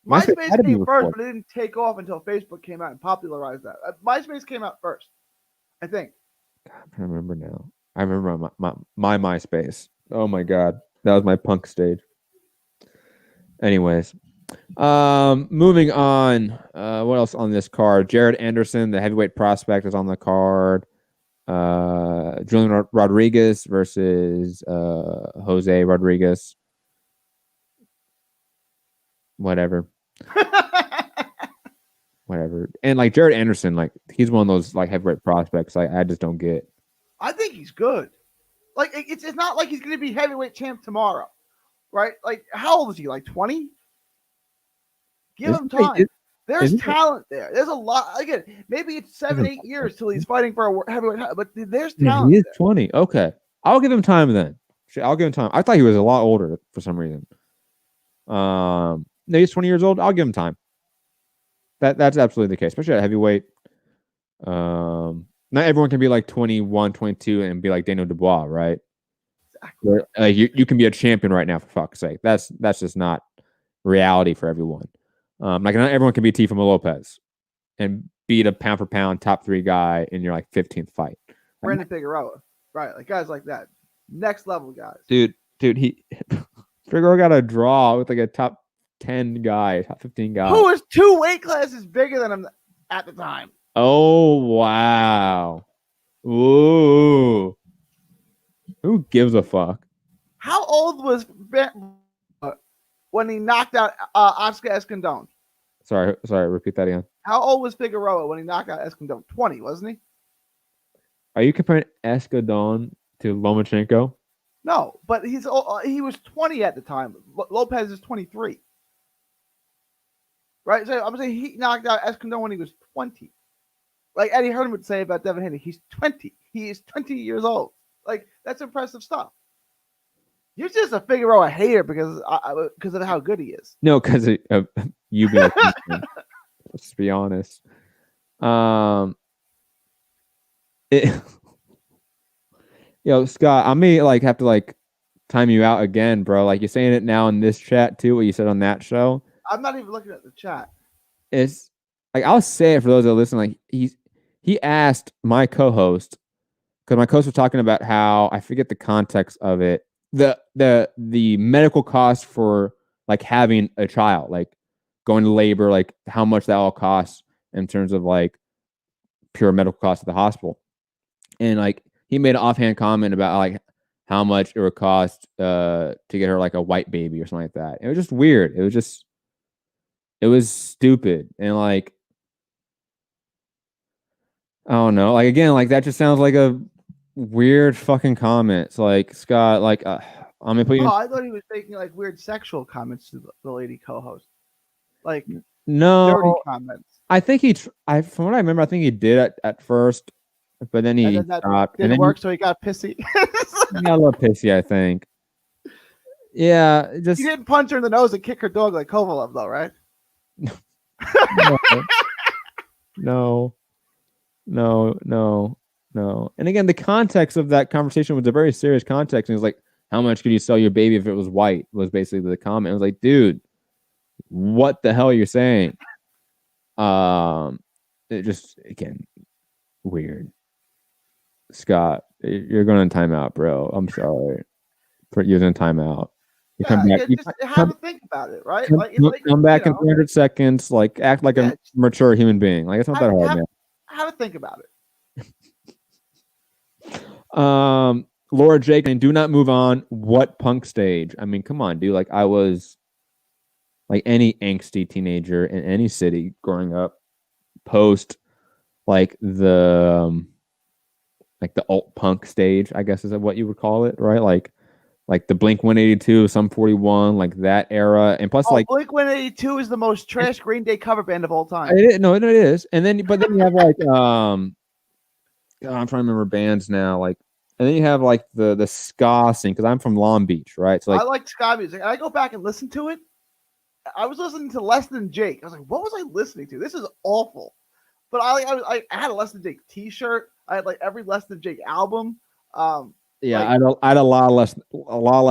MySpace came first, but it didn't take off until Facebook came out and popularized that. MySpace came out first, I think. God, I'm trying to remember now. I remember my MySpace. Oh my God, that was my punk stage. Anyways, moving on. What else on this card? Jared Anderson, the heavyweight prospect, is on the card. Julian Rodriguez versus Jose Rodriguez. Whatever. Whatever. And like Jared Anderson, like he's one of those like heavyweight prospects. I just don't get. I think he's good. Like it's not like he's going to be heavyweight champ tomorrow, right? Like how old is he? Like 20? Give him time. There's talent there. There's a lot. Again, maybe it's 7-8 years till he's fighting for a heavyweight, but there's talent. He is 20. Okay, I'll give him time then. I'll give him time. I thought he was a lot older for some reason. No, he's 20 years old. I'll give him time. That's absolutely the case, especially at heavyweight. Not everyone can be like 21, 22 and be like Daniel Dubois, right? Exactly. You can be a champion right now, for fuck's sake. That's just not reality for everyone. Like not everyone can be Teofimo Lopez and beat a pound for pound top 3 guy in your like 15th fight. Brandon Figueroa, right? Like guys like that, next level guys. Dude, he Figueroa got a draw with like a top 10 guy, top 15 guy, who was 2 weight classes bigger than him at the time. Oh wow! Ooh, who gives a fuck? How old was when he knocked out Oscar Escandón? Sorry. Repeat that again. How old was Figueroa when he knocked out Escandón? 20, wasn't he? Are you comparing Escadon to Lomachenko? No, but he was 20 at the time. Lopez is 23. Right? So I'm saying he knocked out Escandón when he was 20. Like Eddie Hearn would say about Devin Haney, he's 20. He is 20 years old. Like, that's impressive stuff. You're just a Figueroa hater because of how good he is. No, because of you being a let's be honest. Scott, I may have to time you out again, bro. Like, you're saying it now in this chat too, what you said on that show. I'm not even looking at the chat. It's I'll say it for those that listen. Like, he asked my co-host, because my co-host was talking about how, I forget the context of it, the medical cost for having a child, going to labor, how much that all costs in terms of pure medical costs at the hospital. And he made an offhand comment about how much it would cost to get her a white baby or something like that. It was just weird. It was stupid. And I don't know. Again, that just sounds like a weird fucking comment. It's Scott, I'm gonna put you. Oh, I thought he was making weird sexual comments to the lady co-host. No dirty comments. I think from what I remember, I think he did at first, but then he stopped. Didn't work, so he got pissy. He got a little pissy, I think. Yeah, he didn't punch her in the nose and kick her dog like Kovalov, though, right? No. And again, the context of that conversation was a very serious context. And it was how much could you sell your baby if it was white? Was basically the comment. It was dude, what the hell are you saying? It just, again, weird. Scott, you're going in timeout, bro. I'm sorry for using timeout. You come back. Have to think about it, right? Come back in 300 seconds. Act like a mature human being. It's not that hard, man. Have to think about it. Laura Jake, and do not move on. What Punk stage? I mean, come on, dude. I was any angsty teenager in any city growing up, post the alt punk stage, I guess is what you would call it, right? Like the Blink 182, Sum 41, that era, and plus Blink 182 is the most trash Green Day cover band of all time. It is, but then you have I'm trying to remember bands now, and then you have the ska scene, because I'm from Long Beach, right? So I like ska music, and I go back and listen to it. I was listening to Less Than Jake. I was what was I listening to? This is awful. But I had a Less Than Jake T-shirt. I had every Less Than Jake album. Yeah, I had a lot less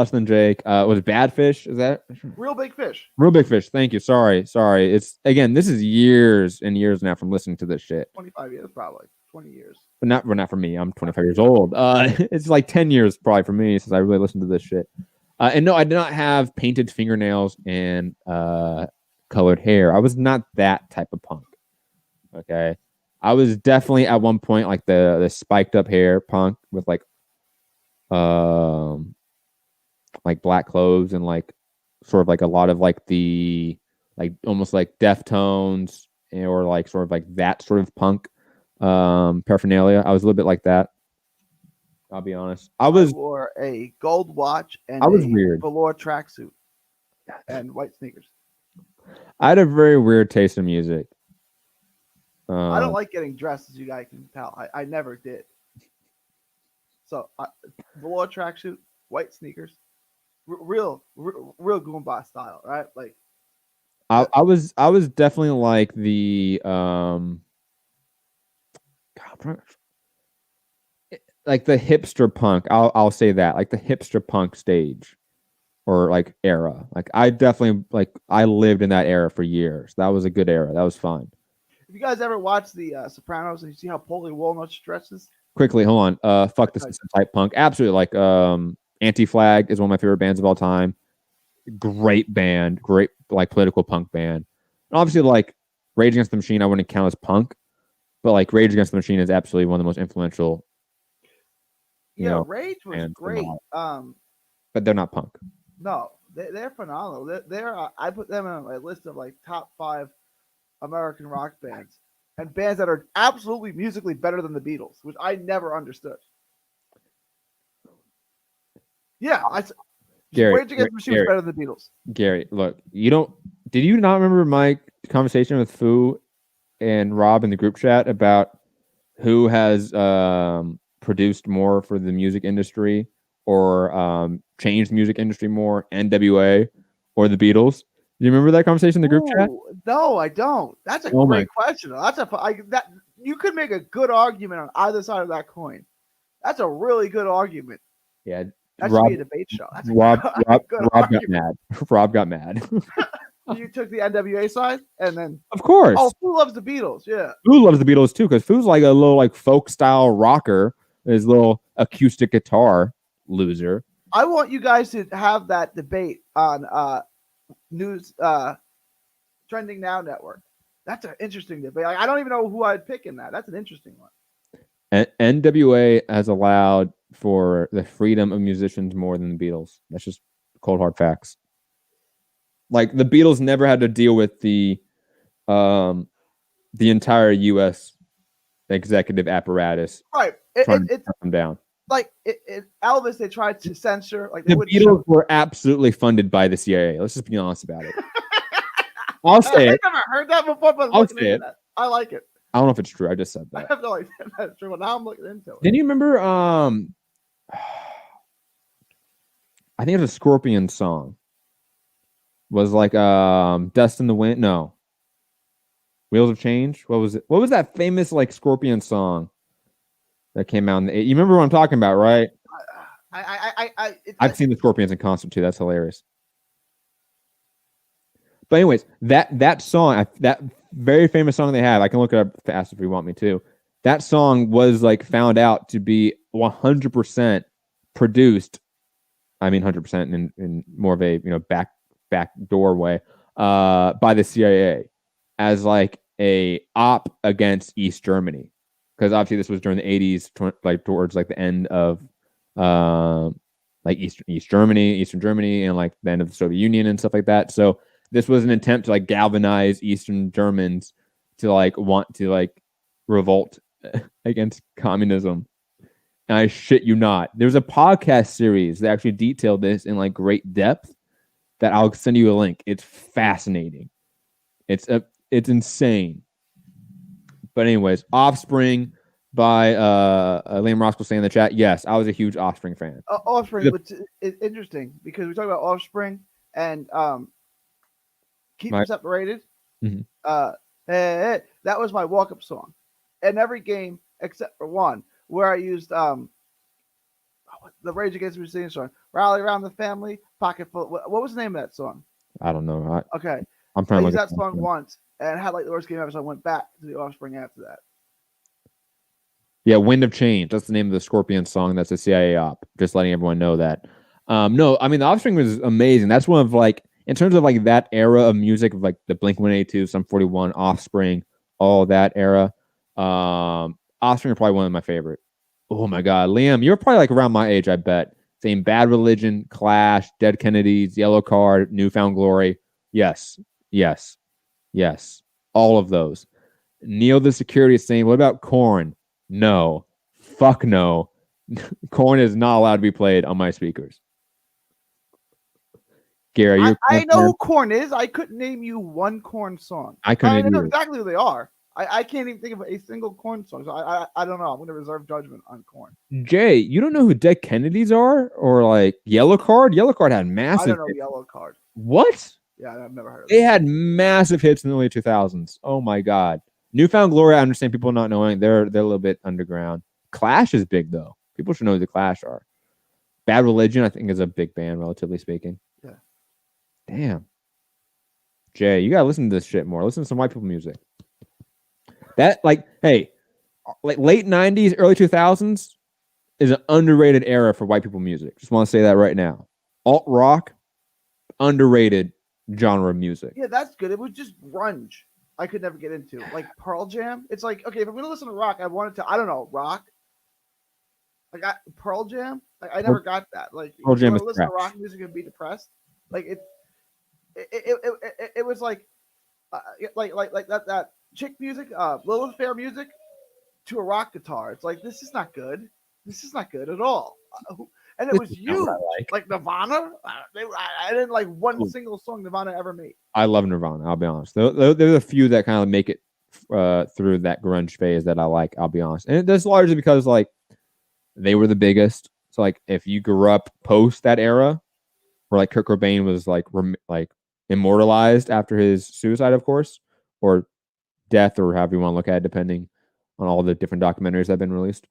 than Jake. Was Badfish? Is that Real Big Fish? Real Big Fish. Thank you. Sorry. It's again. This is years and years now from listening to this shit. 25 years, probably 20 years. But not for me. I'm 25 years old. It's 10 years probably for me since I really listened to this shit. And no, I did not have painted fingernails and colored hair. I was not that type of punk. Okay, I was definitely at one point the spiked up hair punk with black clothes and sort of a lot of the almost Deftones, or sort of that sort of punk paraphernalia. I was a little bit like that. I'll be honest. I wore a gold watch and I was a weird velour tracksuit and white sneakers. I had a very weird taste in music. I don't like getting dressed, as you guys can tell. I never did. So, velour tracksuit, white sneakers, real Goomba style, right? I was definitely the the hipster punk. I'll say that, the hipster punk stage, or era. I definitely I lived in that era for years. That was a good era. That was fun. Have you guys ever watched the Sopranos and you see how Paulie Walnuts dresses? Quickly, hold on. Fuck this type punk. Absolutely. Anti-Flag is one of my favorite bands of all time. Great band. Great political punk band. And obviously Rage Against the Machine I wouldn't count as punk, but Rage Against the Machine is absolutely one of the most influential. Rage was great. But they're not punk. No, they're phenomenal. They're I put them on my list of top 5 American rock bands. and bands that are absolutely musically better than the Beatles, which I never understood. Yeah, Gary, Rage Against the Machine was better than the Beatles. Gary, look, did you not remember my conversation with Foo and Rob in the group chat about who has produced more for the music industry or changed the music industry more, NWA or the Beatles? Do you remember that conversation in the group chat? No, I don't. That's a great question. You could make a good argument on either side of that coin. That's a really good argument. Yeah. That should be a debate show. Rob got mad. Rob got mad. You took the NWA side, and then of course. Oh, Foo loves the Beatles. Yeah, Foo loves the Beatles too, because Foo's like a little like folk style rocker. His little acoustic guitar loser. I want you guys to have that debate on News Trending Now Network. That's an interesting debate. Like, I don't even know who I'd pick in that. That's an interesting one. NWA has allowed for the freedom of musicians more than the Beatles. That's just cold hard facts. Like the Beatles never had to deal with the entire U.S. executive apparatus, right? Trying to cut them down. Like Elvis, they tried to censor. Like the Beatles were absolutely funded by the CIA. Let's just be honest about it. I'll say it. I've never heard that before, but I'll say it. I like it. I don't know if it's true. I just said that. I have no idea if that's true, but now I'm looking into it. Didn't you remember? I think it was a Scorpion song. Was like Dust in the Wind? No. Wheels of Change? What was it? What was that famous like Scorpion song that came out in the 80s? You remember what I'm talking about, right? I've seen the Scorpions in concert too. That's hilarious. But anyways, that song, that very famous song they have, I can look it up fast if you want me to. That song was like found out to be 100% produced. I mean, 100% in more of a back doorway by the CIA as like a op against East Germany, because obviously this was during the 80s, like towards like the end of like Eastern Germany, and like the end of the Soviet Union and stuff like that. So this was an attempt to like galvanize Eastern Germans to like want to like revolt against communism. And I shit you not, there's a podcast series that actually detailed this in like great depth that I'll send you a link. It's fascinating. It's insane. But anyways, Offspring by Liam Roscoe saying in the chat. Yes, I was a huge Offspring fan. Offspring, which is interesting because we talk about Offspring and Keep Them Separated. Mm-hmm. Hey, that was my walk-up song in every game except for one where I used the Rage Against the Machine song, Rally Around the Family, Pocket Full. What was the name of that song? I don't know. Okay. I'm trying to use that song once and had like the worst game ever, so I went back to the Offspring after that. Yeah, Wind of Change. That's the name of the Scorpion song. That's a CIA op. Just letting everyone know that. No, I mean, the Offspring was amazing. That's one of like, in terms of like that era of music, of like the Blink-182, Sum 41, Offspring, all that era. Offspring are probably one of my favorite. Oh my God, Liam, you're probably like around my age, I bet. Same Bad Religion, Clash, Dead Kennedys, Yellow Card, Newfound Glory. Yes. All of those. Neil the Security is saying, what about Korn? No. Fuck no. Korn is not allowed to be played on my speakers. Gary, I know who Korn is. I couldn't name you one Korn song. I know exactly who they are. I can't even think of a single Korn song. So I don't know. I'm going to reserve judgment on Korn. Jay, you don't know who Dead Kennedys are? Or like Yellow Card? Yellow Card had massive. I don't know Yellow Card. What? Yeah, I've never heard of They had massive hits in the early 2000s. Oh my God. Newfound Glory, I understand people not knowing. They're a little bit underground. Clash is big though. People should know who the Clash are. Bad Religion, I think, is a big band, relatively speaking. Yeah. Damn. Jay, you gotta listen to this shit more. Listen to some white people music. That, like, hey, like late 90s, early 2000s is an underrated era for white people music. Just want to say that right now. Alt rock, underrated genre of music. Yeah, that's good. It was just grunge. I could never get into like Pearl Jam. It's like, okay, if I'm gonna listen to rock, I wanted to, I don't know, rock. Like Pearl Jam. Like I never got that. Like Pearl Jam is listen to rock music and be depressed. Like it was like chick music, Lilith Fair music to a rock guitar. It's like this is not good. This is not good at all. And it was you, like Nirvana. I didn't like one single song Nirvana ever made. I love Nirvana. I'll be honest. They're the few that kind of make it through that grunge phase that I like. I'll be honest, and that's largely because like they were the biggest. So like if you grew up post that era, where like Kurt Cobain was like immortalized after his suicide, of course, or death, or however you want to look at it, depending on all the different documentaries that have been released.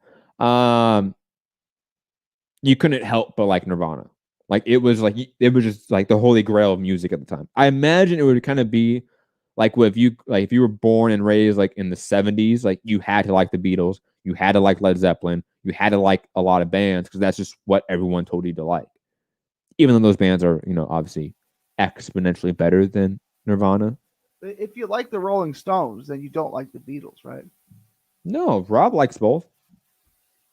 You couldn't help but like Nirvana. Like it was just like the holy grail of music at the time. I imagine it would kind of be like if you were born and raised like in the 70s, like you had to like the Beatles, you had to like Led Zeppelin, you had to like a lot of bands because that's just what everyone told you to like. Even though those bands are, obviously exponentially better than Nirvana. If you like the Rolling Stones, then you don't like the Beatles, right? No, Rob likes both.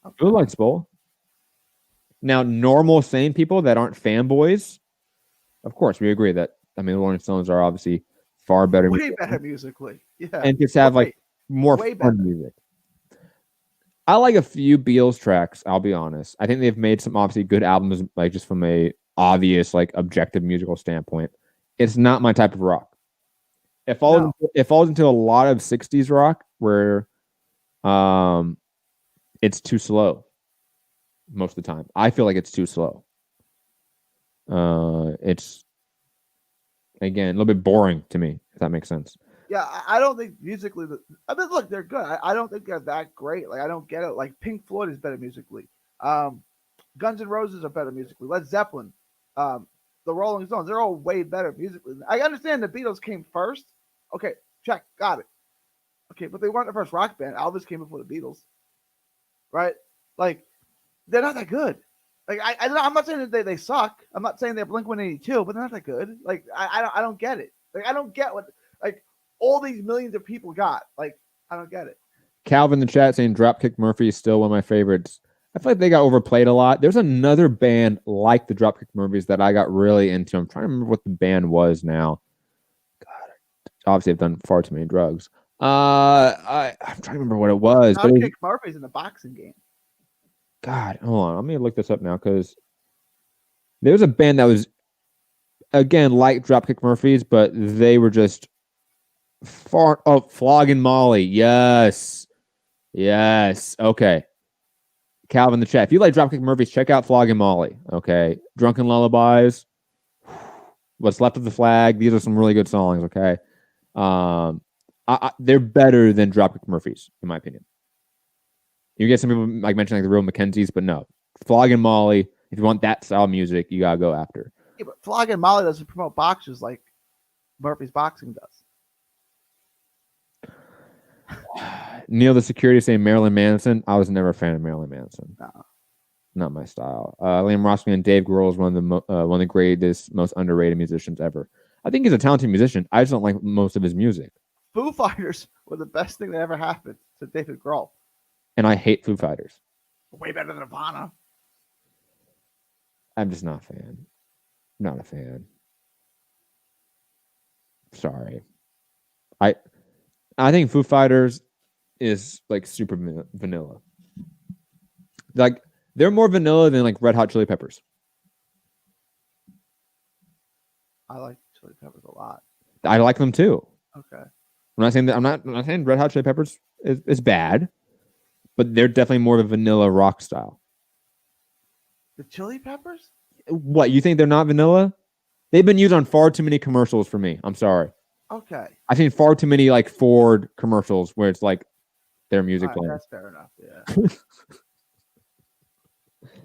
Okay. Who likes both? Now, normal, sane people that aren't fanboys, of course, we agree that, the Rolling Stones are obviously far better. Way better musically. Yeah. And just have more fun music. I like a few Beatles tracks, I'll be honest. I think they've made some obviously good albums, like just from a obvious, like objective musical standpoint. It's not my type of rock. It falls into a lot of 60s rock where it's too slow. Most of the time, I feel like it's too slow. It's again a little bit boring to me, if that makes sense. Yeah, I don't think musically. Look, they're good. I don't think they're that great. Like I don't get it. Like Pink Floyd is better musically. Guns N' Roses are better musically. Led Zeppelin, the Rolling Stones, they're all way better musically. I understand the Beatles came first. Okay, check, got it. Okay, but they weren't the first rock band. Elvis came before the Beatles, right? Like. They're not that good. Like I'm not saying that they suck. I'm not saying they're Blink-182, but they're not that good. Like I don't get it. Like I don't get what like all these millions of people got. Like I don't get it. Calvin in the chat saying Dropkick Murphy is still one of my favorites. I feel like they got overplayed a lot. There's another band like the Dropkick Murphys that I got really into. I'm trying to remember what the band was now. God, obviously I've done far too many drugs. I'm trying to remember what it was. Dropkick Murphys in the boxing game. God, hold on. Let me look this up now because there was a band that was, again, like Dropkick Murphys, but they were just far. Oh, Flogging Molly. Yes. Okay. Calvin in the chat. If you like Dropkick Murphys, check out Flogging Molly. Okay. Drunken Lullabies. What's Left of the Flag. These are some really good songs. Okay. They're better than Dropkick Murphys, in my opinion. You get some people like mentioning like the Real Mackenzies, but no. Flogging Molly, if you want that style of music, you gotta go after. Yeah, but Flogging Molly doesn't promote boxers like Murphy's Boxing does. Neil the Security saying Marilyn Manson. I was never a fan of Marilyn Manson. No. Not my style. Liam Rossman and Dave Grohl is one of the greatest, most underrated musicians ever. I think he's a talented musician. I just don't like most of his music. Foo Fighters were the best thing that ever happened to David Grohl. And I hate Foo Fighters. Way better than Nirvana. I'm just not a fan. Not a fan. Sorry. I think Foo Fighters is like super vanilla. Like they're more vanilla than like Red Hot Chili Peppers. I like Chili Peppers a lot. I like them too. Okay. I'm not saying that. I'm not saying Red Hot Chili Peppers is bad. But they're definitely more of a vanilla rock style. The Chili Peppers? What, you think they're not vanilla? They've been used on far too many commercials for me. I'm sorry. Okay. I've seen far too many like Ford commercials where it's like their music playing. That's fair enough. Yeah.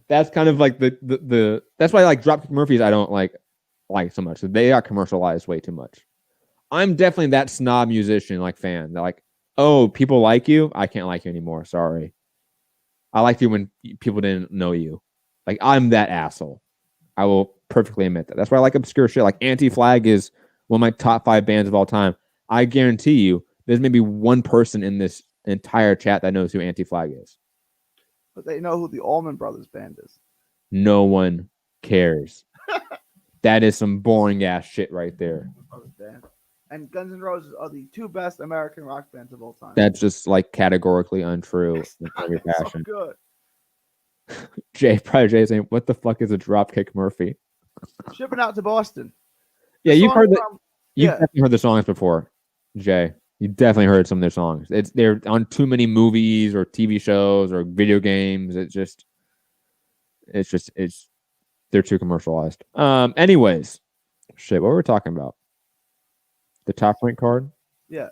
That's kind of like the that's why like Dropkick Murphys I don't like so much. They are commercialized way too much. I'm definitely that snob musician like fan. They're like, oh, people like you? I can't like you anymore. Sorry. I liked you when people didn't know you. Like, I'm that asshole. I will perfectly admit that. That's why I like obscure shit. Like, Anti-Flag is one of my top 5 bands of all time. I guarantee you there's maybe one person in this entire chat that knows who Anti-Flag is. But they know who the Allman Brothers Band is. No one cares. That is some boring ass shit right there. And Guns N' Roses are the two best American rock bands of all time. That's just like categorically untrue. Your It's so passion. good. Jay saying, "What the fuck is a Dropkick Murphy?" Shipping out to Boston. Yeah, you've heard that. You've yeah. definitely heard the songs before, Jay. You definitely heard some of their songs. They're on too many movies or TV shows or video games. They're too commercialized. Anyways, shit. What were we talking about? The top rank card. Yeah.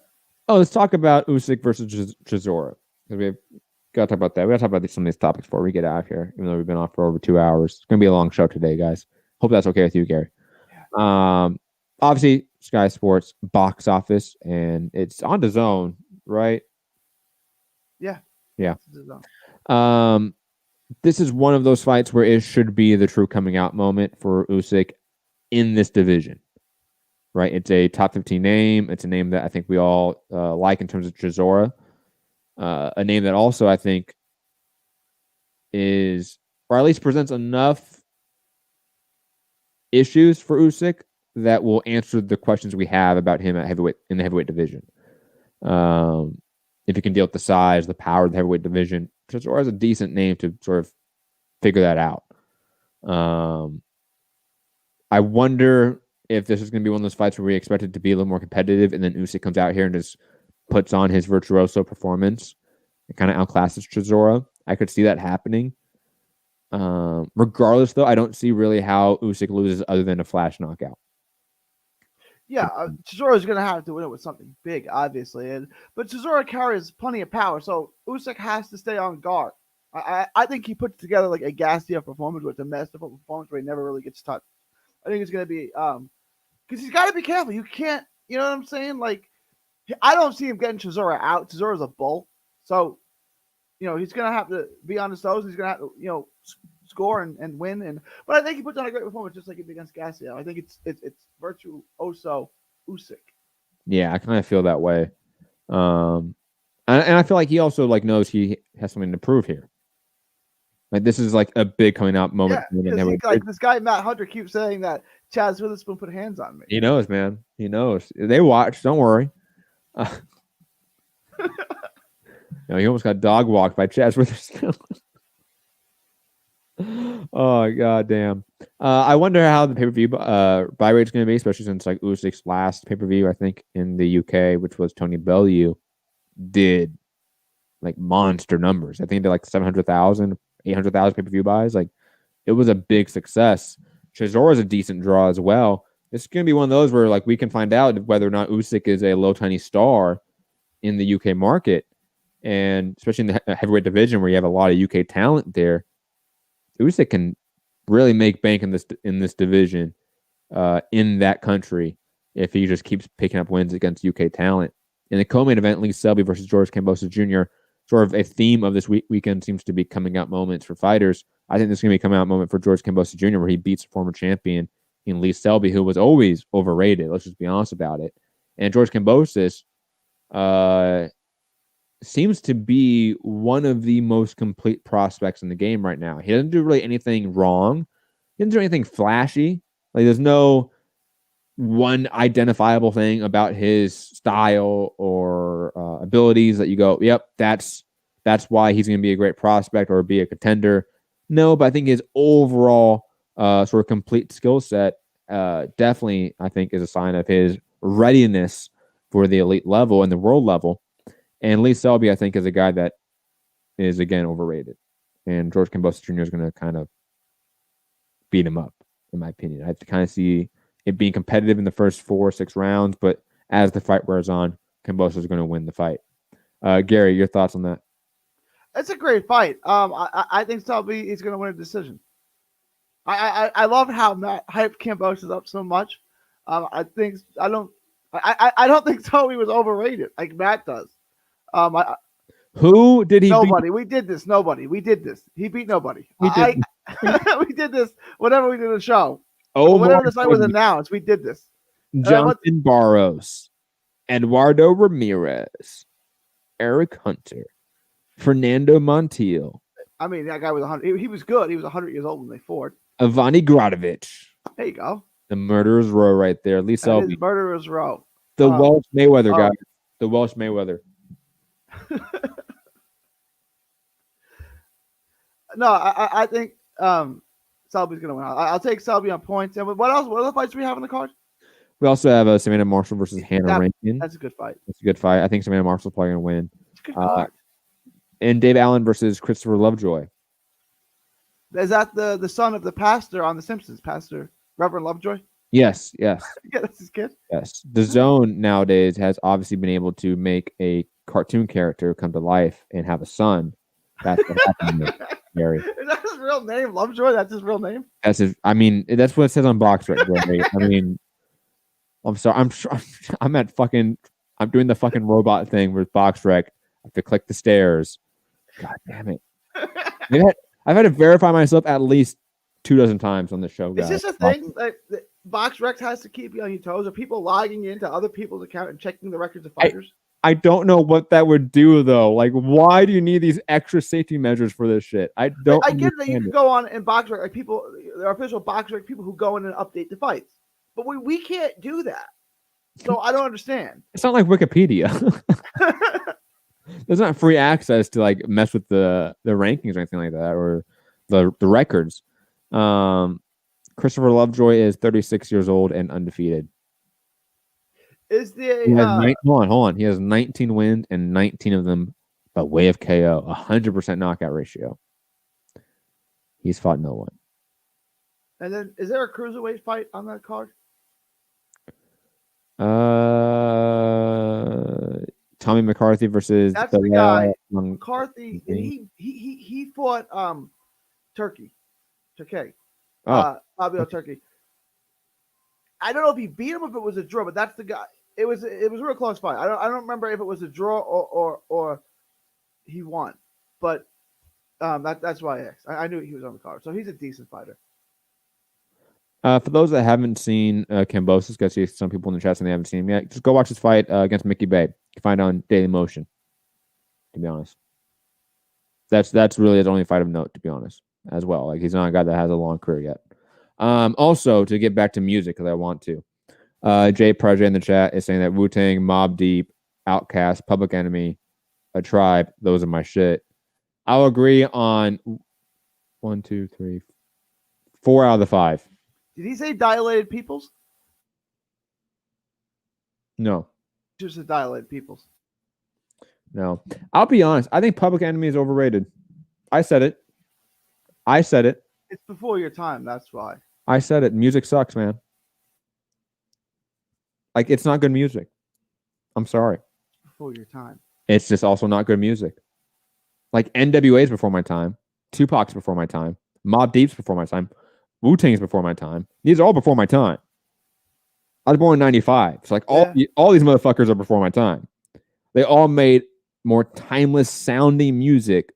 Oh, let's talk about Usyk versus Chisora. We've got to talk about that. We got to talk about some of these topics before we get out of here, even though we've been off for over 2 hours. It's going to be a long show today, guys. Hope that's okay with you, Gary. Yeah. Obviously, Sky Sports box office, and it's on DAZN, right? Yeah. Yeah. This is one of those fights where it should be the true coming out moment for Usyk in this division. Right, it's a top 15 name. It's a name that I think we all like in terms of Chisora. A name that also I think is, or at least presents enough issues for Usyk that will answer the questions we have about him at heavyweight in the heavyweight division. If you can deal with the size, the power of the heavyweight division, Chisora is a decent name to sort of figure that out. I wonder if this is going to be one of those fights where we expect it to be a little more competitive, and then Usyk comes out here and just puts on his virtuoso performance and kind of outclasses Chisora. I could see that happening. Regardless, though, I don't see really how Usyk loses other than a flash knockout. Yeah, Chisora is going to have to win it with something big, obviously, but Chisora carries plenty of power, so Usyk has to stay on guard. I think he puts together like a Gassia performance, with a masterful performance where he never really gets touched. I think it's going to be because he's got to be careful. You can't, you know what I'm saying? Like, I don't see him getting Chisora out. Chisora's a bull, so he's going to have to be on his toes. He's going to have to score and win. But I think he puts on a great performance, just like he did against Gassia. I think it's virtuoso Usyk. Yeah, I kind of feel that way, and I feel like he also knows he has something to prove here. Like, this is like a big coming out moment. Yeah, this guy Matt Hunter keeps saying that Chaz Witherspoon put hands on me. He knows, man. He knows. They watch. Don't worry. He almost got dog walked by Chaz Witherspoon. Oh, god damn. I wonder how the pay-per-view buy rate's going to be, especially since Usyk's last pay-per-view, I think, in the UK, which was Tony Bellew, did monster numbers. I think they did 700,000, 800,000 pay-per-view buys. It was a big success. Chisora's a decent draw as well. This is going to be one of those where we can find out whether or not Usyk is a low tiny star in the UK market, and especially in the heavyweight division where you have a lot of UK talent there. Usyk can really make bank in this division in that country if he just keeps picking up wins against UK talent. In the co-main event, Lee Selby versus George Kambosos Jr., sort of a theme of this weekend seems to be coming out moments for fighters. I think this is going to be a coming out moment for George Kambosos Jr., where he beats a former champion in Lee Selby, who was always overrated. Let's just be honest about it. And George Kambosos seems to be one of the most complete prospects in the game right now. He doesn't do really anything wrong. He doesn't do anything flashy. There's no one identifiable thing about his style or abilities that you go, yep, that's why he's going to be a great prospect or be a contender. No, but I think his overall sort of complete skill set definitely, I think, is a sign of his readiness for the elite level and the world level. And Lee Selby, I think, is a guy that is, again, overrated. And George Kambosos Jr. is going to kind of beat him up, in my opinion. I have to kind of see it being competitive in the first 4 or 6 rounds, but as the fight wears on, Kambosos is going to win the fight. Gary, your thoughts on that? It's a great fight. I think Selby is going to win a decision. I love how Matt hyped Kambosos up so much. I don't think Selby was overrated like Matt does. Who did he Nobody. beat? We did this. Nobody. We did this. He beat nobody. We did. We did this whenever we did a show. Oh, whenever the fight was announced, we did this. Jonathan Barros, Eduardo Ramirez, Eric Hunter, Fernando Montiel. I mean, that guy was 100. He was good. He was 100 years old when they fought. Ivani Gradovich. There you go. The murderer's row right there. Lee Selby. Murderer's row. The Welsh Mayweather guy. The Welsh Mayweather. No, I think Selby's gonna win. I'll take Selby on points. And what else? What other fights do we have on the card? We also have Savannah Marshall versus Hannah Rankin. That's a good fight. That's a good fight. I think Savannah Marshall's probably gonna win. It's a good card. And Dave Allen versus Christopher Lovejoy. Is that the son of the pastor on The Simpsons, Pastor Reverend Lovejoy? Yes. Yeah, that's his kid. Yes. The Zone nowadays has obviously been able to make a cartoon character come to life and have a son. That's what happened to Gary. Is that his real name, Lovejoy? That's his real name? That's his. I mean, that's what it says on BoxRec. I mean, I'm sorry. I'm doing the fucking robot thing with BoxRec. I have to click the stairs. God damn it. I've had to verify myself at least 24 times on the show, guys. Is this a thing that BoxRec has to keep you on your toes? Are people logging into other people's account and checking the records of fighters? I don't know what that would do, though. Like, why do you need these extra safety measures for this shit? I don't. I get that you can go on in BoxRec, like people, there are official BoxRec people who go in and update the fights, but we can't do that. So I don't understand. It's not like Wikipedia. There's not free access to like mess with the rankings or anything like that, or the records. Christopher Lovejoy is 36 years old and undefeated. Hold on. He has 19 wins and 19 of them by way of KO, 100% knockout ratio. He's fought no one. And then, is there a cruiserweight fight on that card? Tommy McCarthy versus that's the guy. McCarthy. He fought Turkey. Fabio Turkey. I don't know if he beat him or if it was a draw, but that's the guy. It was a real close fight. I don't remember if it was a draw or he won, but that's why I asked. I knew he was on the card, so he's a decent fighter. For those that haven't seen Kambosos, because see some people in the chat saying they haven't seen him yet, just go watch his fight against Mickey Bay. You can find it on Daily Motion. To be honest, that's really his only fight of note. To be honest, as well, like he's not a guy that has a long career yet. Also, to get back to music, because I want to. Jay Project in the chat is saying that Wu-Tang, Mobb Deep, Outkast, Public Enemy, A Tribe, those are my shit. I'll agree on 1, 2, 3, 4 out of the 5. Did he say Dilated Peoples? No. Just a Dilated Peoples. No. I'll be honest. I think Public Enemy is overrated. I said it. It's before your time. That's why. I said it. Music sucks, man. Like, it's not good music. I'm sorry. Before your time. It's just also not good music. Like, NWA's before my time. Tupac's before my time. Mobb Deep's before my time. Wu-Tang's before my time. These are all before my time. I was born in 95. It's like all these motherfuckers are before my time. They all made more timeless sounding music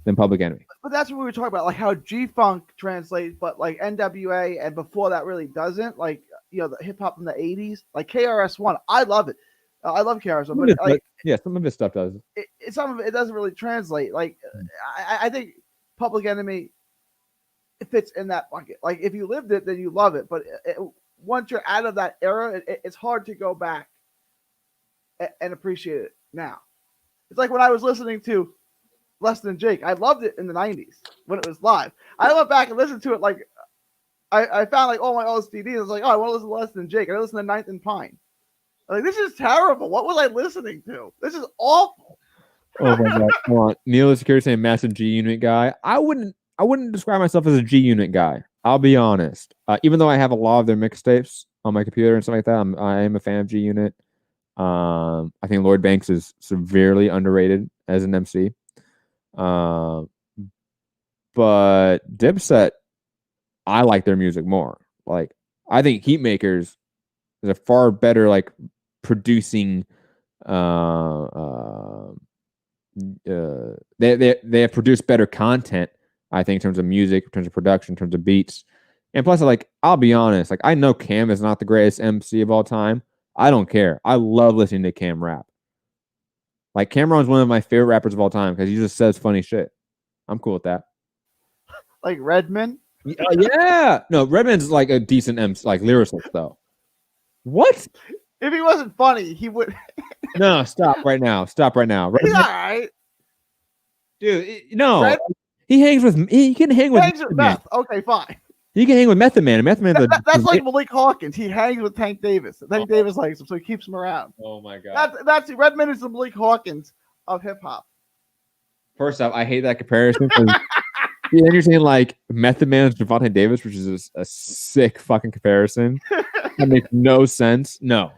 than Public Enemy. But that's what we were talking about, like how G-Funk translates, but like NWA and before that really doesn't. Like, you know, the hip hop from the 80s, like KRS-One. I love it. I love KRS-One. But like, some of his stuff does. Some of it doesn't really translate. Like, I think Public Enemy fits in that bucket. Like, if you lived it, then you love it. But once you're out of that era, it's hard to go back and appreciate it now. It's like when I was listening to Less Than Jake. I loved it in the 90s when it was live. I went back and listened to it. Like, I found like all my old CDs. I was like, oh, I want to listen to Less Than Jake. And I listened to Ninth and Pine. I'm like, this is terrible. What was I listening to? This is awful. Oh my god! Come on, Neil is security saying massive G Unit guy. I wouldn't describe myself as a G Unit guy. I'll be honest. Even though I have a lot of their mixtapes on my computer and stuff like that, I am a fan of G Unit. I think Lloyd Banks is severely underrated as an MC. But Dipset, I like their music more. Like, I think Heatmakers is a far better like producing. They have produced better content, I think, in terms of music, in terms of production, in terms of beats. And plus, like, I'll be honest, like, I know Cam is not the greatest MC of all time. I don't care. I love listening to Cam rap. Like, Cameron's one of my favorite rappers of all time because he just says funny shit. I'm cool with that. Like Redman? Yeah. No, Redman's like a decent MC, like lyricist, though. What? If he wasn't funny, he would. No, stop right now. Stop right now. He's all right. Dude, no. Red He hangs with. He can hang with. hangs with Meth. Okay, fine. He can hang with Method Man. Method Man. That's like Malik Hawkins. He hangs with Tank Davis. Tank Davis likes him, so he keeps him around. Oh my god. That's Redman is the Malik Hawkins of hip hop. First off, I hate that comparison. Yeah, you're saying like Method Man is Devontae Davis, which is a sick fucking comparison. That makes no sense. No.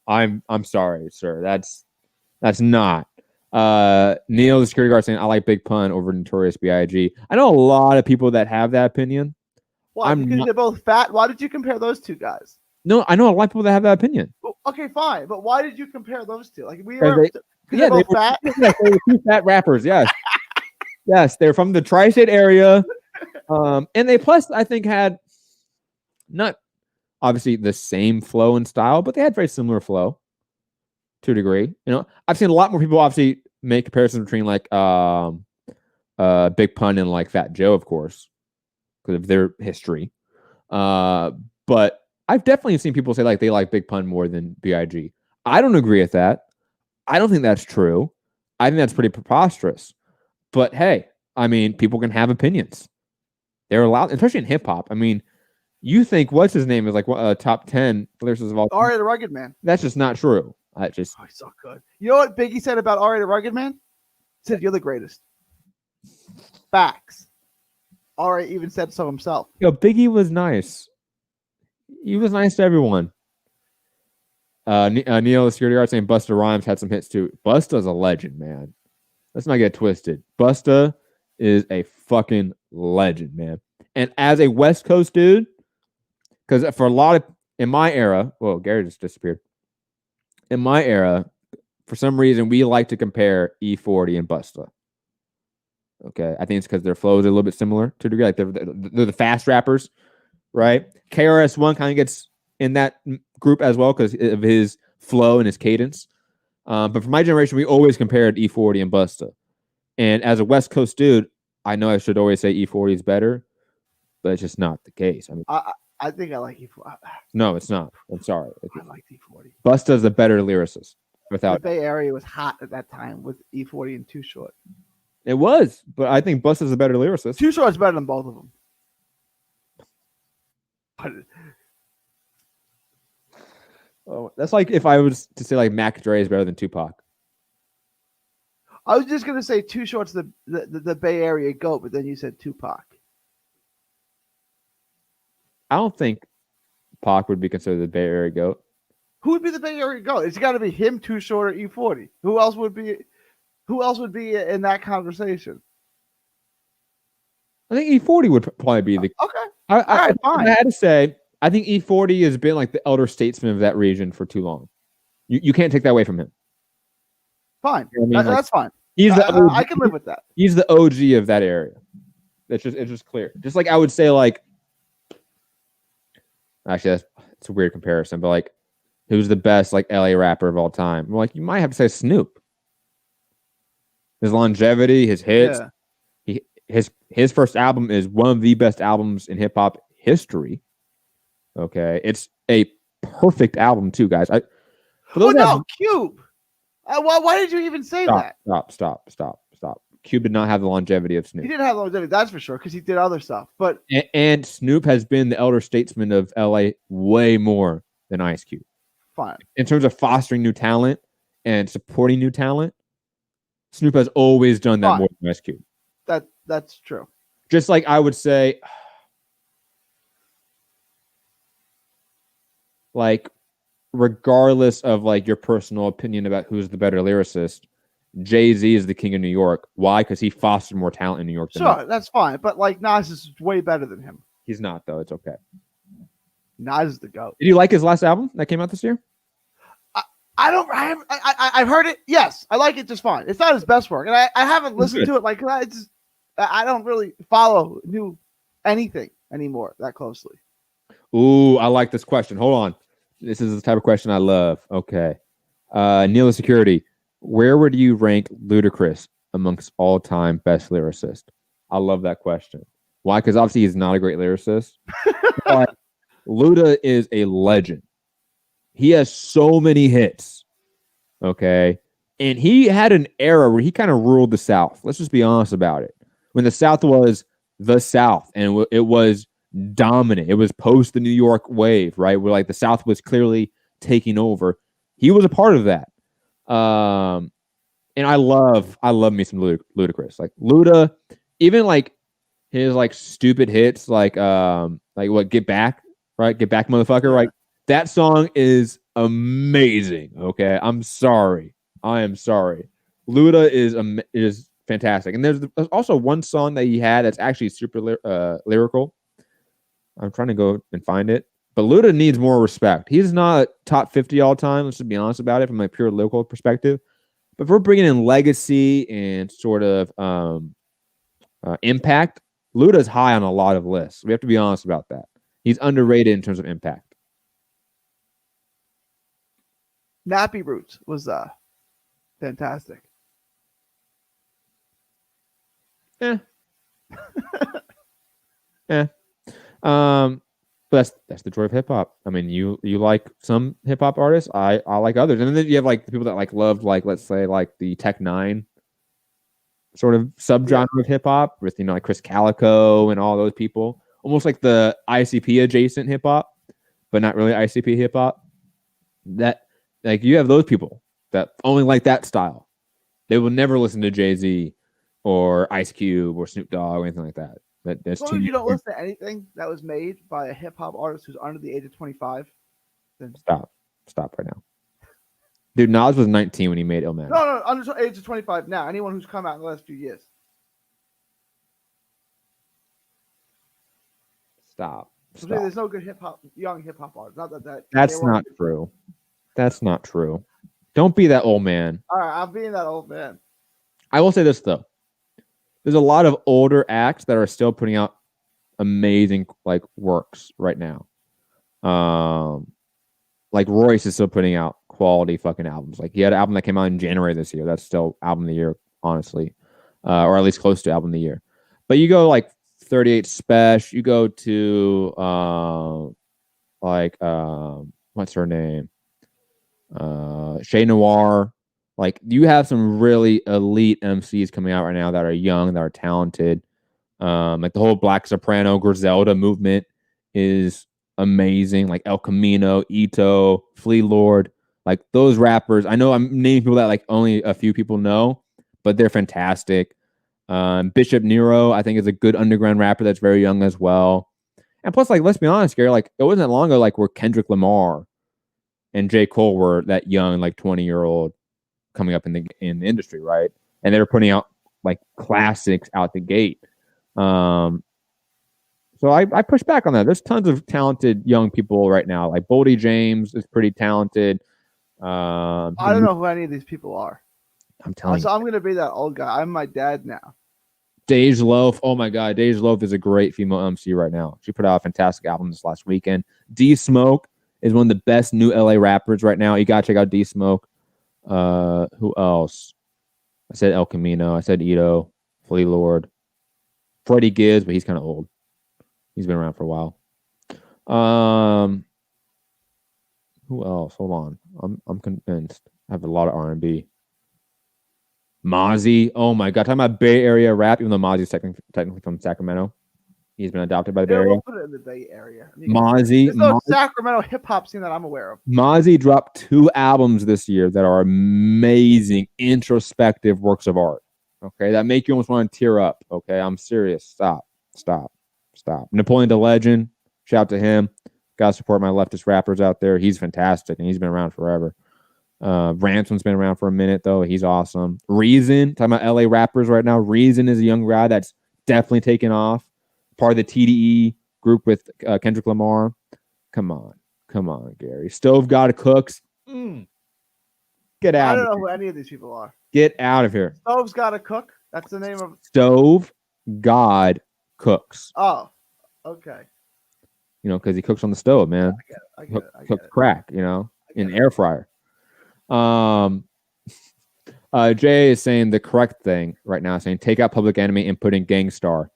I'm sorry, sir. That's not. Neil, the security guard, saying I like Big Pun over Notorious B.I.G. I know a lot of people that have that opinion. Why? Because they're both fat. Why did you compare those two guys? No, I know a lot of people that have that opinion. Okay, fine, but why did you compare those two? Like they're both fat. They were two fat rappers. Yes, yes, they're from the tri-state area, and they plus I think had not obviously the same flow and style, but they had very similar flow to a degree. You know, I've seen a lot more people obviously make comparisons between like Big Pun and like Fat Joe, of course, because of their history. But I've definitely seen people say like they like Big Pun more than B.I.G. I don't agree with that. I don't think that's true. I think that's pretty preposterous. But hey, I mean, people can have opinions. They're allowed, especially in hip hop. I mean, you think what's his name is like top 10 lyricists of all time. Ari the Rugged Man. That's just not true. He's so good. You know what Biggie said about Ari the Rugged Man? He said, "You're the greatest." Facts. Ari even said so himself. Yo, Biggie was nice. He was nice to everyone. Neil, the security guard, saying Busta Rhymes had some hits too. Busta's a legend, man. Let's not get twisted. Busta is a fucking legend, man. And as a West Coast dude, because for a lot of in my era, well, Gary just disappeared. In my era, for some reason, we like to compare E40 and Busta. Okay, I think it's because their flows are a little bit similar to a degree. Like they're the fast rappers, right? KRS-One kind of gets in that group as well because of his flow and his cadence. But for my generation, we always compared E40 and Busta. And as a West Coast dude, I know I should always say E40 is better, but it's just not the case. I mean, I think I like E40. No, it's not. I'm sorry. I like E40. Busta's a better lyricist. Without the Bay Area was hot at that time with E40 and Too Short. It was, but I think Busta's a better lyricist. Too Short's better than both of them. Oh, that's like if I was to say like Mac Dre is better than Tupac. I was just gonna say Too Short's the Bay Area GOAT, but then you said Tupac. I don't think Pac would be considered the Bay Area GOAT. Who would be the Bay Area GOAT? It's got to be him, Too Short, or E40. Who else would be in that conversation? I think E40 would probably be the. Okay. All right, fine. I had to say, I think E40 has been like the elder statesman of that region for too long. You can't take that away from him. Fine. You know what I mean? That's fine. He's I can live with that. He's the OG of that area. It's just clear. Just like I would say, like, actually, it's a weird comparison, but like, who's the best like LA rapper of all time? Well, like, you might have to say Snoop. His longevity, his hits. Yeah. His first album is one of the best albums in hip hop history. Okay, it's a perfect album too, guys. Cube. Why did you even say that? Stop. Cube did not have the longevity of Snoop. He didn't have longevity, that's for sure, because he did other stuff. But and Snoop has been the elder statesman of LA way more than Ice Cube. Fine. In terms of fostering new talent and supporting new talent, Snoop has always done that more than Ice Cube. That's true. Just like I would say, like, regardless of like your personal opinion about who's the better lyricist, Jay-Z is the king of New York. Why? Because he fostered more talent in New York. Sure, that's fine. But like Nas is way better than him. He's not, though. It's okay. Nas is the GOAT. Did you like his last album that came out this year? I've heard it. Yes, I like it just fine. It's not his best work, and I haven't listened to it. Like I don't really follow anything anymore that closely. Ooh, I like this question. Hold on. This is the type of question I love. Okay. Neil the Security, where would you rank Ludacris amongst all-time best lyricists? I love that question. Why? Because obviously he's not a great lyricist. But Luda is a legend. He has so many hits. Okay. And he had an era where he kind of ruled the South. Let's just be honest about it. When the South was the South and it was dominant. It was post the New York wave, right? Where like the South was clearly taking over. He was a part of that. And I love me some Ludacris. Like Luda, even like his like stupid hits, like what Get Back, right? Get Back, motherfucker, right? That song is amazing. Okay, I'm sorry. I am sorry. Luda is fantastic. And there's also one song that he had that's actually super lyrical. I'm trying to go and find it. But Luda needs more respect. He's not top 50 all time. Let's just be honest about it from a pure lyrical perspective. But if we're bringing in legacy and sort of impact, Luda's high on a lot of lists. We have to be honest about that. He's underrated in terms of impact. Nappy Roots was fantastic. Yeah. Yeah. But that's the joy of hip hop. I mean, you like some hip hop artists. I like others, and then you have like the people that like loved like let's say like the Tech Nine sort of subgenre of hip hop with like Chris Calico and all those people, almost like the ICP adjacent hip hop, but not really ICP hip hop. That like you have those people that only like that style. They will never listen to Jay-Z or Ice Cube or Snoop Dogg or anything like that. That's as long as you don't listen to anything that was made by a hip hop artist who's under the age of 25, then stop right now. Dude, Nas was 19 when he made Illmatic. No, under the age of 25 now. Anyone who's come out in the last few years. Stop. There's no good young hip hop artists. Not that. That's not true. That's not true. Don't be that old man. All right, I'm being that old man. I will say this though. There's a lot of older acts that are still putting out amazing like works right now. Like Royce is still putting out quality fucking albums. Like he had an album that came out in January this year. That's still album of the year, honestly, or at least close to album of the year. But you go like 38 Special. You go to what's her name? Shay Noir. Like you have some really elite MCs coming out right now that are young, that are talented. Like the whole Black Soprano Griselda movement is amazing. Like El Camino, Ito, Flea Lord, like those rappers. I know I'm naming people that like only a few people know, but they're fantastic. Bishop Nero, I think, is a good underground rapper that's very young as well. And plus, like, let's be honest, Gary, like it wasn't long ago, like where Kendrick Lamar and J. Cole were that young, like 20-year-old coming up in the industry, right? And they were putting out like classics out the gate. So I push back on that. There's tons of talented young people right now. Like Boldy James is pretty talented. I don't know who any of these people are. I'm telling you. So I'm going to be that old guy. I'm my dad now. Dej Loaf. Oh my God. Dej Loaf is a great female MC right now. She put out a fantastic album this last weekend. D Smoke is one of the best new LA rappers right now. You got to check out D Smoke. Who else? I said El Camino. I said Ito, Flea Lord, Freddie Gibbs, but he's kind of old. He's been around for a while. Who else? Hold on. I'm convinced. I have a lot of R&B. Mozzie. Oh my God. Talking about Bay Area rap, even though Mozzie's technically from Sacramento. He's been adopted by the Bay Area. We'll put it in the Bay Area. I mean, Mozzie. There's no Sacramento hip hop scene that I'm aware of. Mozzie dropped 2 albums this year that are amazing, introspective works of art. Okay, that make you almost want to tear up. Okay, I'm serious. Stop. Napoleon the Legend. Shout out to him. Gotta support my leftist rappers out there. He's fantastic, and he's been around forever. Ransom's been around for a minute, though. He's awesome. Reason, talking about LA rappers right now. Reason is a young guy that's definitely taken off. Part of the TDE group with Kendrick Lamar. Come on, Gary. Stove God Cooks. Get out. I don't know who any of these people are. Get out of here. Stove's Gotta Cook. That's the name of Stove God Cooks. Oh, okay. You know, because he cooks on the stove, man. I get it. Cooks crack, you know, in air fryer. Jay is saying the correct thing right now, saying take out Public Enemy and put in Gangstar.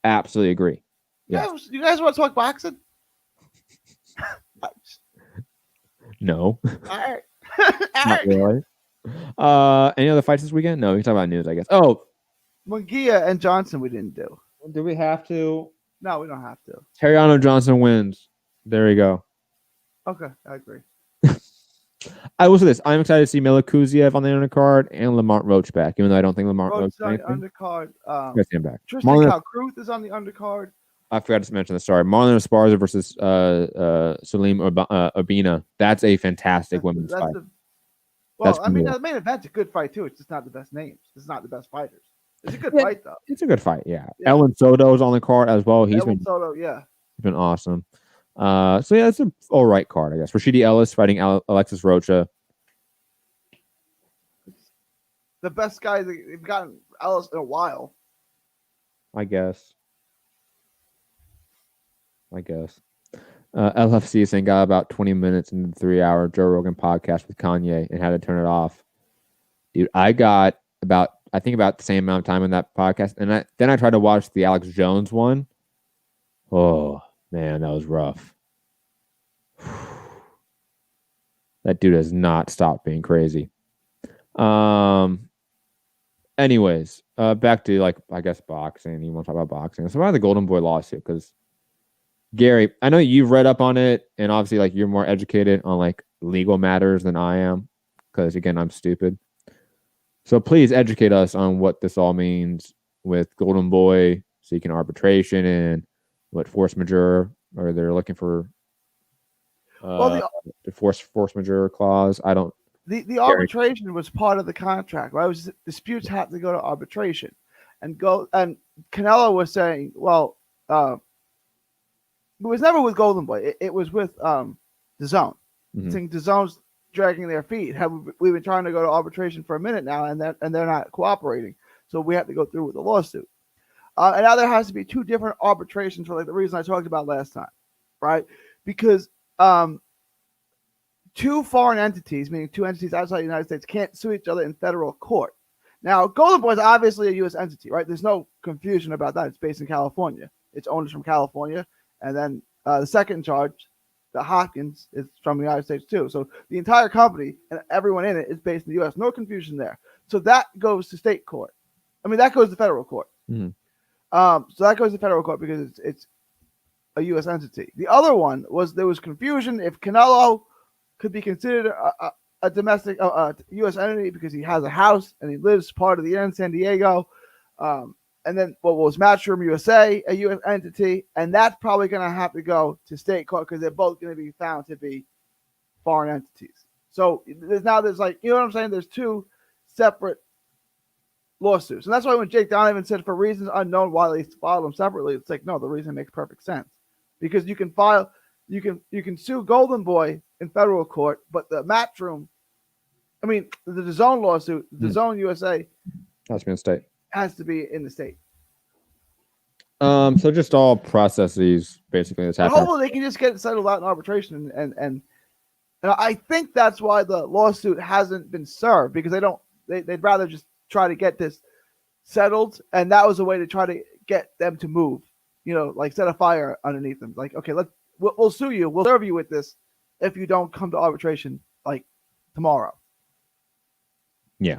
Absolutely agree. Yeah. You guys want to talk boxing? No, All right. not really. Any other fights this weekend? No, we can talk about news, I guess. Oh, Munguia and Johnson we didn't do. do we have to? No, we don't have to. Terriano Johnson wins. There you go. Okay, I agree. I will say this. I'm excited to see Mila Kuziev on the undercard and Lamont Roach back, even though I don't think Lamont Roach Roach is is on the anything. undercard. Let's see him back. Tristan Cruz is on the undercard. I forgot to mention the story. Marlon Esparza versus Salim Urbina. That's a fantastic women's fight. The main event's a good fight too. It's just not the best names. It's not the best fighters. It's a good fight though. It's a good fight, yeah. Ellen Soto's on the card as well. He's been awesome. So yeah, it's an all right card, I guess. Rashidi Ellis fighting Alexis Rocha. The best guy they've gotten Ellis in a while. I guess. LFC saying got about 20 minutes into the 3-hour Joe Rogan podcast with Kanye and had to turn it off. Dude, I got about the same amount of time in that podcast. And then I tried to watch the Alex Jones one. Oh, man, that was rough. That dude has not stopped being crazy. Anyways, back to I guess boxing. You want to talk about boxing? So why the Golden Boy lawsuit? Because Gary, I know you've read up on it, and obviously you're more educated on legal matters than I am. Because again, I'm stupid. So please educate us on what this all means with Golden Boy seeking arbitration and what force majeure, or they're looking for the force majeure clause. I don't. The arbitration was part of the contract, right? It was disputes had to go to arbitration, and Canelo was saying, well, it was never with Golden Boy. It was with DAZN. Mm-hmm. Saying DAZN's dragging their feet. We've been trying to go to arbitration for a minute now, and they're not cooperating. So we have to go through with the lawsuit. And now there has to be two different arbitrations for the reason I talked about last time, right? Because two foreign entities, meaning two entities outside the United States, can't sue each other in federal court. Now, Golden Boy is obviously a U.S. entity, right? There's no confusion about that. It's based in California. Its owners from California. And then the second charge, the Hopkins, is from the United States too. So the entire company and everyone in it is based in the U.S. No confusion there. So that goes to state court. I mean, that goes to federal court. Mm-hmm. So that goes to federal court because it's a U.S. entity. The other one was there was confusion if Canelo could be considered a domestic U.S. entity because he has a house and he lives part of the in San Diego. And then what was Matchroom USA, a U.S. entity, and that's probably going to have to go to state court because they're both going to be found to be foreign entities. So there's you know what I'm saying? There's two separate lawsuits. And that's why when Jake Donovan said for reasons unknown why they filed them separately, it's no, the reason makes perfect sense. Because you can sue Golden Boy in federal court, but the Matchroom, the DAZN lawsuit, the DAZN USA has to be in state. Has to be in the state. So just all processes basically that's happening. Hopefully they can just get it settled out in arbitration and I think that's why the lawsuit hasn't been served because they'd rather just try to get this settled, and that was a way to try to get them to move, set a fire underneath them. Okay, we'll sue you, we'll serve you with this if you don't come to arbitration tomorrow. Yeah.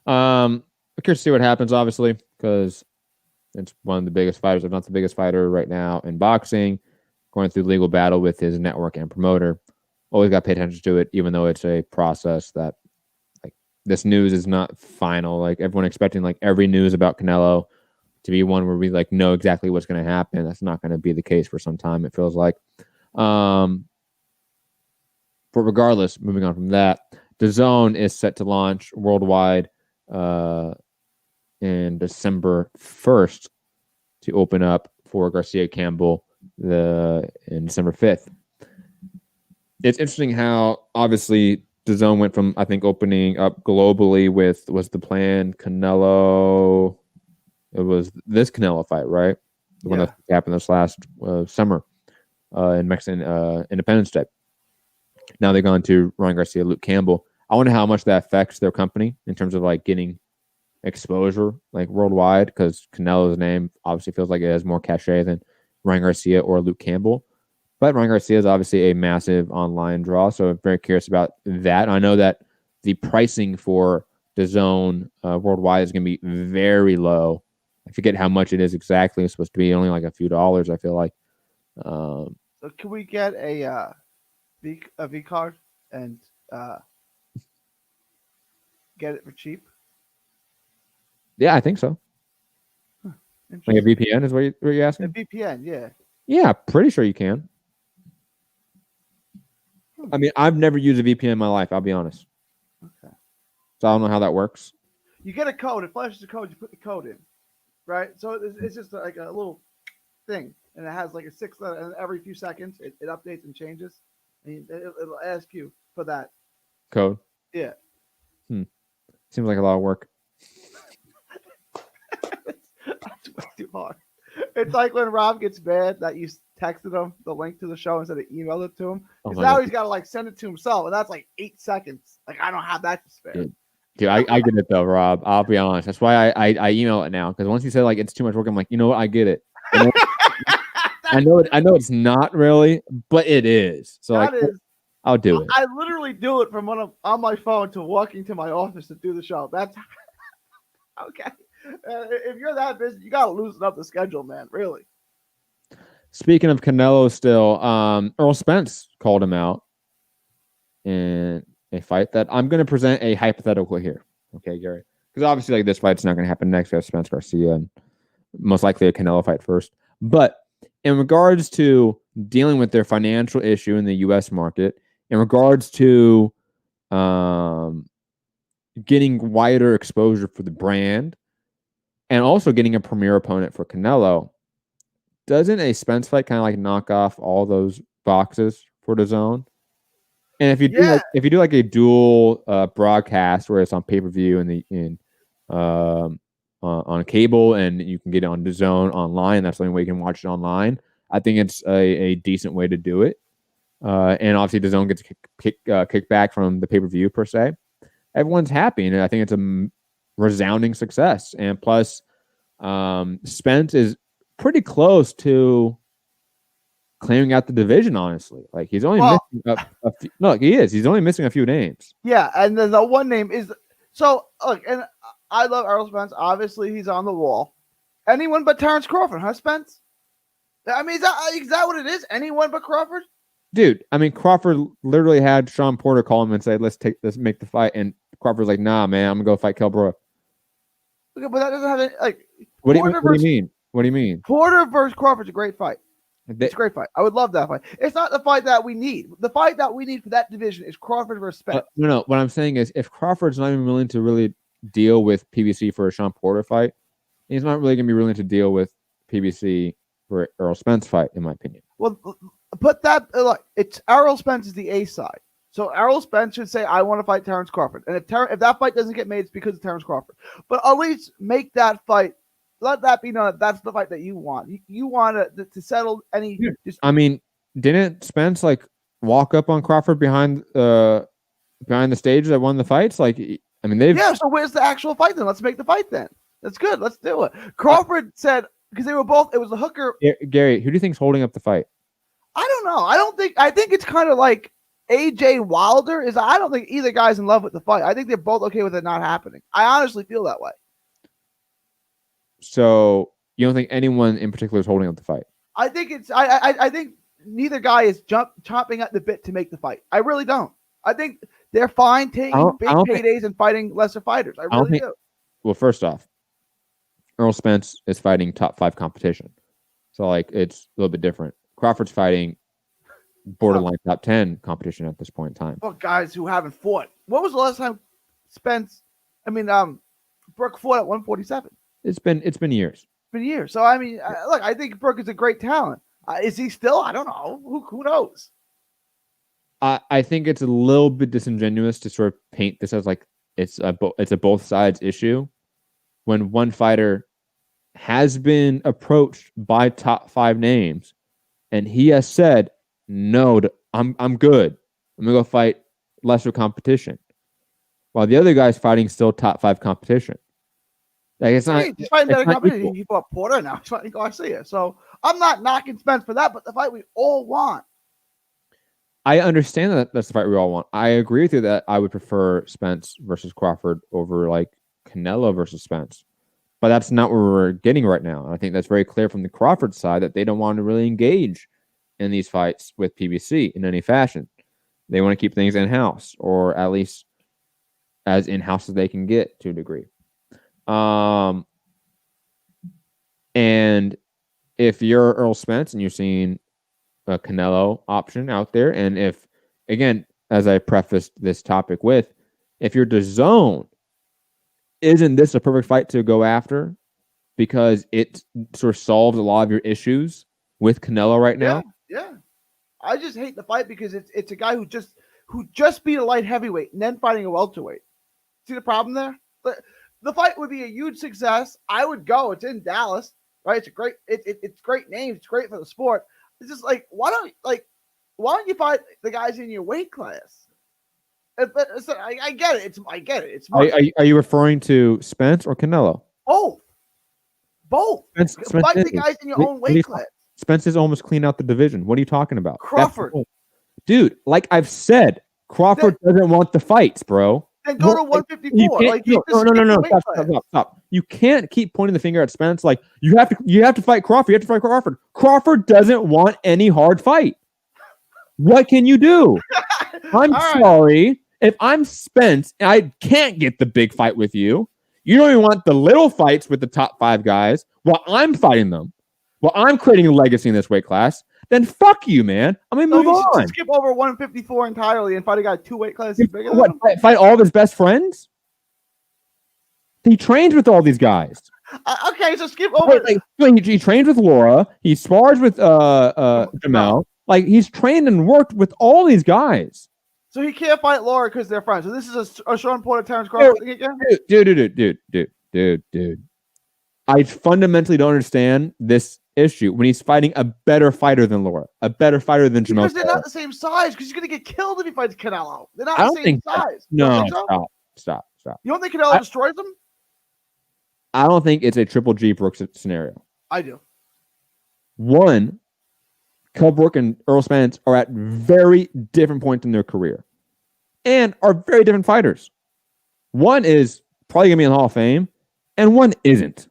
I'm curious to see what happens, obviously, because it's one of the biggest fighters, if not the biggest fighter right now in boxing, going through legal battle with his network and promoter. Always got to pay attention to it, even though it's a process that this news is not final. Everyone expecting every news about Canelo to be one where we know exactly what's going to happen. That's not going to be the case for some time, it feels like. But regardless, moving on from that, DAZN is set to launch worldwide in December 1st to open up for Garcia Campbell in December 5th. It's interesting how obviously DAZN went from, I think, opening up globally was the plan Canelo. It was this Canelo fight, right? The one that happened this last summer in Mexican Independence Day. Now they've gone to Ryan Garcia, Luke Campbell. I wonder how much that affects their company in terms of getting exposure worldwide, because Canelo's name obviously feels like it has more cachet than Ryan Garcia or Luke Campbell. But Ryan Garcia is obviously a massive online draw, so I'm very curious about that. I know that the pricing for DAZN worldwide is going to be very low. I forget how much it is exactly. It's supposed to be only like a few dollars, I feel like. So can we get a V card and get it for cheap? Yeah, I think so. Like a VPN is what you're asking? A VPN, yeah. Yeah, pretty sure you can. I mean, I've never used a VPN in my life, I'll be honest. Okay. So I don't know how that works. You get a code. It flashes the code. You put the code in, right? So it's just like a little thing, and it has like a 6 letter, and every few seconds it updates and changes. And it'll ask you for that code. Yeah. Seems like a lot of work. That's way too hard. It's like when Rob gets mad that you texted him the link to the show instead of emailed it to him. Because now he's got to like send it to himself, and that's like 8 seconds. Like I don't have that to spare. Dude, I get it though, Rob. I'll be honest. That's why I email it now. Because once you said like it's too much work, I'm like, you know what? I get it. I know it's not really, but it is. So like, I'll do it. I literally do it from on my phone to walking to my office to do the show. That's okay. If you're that busy, you gotta loosen up the schedule, man. Really. Speaking of Canelo, still, Earl Spence called him out in a fight that I'm going to present a hypothetical here. Okay, Gary, because obviously, like this fight's not going to happen next. We have Spence Garcia and most likely a Canelo fight first. But in regards to dealing with their financial issue in the U.S. market, in regards to getting wider exposure for the brand, and also getting a premier opponent for Canelo, doesn't a Spence fight kind of like knock off all those boxes for DAZN? And if you do like a dual broadcast where it's on pay-per-view and on cable, and you can get it on DAZN online, that's the only way you can watch it online. I think it's a decent way to do it. And obviously DAZN gets kickback from the pay-per-view per se. Everyone's happy, and I think it's a resounding success. And plus, Spence is pretty close to clearing out the division, honestly. Like he's only missing a few, no, he is. He's only missing a few names. Yeah, and then the one name is so look, and I love Errol Spence. Obviously, he's on the wall. Anyone but Terrence Crawford, huh, Spence? I mean, is that what it is? Anyone but Crawford? Dude, I mean, Crawford literally had Sean Porter call him and say, let's make the fight. And Crawford's like, nah, man, I'm going to go fight Kelbrook. Okay, but that doesn't have any, like, what do you mean? What do you mean? Porter versus Crawford's a great fight. It's a great fight. I would love that fight. It's not the fight that we need. The fight that we need for that division is Crawford versus Spence. No. What I'm saying is if Crawford's not even willing to really deal with PBC for a Sean Porter fight, he's not really going to be willing to deal with PBC for Errol Spence fight, in my opinion. Well, put that like it's Errol Spence is the A side. So Errol Spence should say, I want to fight Terrence Crawford. And if that fight doesn't get made, it's because of Terrence Crawford. But at least make that fight. Let that be known that that's the fight that you want. You want to settle any. I mean, didn't Spence like walk up on Crawford behind the stage that won the fights? Like, I mean, they've. Yeah. So where's the actual fight then? Let's make the fight then. That's good. Let's do it. Crawford said because they were both. It was the hooker. Gary, who do you think's holding up the fight? I don't know. I think it's kind of like AJ Wilder is. I don't think either guy's in love with the fight. I think they're both okay with it not happening. I honestly feel that way. So you don't think anyone in particular is holding up the fight? I think it's. I think neither guy is chopping at the bit to make the fight. I really don't. I think they're fine taking big paydays and fighting lesser fighters. I really do. Well, first off, Errol Spence is fighting top 5 competition, so like it's a little bit different. Crawford's fighting borderline top 10 competition at this point in time. Well, guys who haven't fought. When was the last time Brooke fought at 147? It's been years. It's been years. So I mean, look, I think Brooke is a great talent. Is he still? I don't know. Who knows? I think it's a little bit disingenuous to sort of paint this as like it's a both sides issue when one fighter has been approached by top 5 names and he has said, no, I'm good. I'm going to go fight lesser competition. While the other guy's fighting still top 5 competition. Like it's not. He's fighting better competition. He fought Porter now. He's fighting Garcia. So I'm not knocking Spence for that, but the fight we all want. I understand that that's the fight we all want. I agree with you that I would prefer Spence versus Crawford over like Canelo versus Spence. But that's not what we're getting right now. And I think that's very clear from the Crawford side that they don't want to really engage in these fights with PBC in any fashion. They want to keep things in-house, or at least as in-house as they can get to a degree. And if you're Earl Spence and you're seeing a Canelo option out there, and if, again, as I prefaced this topic with, if you're DAZN, isn't this a perfect fight to go after? Because it sort of solves a lot of your issues with Canelo right now. Yeah. I just hate the fight because it's a guy who just beat a light heavyweight and then fighting a welterweight. See the problem there? The fight would be a huge success. I would go. It's in Dallas, right? It's great names. It's great for the sport. It's just like why don't you fight the guys in your weight class? I get it. I get it. It's are you referring to Spence or Canelo? Both. Spence fight the guys in your own weight class. Spence is almost cleaned out the division. What are you talking about? Crawford. Dude, like I've said, Crawford doesn't want the fights, bro. Then go to 154. Stop. You can't keep pointing the finger at Spence like you have to fight Crawford. You have to fight Crawford. Crawford doesn't want any hard fight. What can you do? I'm sorry. If I'm Spence and I can't get the big fight with you, you don't even want the little fights with the top 5 guys while I'm fighting them, while I'm creating a legacy in this weight class, then fuck you, man. I'm going to move on. Skip over 154 entirely and fight a guy 2 weight classes bigger than him? Fight all of his best friends? He trains with all these guys. Okay, so skip over. He trains with Laura. He spars with Jamel. Like, he's trained and worked with all these guys. So he can't fight Laura because they're friends. So this is a Sean Porter, Terrence Crawford thing again? Dude. I fundamentally don't understand this issue when he's fighting a better fighter than Laura, a better fighter than Jamel. Because they're not the same size. Because he's going to get killed if he fights Canelo. They're not the same size. No, stop. You don't think Canelo destroys him? I don't think it's a Triple G Brooks scenario. I do. One, Kell Brook and Earl Spence are at very different points in their career and are very different fighters. One is probably going to be in the Hall of Fame, and one isn't.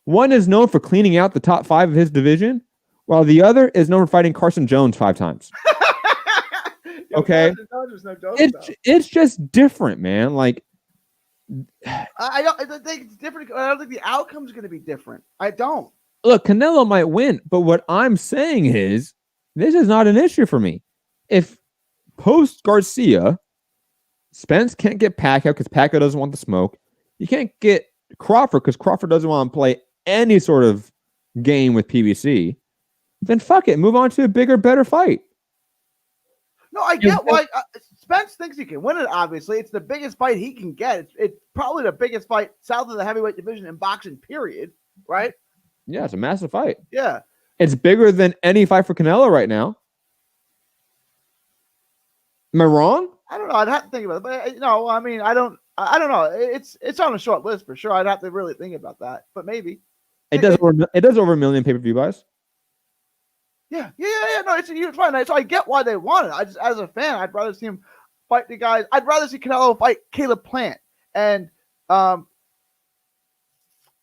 One is known for cleaning out the top 5 of his division, while the other is known for fighting Carson Jones 5 times. Okay? It's just different, man. Like, I don't think it's different. I don't think the outcome's going to be different. I don't. Look, Canelo might win, but what I'm saying is this is not an issue for me. If post Garcia, Spence can't get Pacquiao because Pacquiao doesn't want the smoke. You can't get Crawford because Crawford doesn't want to play any sort of game with PBC. Then fuck it. Move on to a bigger, better fight. No, I get why Spence thinks he can win it, obviously. It's the biggest fight he can get. It's probably the biggest fight south of the heavyweight division in boxing, period. Right? Yeah, it's a massive fight. Yeah. It's bigger than any fight for Canelo right now. Am I wrong? I don't know. I'd have to think about it. But no, I mean, I don't know. It's on a short list for sure. I'd have to really think about that. But maybe. It does over 1 million pay-per-view buys. Yeah. No, it's a huge fight. So I get why they want it. I just, as a fan, I'd rather see him fight the guys. I'd rather see Canelo fight Caleb Plant and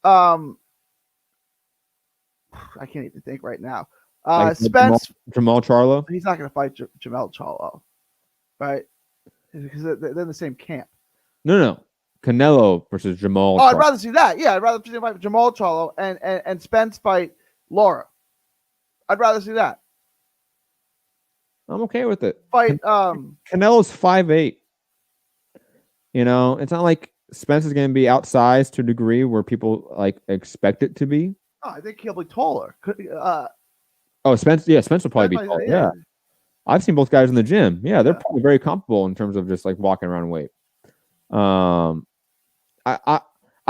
I can't even think right now. Spence Jamal Charlo. He's not going to fight Jamel Charlo, right? Because they're in the same camp. No. Canelo versus Jamal. Oh, I'd rather see that. Yeah, I'd rather see him fight Jamal Charlo and Spence fight Laura. I'd rather see that. I'm okay with it. Fight Canelo's 5'8". You know, it's not like Spence is going to be outsized to a degree where people like expect it to be. Oh, I think he'll be taller. Spence. Yeah, Spence will probably be taller. Yeah. I've seen both guys in the gym. Yeah, they're probably very comparable in terms of just like walking around and weight. I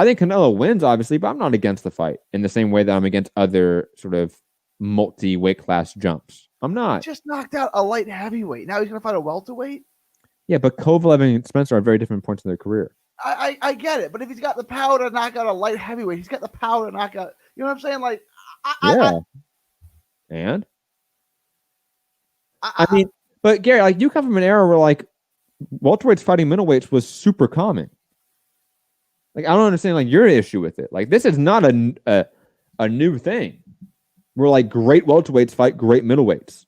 think Canelo wins, obviously, but I'm not against the fight in the same way that I'm against other sort of multi-weight class jumps. I'm not. He just knocked out a light heavyweight. Now he's going to fight a welterweight? Yeah, but Kovalev and Spencer are very different points in their career. I get it, but if he's got the power to knock out a light heavyweight, he's got the power to knock out. You know what I'm saying? Like, I mean, But Gary, like you come from an era where like welterweights fighting middleweights was super common. Like I don't understand like your issue with it. Like this is not a new thing. Where like great welterweights fight great middleweights.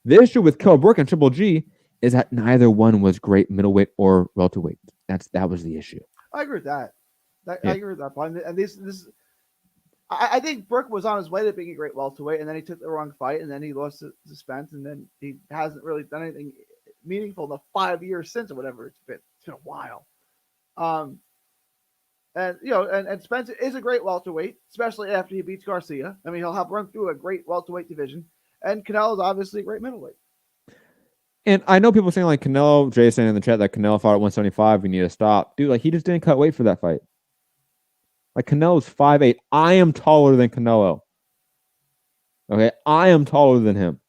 The issue with Kell Brook and Triple G is that neither one was great middleweight or welterweight. That was the issue. I agree with that. I agree with that point. And I think Brook was on his way to being a great welterweight, and then he took the wrong fight, and then he lost to Spence, and then he hasn't really done anything meaningful in the 5 years since or whatever it's been. It's been a while. And you know, and Spence is a great welterweight, especially after he beats Garcia. I mean, he'll have run through a great welterweight division, and Canelo is obviously a great middleweight. And I know people saying like Canelo, Jay saying in the chat that Canelo fought at 175, we need to stop. Dude, like he just didn't cut weight for that fight. Like Canelo's 5'8". I am taller than Canelo. Okay, I am taller than him.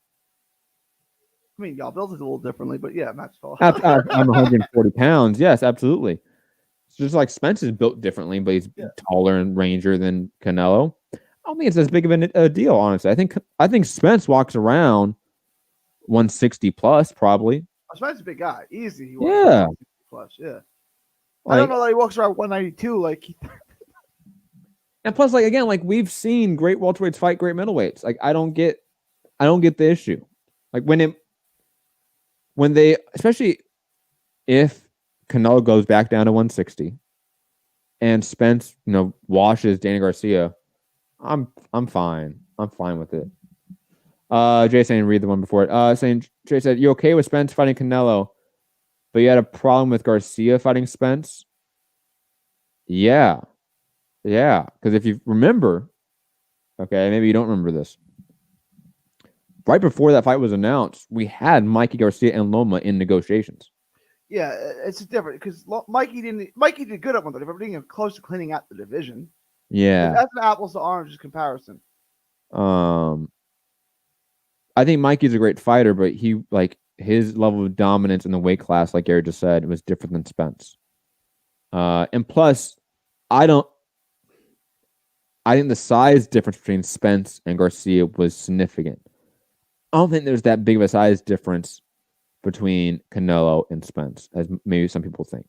I mean, y'all built it a little differently, but yeah, Matt's tall. I'm 140 pounds. Yes, absolutely. It's just like Spence is built differently, but he's taller and rangier than Canelo. I don't think it's as big of a deal, honestly. I think Spence walks around 160 plus, probably. Spence is a big guy. Easy. He walks around 160 plus, yeah. Like, I don't know that he walks around 192 like and plus, like again, like we've seen great welterweights fight great middleweights. Like I don't get the issue. Like when they, especially if Canelo goes back down to 160 and Spence, you know, washes Danny Garcia, I'm fine. I'm fine with it. Jay saying read the one before it. Saying Jay said, you okay with Spence fighting Canelo, but you had a problem with Garcia fighting Spence? Yeah. Yeah. Because if you remember, okay, maybe you don't remember this. Right before that fight was announced, we had Mikey Garcia and Loma in negotiations. Yeah, it's different because Mikey did good at 135, but didn't get close to cleaning out the division. Yeah, that's an apples to oranges comparison. I think Mikey's a great fighter, but he like his level of dominance in the weight class, like Gary just said, was different than Spence. And plus, I think the size difference between Spence and Garcia was significant. I don't think there's that big of a size difference between Canelo and Spence, as maybe some people think.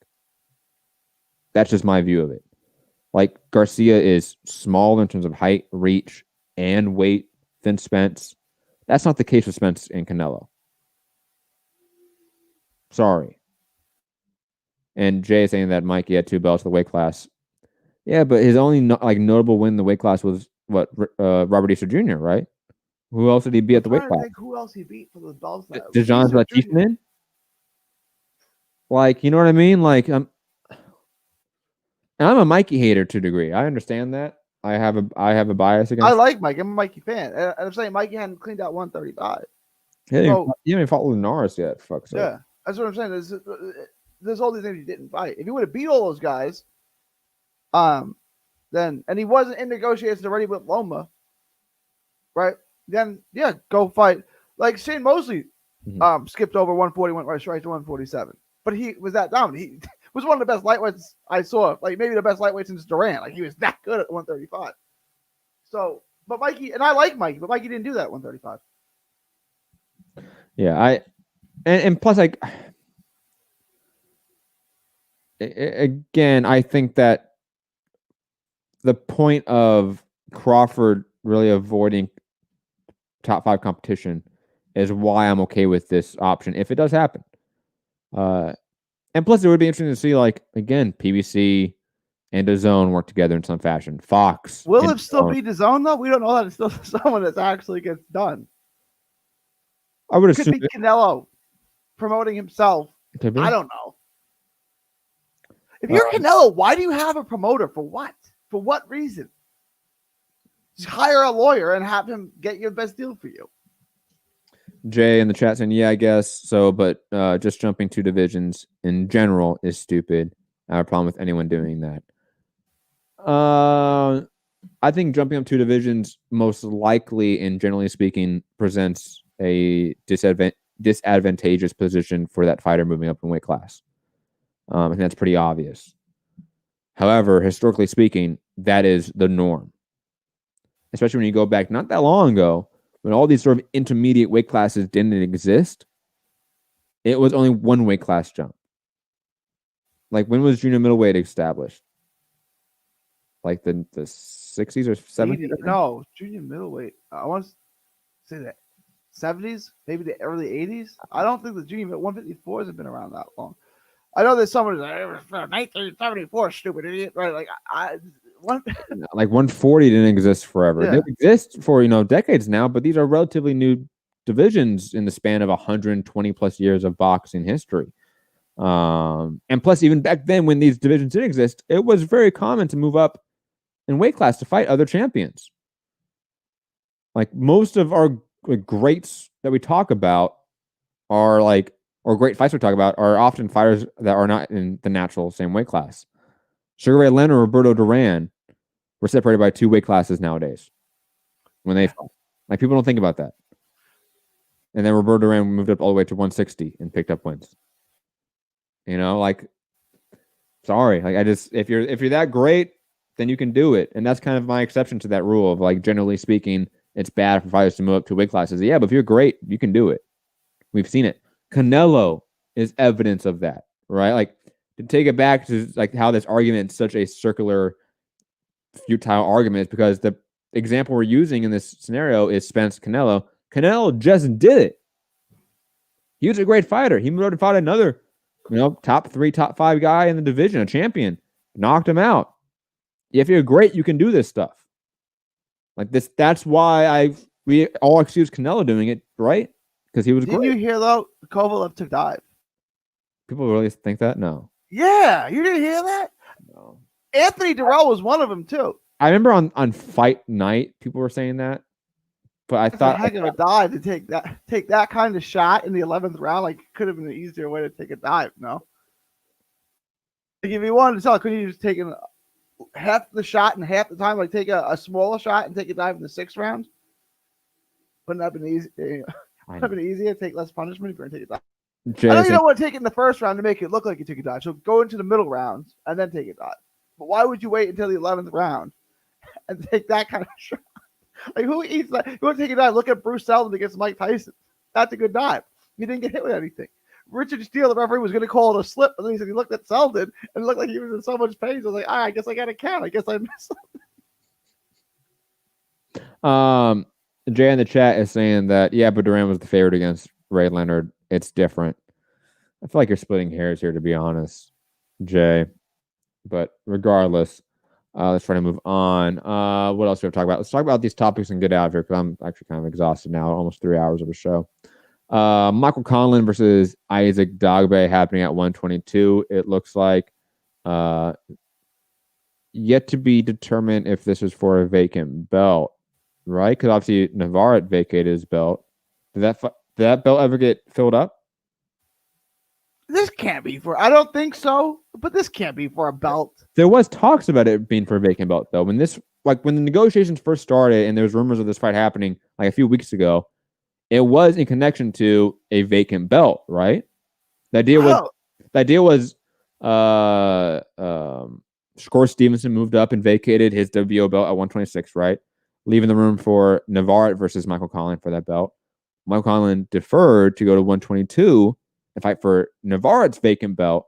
That's just my view of it. Like, Garcia is small in terms of height, reach, and weight than Spence. That's not the case with Spence and Canelo. Sorry. And Jay is saying that Mikey had 2 belts in the weight class. Yeah, but his only notable win in the weight class was Robert Easter Jr., right? Who else did he beat at the weight class? Who else he beat for the belts? Dejan Zlaticanin? Like, you know what I mean? Like, I'm a Mikey hater to a degree. I understand that. I have a bias against. I like Mike. I'm a Mikey fan. And I'm saying Mikey hadn't cleaned out 135. He didn't even fought Linares yet. Fuck. So. Yeah, that's what I'm saying. There's all these things he didn't fight. If he would have beat all those guys, then and he wasn't in negotiations already with Loma, right? Then yeah, go fight. Like Shane Mosley skipped over 140, went right straight to 147. But he was that dominant. He was one of the best lightweights I saw. Like maybe the best lightweight since Durant. Like he was that good at 135. So, but Mikey, and I like Mikey, but Mikey didn't do that at 135. Yeah, and plus like again, I think that the point of Crawford really avoiding top 5 competition is why I'm okay with this option if it does happen. And plus, it would be interesting to see, like, again, PBC and DAZN work together in some fashion. Fox. Will it still be DAZN, though? We don't know that it's still someone that actually gets done. I would assume. Could be Canelo promoting himself. I don't know. If you're Canelo, why do you have a promoter? For what? For what reason? Just hire a lawyer and have him get you the best deal for you. Jay in the chat saying, yeah, I guess so, but just jumping 2 divisions in general is stupid. I have a problem with anyone doing that. I think jumping up 2 divisions most likely and generally speaking presents a disadvantageous position for that fighter moving up in weight class. I think that's pretty obvious. However, historically speaking, that is the norm. Especially when you go back not that long ago, when all these sort of intermediate weight classes didn't exist, it was only one weight class jump. Like, when was junior middleweight established? Like the 60s or 70s? No, junior middleweight. I want to say that 70s, maybe the early 80s. I don't think the junior 154s have been around that long. I know there's someone who's like, it was 1974, stupid idiot, right? Like, like 140 didn't exist forever. Yeah. They exist for decades now, but these are relatively new divisions in the span of 120 plus years of boxing history. And plus, even back then, when these divisions didn't exist, it was very common to move up in weight class to fight other champions. Like, most of our greats that we talk about are or great fights we talk about are often fighters that are not in the natural same weight class. Sugar Ray Leonard and Roberto Duran were separated by 2 weight classes nowadays when they fought. Like, people don't think about that. And then Roberto Duran moved up all the way to 160 and picked up wins. Sorry. Like, if you're that great, then you can do it. And that's kind of my exception to that rule of, like, generally speaking, it's bad for fighters to move up to weight classes. Yeah, but if you're great, you can do it. We've seen it. Canelo is evidence of that, right? Like, to take it back to like how this argument is such a circular, futile argument is because the example we're using in this scenario is Spence Canelo. Canelo just did it. He was a great fighter. He moved up and fought another, top 3, top 5 guy in the division, a champion, knocked him out. If you're great, you can do this stuff. Like this, that's why we all excuse Canelo doing it, right? Because he was great. Didn't you hear though? Kovalev took dive. People really think that? No. Yeah, you didn't hear that? No. Anthony Durrell was one of them too. I remember on fight night, people were saying that, but I thought a heck of a dive to take that kind of shot in the 11th round. Like, could have been an easier way to take a dive. No. Like, if you wanted to tell, couldn't you just take half the shot and half the time, like take a smaller shot and take a dive in the 6th round? Wouldn't that have been easy? Wouldn't have been easier to take less punishment if you're going to take a dive? I know you don't want to take it in the 1st round to make it look like you took a dive. So go into the middle rounds and then take a dive. But why would you wait until the 11th round and take that kind of shot? Like, who eats that? You want to take a dive? Look at Bruce Seldon against Mike Tyson. That's a good dive. He didn't get hit with anything. Richard Steele, the referee, was going to call it a slip, but then he said he looked at Seldon and it looked like he was in so much pain. So I was like, I guess I got to count. I guess I missed something. Jay in the chat is saying that, yeah, but Duran was the favorite against Ray Leonard. It's different. I feel like you're splitting hairs here, to be honest, Jay. But regardless, let's try to move on. What else do we have to talk about? Let's talk about these topics and get out of here because I'm actually kind of exhausted now. Almost 3 hours of a show. Michael Conlan versus Isaac Dogbe happening at 122. It looks like yet to be determined if this is for a vacant belt, right? Because obviously Navarre vacated his belt. Did that belt ever get filled up? This can't be for. I don't think so, but this can't be for a belt. There was talks about it being for a vacant belt, though. When the negotiations first started, and there was rumors of this fight happening like a few weeks ago, it was in connection to a vacant belt, right? The idea was Shakur Stevenson moved up and vacated his WBO belt at 126, right? Leaving the room for Navarre versus Michael Conlan for that belt. Michael Conlan deferred to go to 122 and fight for Navarre's vacant belt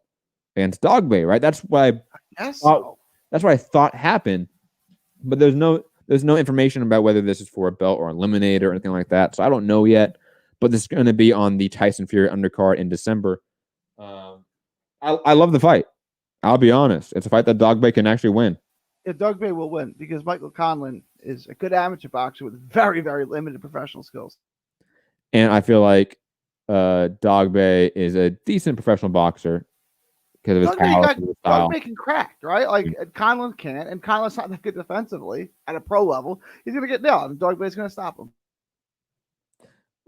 against Dogbe, right? That's what I thought happened. But there's no information about whether this is for a belt or eliminator or anything like that. So I don't know yet. But this is going to be on the Tyson Fury undercard in December. I love the fight. I'll be honest. It's a fight that Dogbe can actually win. Yeah, Dogbe will win because Michael Conlan is a good amateur boxer with very, very limited professional skills. And I feel like Dogbe is a decent professional boxer because of his power. Dogbe can crack, right? Like Conlan can't, and Conlan's not that good defensively at a pro level. He's going to get nailed, and Dogbe's going to stop him.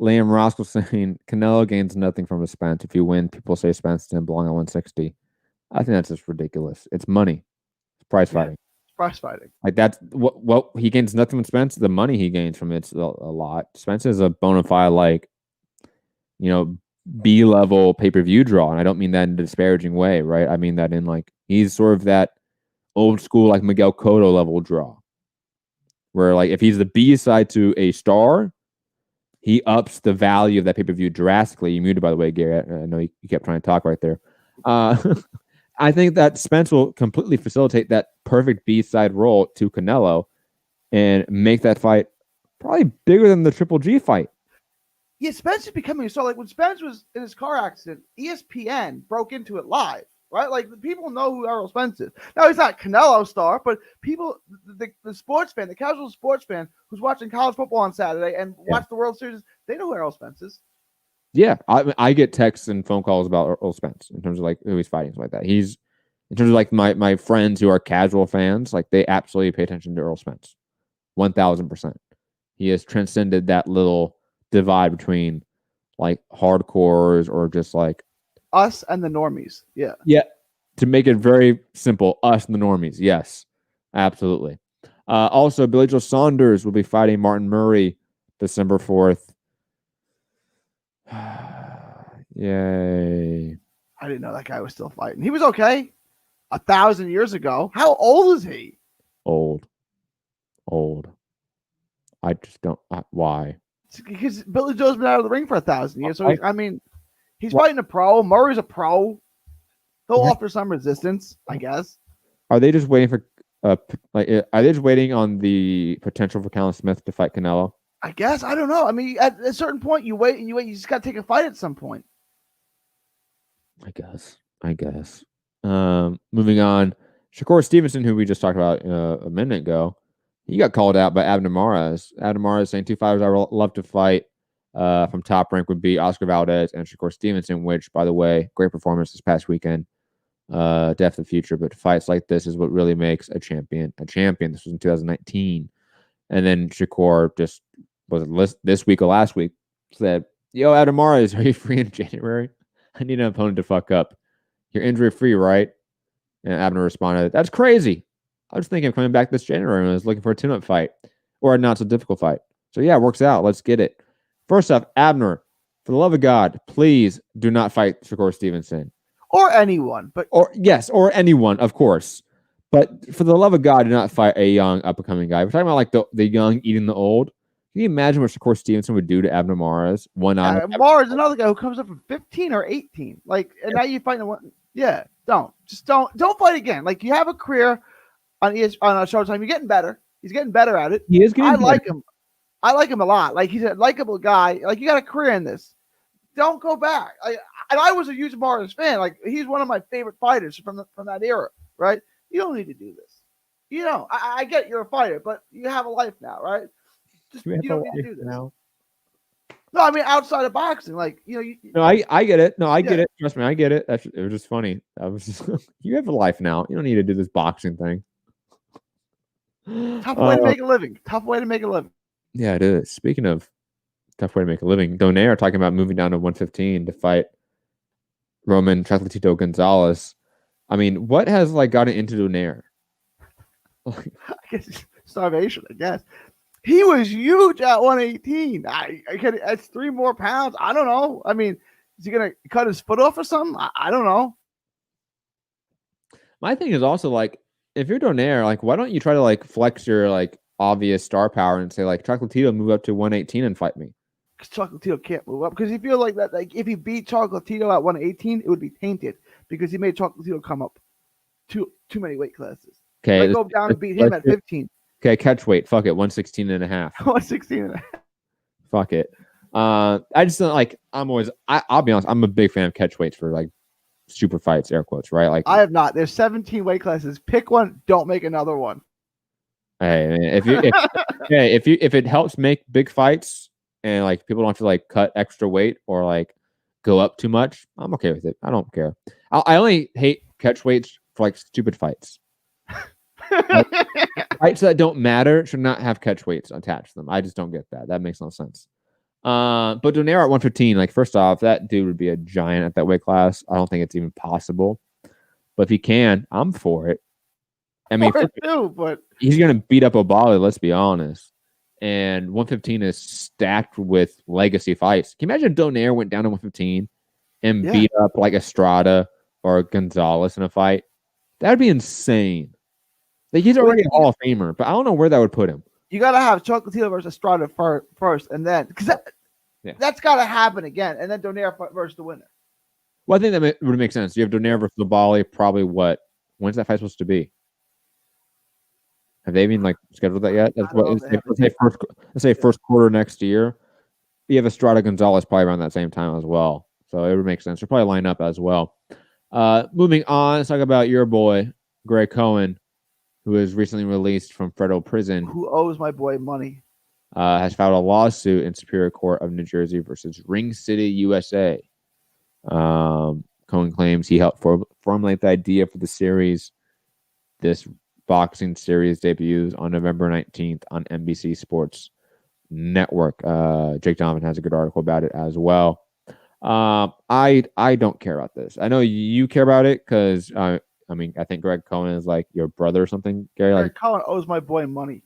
Liam Roscoe saying Canelo gains nothing from a Spence. If you win, people say Spence didn't belong at 160. I think that's just ridiculous. It's money. It's prize fighting. It's prize fighting. Like that's what he gains nothing from Spence. The money he gains from it's a lot. Spence is a bona fide B-level pay-per-view draw, and I don't mean that in a disparaging way, right? I mean that in he's sort of that old school Miguel Cotto level draw, where if he's the B side to a star, he ups the value of that pay-per-view drastically. You muted, by the way, Gary. I know you kept trying to talk right there. I think that Spence will completely facilitate that perfect B-side role to Canelo and make that fight probably bigger than the Triple G fight. Yeah, Spence is becoming a star. Like when Spence was in his car accident, ESPN broke into it live, right? Like people know who Errol Spence is. Now he's not Canelo star, but people, the sports fan, the casual sports fan who's watching college football on Saturday and watch the World Series, they know who Errol Spence is. Yeah, I get texts and phone calls about Errol Spence in terms of like who he's fighting, like that. He's in terms of like my friends who are casual fans, like they absolutely pay attention to Errol Spence, 1000%. He has transcended that little divide between like hardcores or just like us and the normies. Yeah. To make it very simple, us and the normies. Yes, absolutely. Also, Billy Joe Saunders will be fighting Martin Murray December 4th. Yay. I didn't know that guy was still fighting. He was okay 1,000 years ago. How old is he? Old. I just don't. Why? Because Billy Joe's been out of the ring for 1,000 years. So, he's fighting a pro. Murray's a pro. He'll offer some resistance, I guess. Are they just waiting for, are they just waiting on the potential for Callum Smith to fight Canelo? I guess. I don't know. I mean, at a certain point, you wait. You just got to take a fight at some point. I guess. Moving on. Shakur Stevenson, who we just talked about a minute ago, he got called out by Abner Mares. Abner Mares saying 2 fighters I would love to fight from Top Rank would be Oscar Valdez and Shakur Stevenson, which, by the way, great performance this past weekend. Depth of future, but fights like this is what really makes a champion a champion. This was in 2019. And then Shakur just was this week or last week said, "Yo, Abner Mares, are you free in January? I need an opponent to fuck up. You're injury free, right?" And Abner responded, "That's crazy. I was thinking of coming back this January when I was looking for a tune-up fight or a not so difficult fight. So yeah, it works out. Let's get it." First off, Abner, for the love of God, please do not fight Shakur Stevenson. Or anyone, or anyone, of course. But for the love of God, do not fight a young up-and-coming guy. We're talking about like the young eating the old. Can you imagine what Shakur Stevenson would do to Abner Mares? Mares, another guy who comes up from 15 or 18. Like, and now you're fighting one. Yeah, don't fight again. Like, you have a career on Showtime. You're getting better. He's getting better at it. He is getting better. Like him. I like him a lot. Like, he's a likable guy. Like, you got a career in this. Don't go back. And I was a huge Mares fan. Like, he's one of my favorite fighters from that era, right? You don't need to do this. You know, I get you're a fighter, but you have a life now, right? You don't need to do this. Now. No, I mean outside of boxing, like No, I get it. No, I get it. Trust me, I get it. It was just funny. I was just you have a life now. You don't need to do this boxing thing. Tough way to make a living. Tough way to make a living. Yeah, it is. Speaking of tough way to make a living, Donaire talking about moving down to 115 to fight Roman Chocolatito Gonzalez. I mean, what has like gotten into Donaire? I guess starvation. I guess he was huge at 118. That's 3 more pounds. I don't know. I mean, is he gonna cut his foot off or something? I don't know. My thing is also like, if you're Donaire, like, why don't you try to like flex your like obvious star power and say like Chocolatito move up to 118 and fight me? Because Chocolatito can't move up. Because you feel like that, like if he beat Chocolatito at 118, it would be tainted because he made Chocolatito come up too many weight classes. Okay, go down and beat him at 15. Okay, catch weight. Fuck it, 116 and a half. 116 and a half. Fuck it. I just don't like. I'll be honest. I'm a big fan of catch weights for like super fights, air quotes, right? Like I have not. There's 17 weight classes. Pick one. Don't make another one. Hey, man, if it helps make big fights and like people don't have to like cut extra weight or like go up too much, I'm okay with it. I don't care. I only hate catch weights for like stupid fights. Like, fights that don't matter should not have catch weights attached to them. I just don't get that. That makes no sense. But Donaire at 115, like first off, that dude would be a giant at that weight class. I don't think it's even possible. But if he can, I'm for it. I mean, but he's gonna beat up Obali, let's be honest. And 115 is stacked with legacy fights. Can you imagine if Donaire went down to 115 and beat up like Estrada or Gonzalez in a fight? That would be insane. Like, he's already a Hall of Famer, but I don't know where that would put him. You gotta have Chocolatito versus Estrada first, and then because Yeah. That's got to happen again, and then Donaire versus the winner. Well, I think that would make sense. You have Donaire versus Labali. Probably what? When's that fight supposed to be? Have they even scheduled that yet? That's what. Let's say first quarter next year. You have Estrada Gonzalez probably around that same time as well. So it would make sense. They'll probably line up as well. Moving on, let's talk about your boy, Greg Cohen, who was recently released from federal prison. Who owes my boy money? Has filed a lawsuit in Superior Court of New Jersey versus Ring City, USA. Cohen claims he helped formulate the idea for the series. This boxing series debuts on November 19th on NBC Sports Network. Jake Donovan has a good article about it as well. I don't care about this. I know you care about it because I think Greg Cohen is like your brother or something. Gary, Greg Cohen owes my boy money.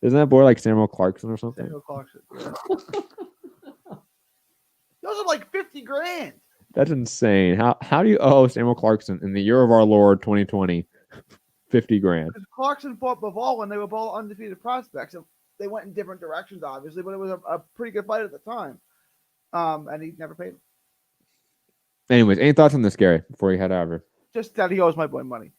Isn't that boy like Samuel Clarkson or something? Samuel Clarkson. Yeah. Those are like $50,000. That's insane. How do you owe Samuel Clarkson in the year of our Lord 2020 $50,000? Because Clarkson fought Bivol when they were both undefeated prospects. They went in different directions, obviously, but it was a pretty good fight at the time. And he never paid him. Anyways, any thoughts on this, Gary, before you head over? Just that he owes my boy money.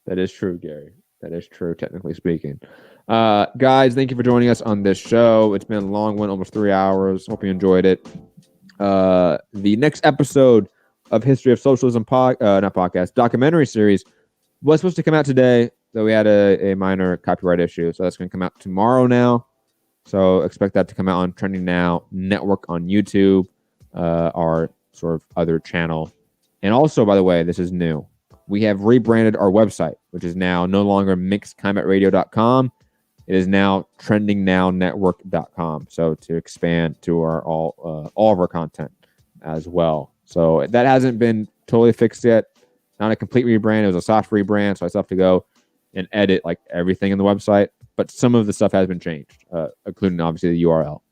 That is true, Gary. That is true, technically speaking. Guys, thank you for joining us on this show. It's been a long one, almost 3 hours. Hope you enjoyed it. The next episode of History of Socialism documentary series was supposed to come out today, though we had a minor copyright issue. So that's going to come out tomorrow now. So expect that to come out on Trending Now Network on YouTube, our sort of other channel. And also, by the way, this is new. We have rebranded our website, which is now no longer mixedcombatradio.com. It is now trendingnownetwork.com. So to expand to our all of our content as well. So that hasn't been totally fixed yet. Not a complete rebrand. It was a soft rebrand. So I still have to go and edit like everything in the website. But some of the stuff has been changed, including obviously the URL.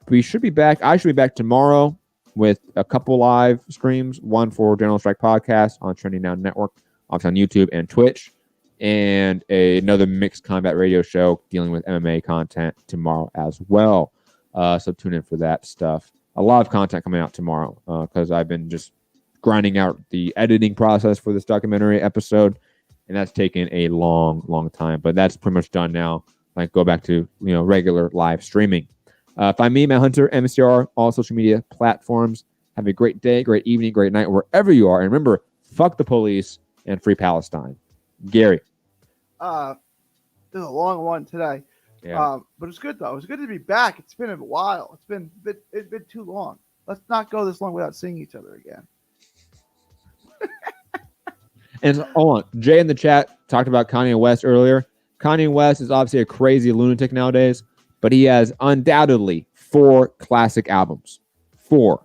We should be back. I should be back tomorrow with a couple live streams. One for General Strike Podcast on Trending Now Network, obviously on YouTube and Twitch. And another Mixed Combat Radio show dealing with MMA content tomorrow as well. So tune in for that stuff. A lot of content coming out tomorrow because I've been just grinding out the editing process for this documentary episode, and that's taken a long, long time. But that's pretty much done now. Like go back to regular live streaming. Find me, Matt Hunter, MCR, all social media platforms. Have a great day, great evening, great night, wherever you are. And remember, fuck the police and free Palestine. Gary. There's a long one today. Yeah. But it's good though. It's good to be back. It's been a while. It's been too long. Let's not go this long without seeing each other again. And hold on, Jay in the chat talked about Kanye West earlier. Kanye West is obviously a crazy lunatic nowadays, but he has undoubtedly 4 classic albums. 4.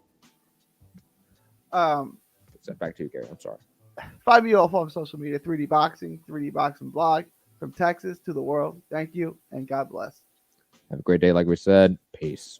Back to you, Gary. I'm sorry. Find me off on social media, 3D Boxing blog, from Texas to the world. Thank you, and God bless. Have a great day, like we said. Peace.